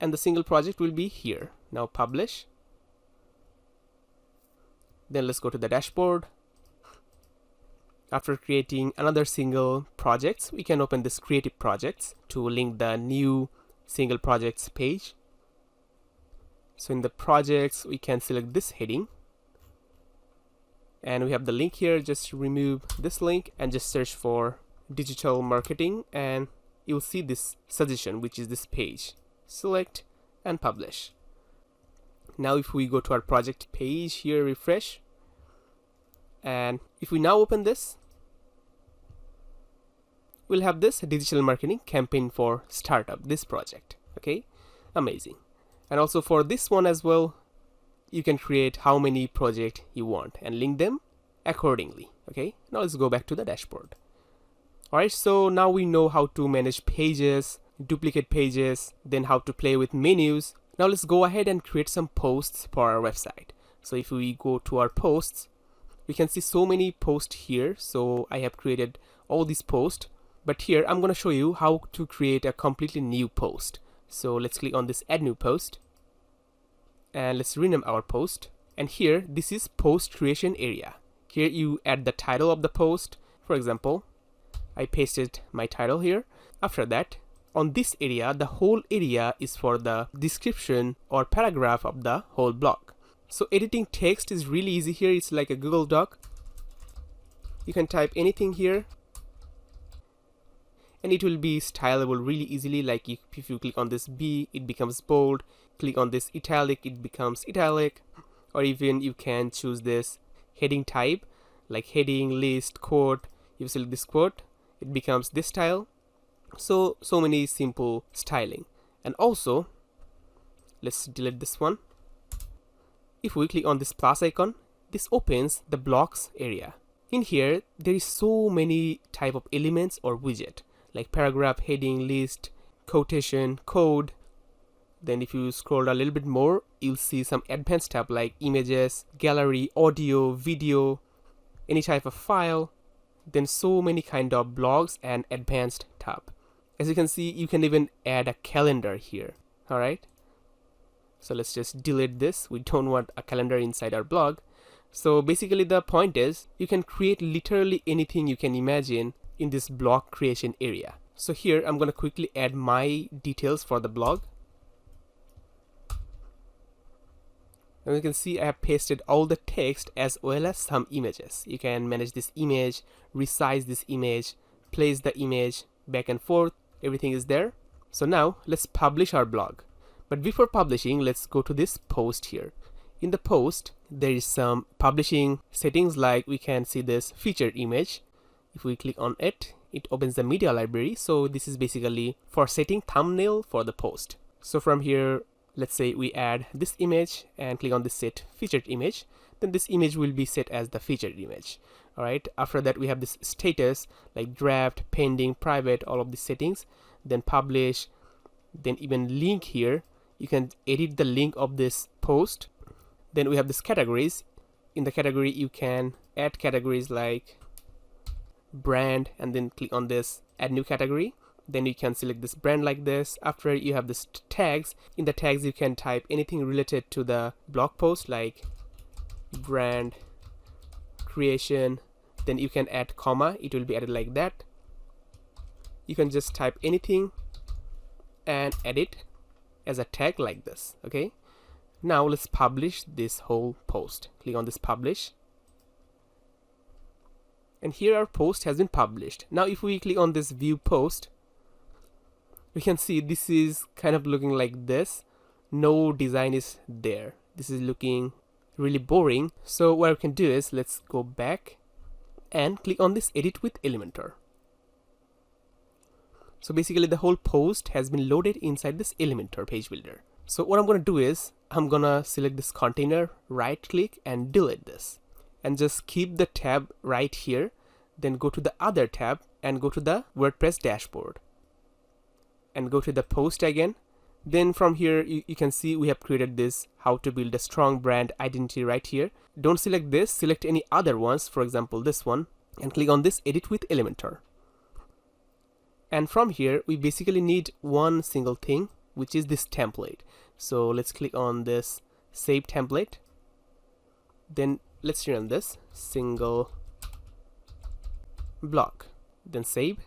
and the single project will be here. Now publish. Then let's go to the dashboard. After creating another single projects, we can open this creative projects to link the new single projects page. So in the projects, we can select this heading, and we have the link here. Just remove this link and just search for digital marketing, and you'll see this suggestion, which is this page. Select and publish. Now if we go to our project page here, refresh, and if we now open this, we'll have this digital marketing campaign for startup, this project. Okay, amazing. And also for this one as well, you can create how many projects you want and link them accordingly. Okay, now let's go back to the dashboard. Alright, so now we know how to manage pages, duplicate pages, then how to play with menus. Now let's go ahead and create some posts for our website. So if we go to our posts, we can see so many posts here. So I have created all these posts, but here I'm going to show you how to create a completely new post. So let's click on this add new post, and let's rename our post. And here, this is post creation area. Here you add the title of the post. For example, I pasted my title here. After that, on this area, the whole area is for the description or paragraph of the whole blog. So editing text is really easy here. It's like a Google Doc. You can type anything here, and it will be stylable really easily. Like if you click on this B, it becomes bold. Click on this italic, it becomes italic. Or even you can choose this heading type, like heading, list, quote. You select this quote, it becomes this style. So many simple styling. And also, let's delete this one. If we click on this plus icon, this opens the blocks area. In here, there is so many type of elements or widget, like paragraph, heading, list, quotation, code. Then if you scroll a little bit more, you'll see some advanced tab like images, gallery, audio, video, any type of file. Then so many kind of blogs and advanced tab. As you can see, you can even add a calendar here. All right. So let's just delete this. We don't want a calendar inside our blog. So basically the point is you can create literally anything you can imagine in this blog creation area. So here I'm going to quickly add my details for the blog. And you can see I have pasted all the text as well as some images. You can manage this image, resize this image, place the image back and forth. Everything is there. So now let's publish our blog. But before publishing, let's go to this post here. In the post, there is some publishing settings, like we can see this featured image. If we click on it, it opens the media library. So this is basically for setting thumbnail for the post. So from here, let's say we add this image and click on this set featured image, then this image will be set as the featured image. All right, after that we have this status like draft, pending, private, all of these settings, then publish, then even link here. You can edit the link of this post. Then we have this categories. In the category you can add categories like brand, and then click on this add new category. Then you can select this brand like this. After you have this tags. In the tags you can type anything related to the blog post like brand creation. Then you can add comma, it will be added like that. You can just type anything and add it as a tag like this. Okay, now let's publish this whole post. Click on this publish, and here our post has been published. Now if we click on this view post, we can see this is kind of looking like this. No design is there. This is looking really boring. So what we can do is let's go back and click on this edit with Elementor. So basically the whole post has been loaded inside this Elementor page builder. So what I'm going to do is I'm going to select this container, right click and delete this, and just keep the tab right here. Then go to the other tab and go to the WordPress dashboard and go to the post again. Then from here you can see we have created this how to build a strong brand identity right here. Don't select this, select any other ones, for example this one, and click on this edit with Elementor. And from here we basically need one single thing, which is this template. So let's click on this save template. Then let's run this single block, then save.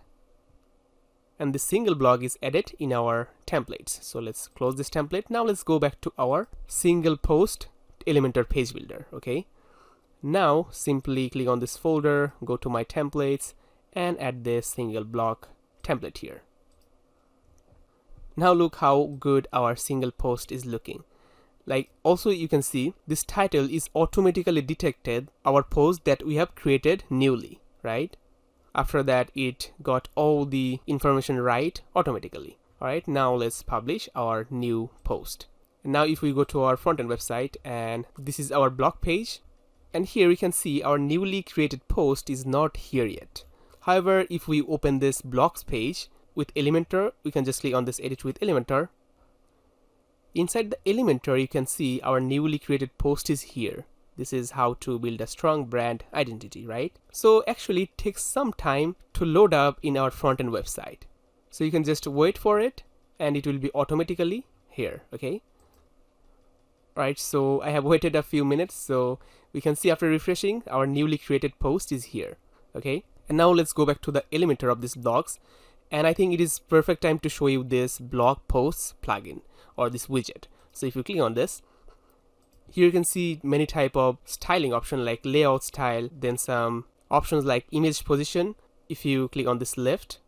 And the single block is added in our templates. So let's close this template. Now let's go back to our single post Elementor page builder. Okay, now simply click on this folder, go to my templates and add this single block template here. Now look how good our single post is looking. Like also you can see this title is automatically detected our post that we have created newly, right? After that it got all the information right automatically. Alright, now let's publish our new post. Now if we go to our front-end website, and this is our blog page, and here we can see our newly created post is not here yet. However, if we open this blogs page with Elementor, we can just click on this edit with Elementor. Inside the Elementor you can see our newly created post is here. This is how to build a strong brand identity, right? So actually it takes some time to load up in our front-end website. So you can just wait for it and it will be automatically here, okay? Alright, so I have waited a few minutes, so we can see after refreshing our newly created post is here, okay? And now let's go back to the Elementor of this blogs, and I think it is perfect time to show you this blog posts plugin or this widget. So if you click on this, here you can see many type of styling option like layout style, then some options like image position. If you click on this left,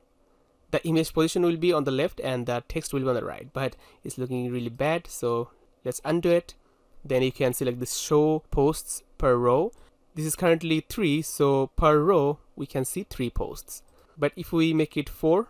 the image position will be on the left and the text will be on the right, but it's looking really bad, so let's undo it. Then you can select this show posts per row. This is currently 3, so per row we can see 3 posts, but if we make it 4,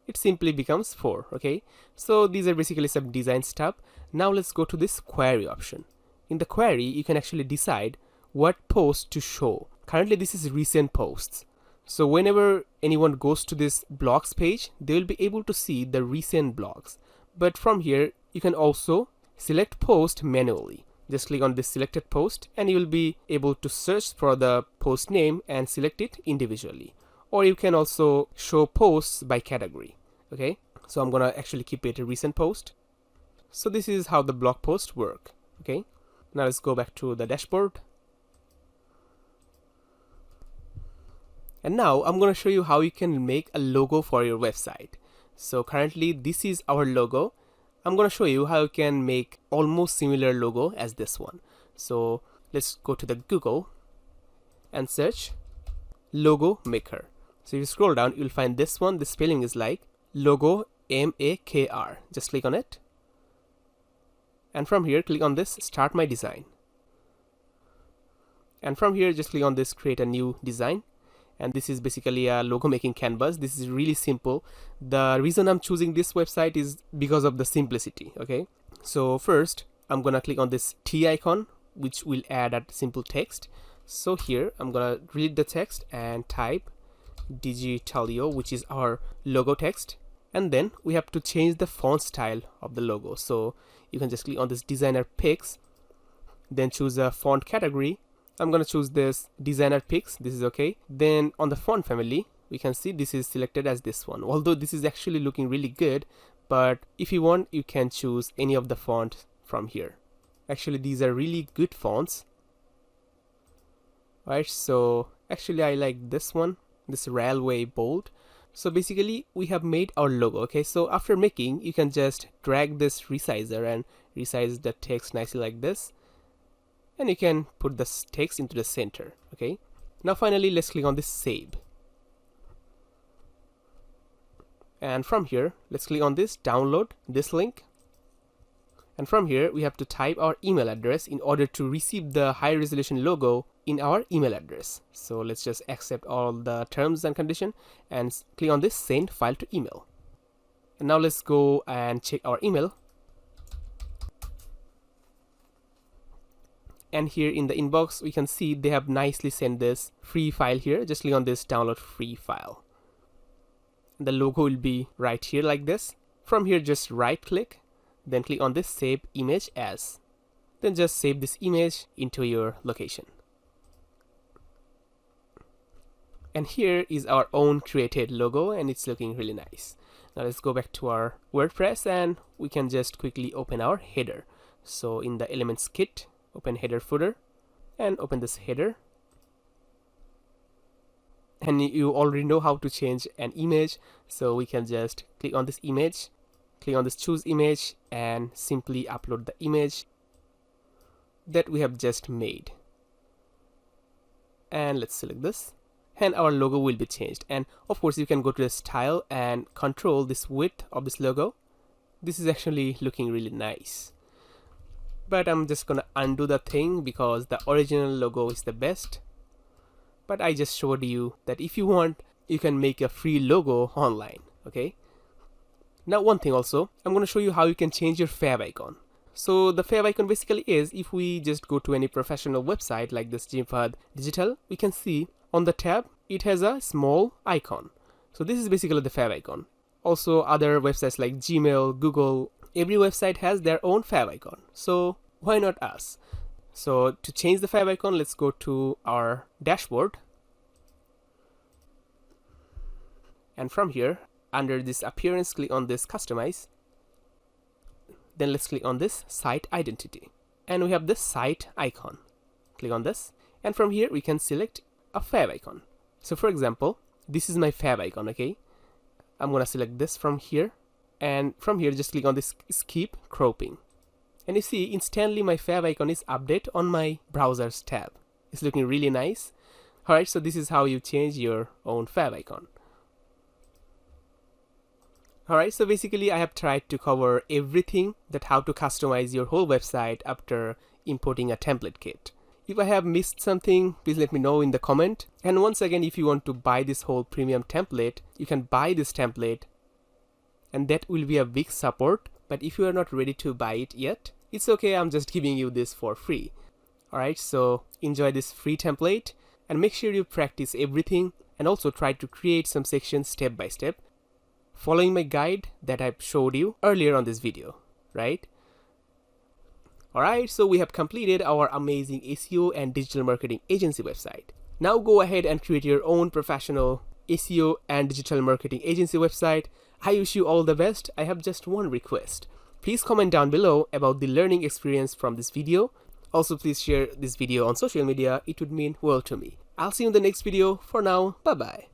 it simply becomes 4. Okay, so these are basically some design stuff. Now let's go to this query option. In the query you can actually decide what post to show. Currently this is recent posts, so whenever anyone goes to this blogs page they will be able to see the recent blogs. But from here you can also select post manually. Just click on this selected post and you will be able to search for the post name and select it individually, or you can also show posts by category. Okay, so I'm gonna actually keep it a recent post. So this is how the blog posts work. Okay, now let's go back to the dashboard, and now I'm gonna show you how you can make a logo for your website. So currently this is our logo. I'm gonna show you how you can make almost similar logo as this one. So let's go to the Google and search logo maker. So if you scroll down you'll find this one. The spelling is like logo makr. Just click on it, and from here click on this start my design, and from here just click on this create a new design. And this is basically a logo making canvas. This is really simple. The reason I'm choosing this website is because of the simplicity. Okay, So first, I'm gonna click on this T icon, which will add a simple text. So here, I'm gonna delete the text and type Digitalio, which is our logo text. And then we have to change the font style of the logo. So you can just click on this designer picks, then choose a font category. I'm gonna choose this designer picks. This is okay. Then on the font family, we can see this is selected as this one. Although this is actually looking really good, but if you want, you can choose any of the fonts from here. Actually, these are really good fonts. Right, so actually I like this one, this railway bold. So basically we have made our logo. Okay, so after making, you can just drag this resizer and resize the text nicely like this, and you can put this text into the center. Okay, now finally let's click on this save, and from here let's click on this download this link, and from here we have to type our email address in order to receive the high resolution logo in our email address. So let's just accept all the terms and condition and click on this send file to email. And now let's go and check our email. And here in the inbox, we can see they have nicely sent this free file here. Just click on this download free file. The logo will be right here like this. From here, just right click, then click on this save image as. Then just save this image into your location. And here is our own created logo, and it's looking really nice. Now let's go back to our WordPress, and we can just quickly open our header. So in the Elements Kit, open header footer and open this header. And you already know how to change an image, so we can just click on this image, click on this choose image, and simply upload the image that we have just made. And let's select this, and our logo will be changed. And of course you can go to the style and control this width of this logo. This is actually looking really nice, but I'm just gonna undo the thing because the original logo is the best. But I just showed you that if you want, you can make a free logo online. Okay, now one thing also, I'm gonna show you how you can change your favicon. So the favicon basically is, if we just go to any professional website like this Fahad Digital, we can see on the tab it has a small icon. So this is basically the favicon. Also other websites like Gmail, Google, every website has their own favicon. So why not us? So to change the favicon, let's go to our dashboard. And from here, under this appearance, click on this customize. Then let's click on this site identity. And we have this site icon. Click on this. And from here, we can select a favicon. So for example, this is my favicon, okay? I'm gonna select this from here. And from here, just click on this skip cropping. And you see, instantly my favicon is updated on my browser's tab. It's looking really nice. Alright, so this is how you change your own favicon. Alright, so basically I have tried to cover everything, that how to customize your whole website after importing a template kit. If I have missed something, please let me know in the comment. And once again, if you want to buy this whole premium template, you can buy this template, and that will be a big support. But if you are not ready to buy it yet, it's okay, I'm just giving you this for free. Alright, so enjoy this free template and make sure you practice everything, and also try to create some sections step by step, following my guide that I've showed you earlier on this video, right? Alright, so we have completed our amazing SEO and digital marketing agency website. Now go ahead and create your own professional SEO and digital marketing agency website. I wish you all the best. I have just one request. Please comment down below about the learning experience from this video. Also, please share this video on social media. It would mean world to me. I'll see you in the next video. For now, bye bye.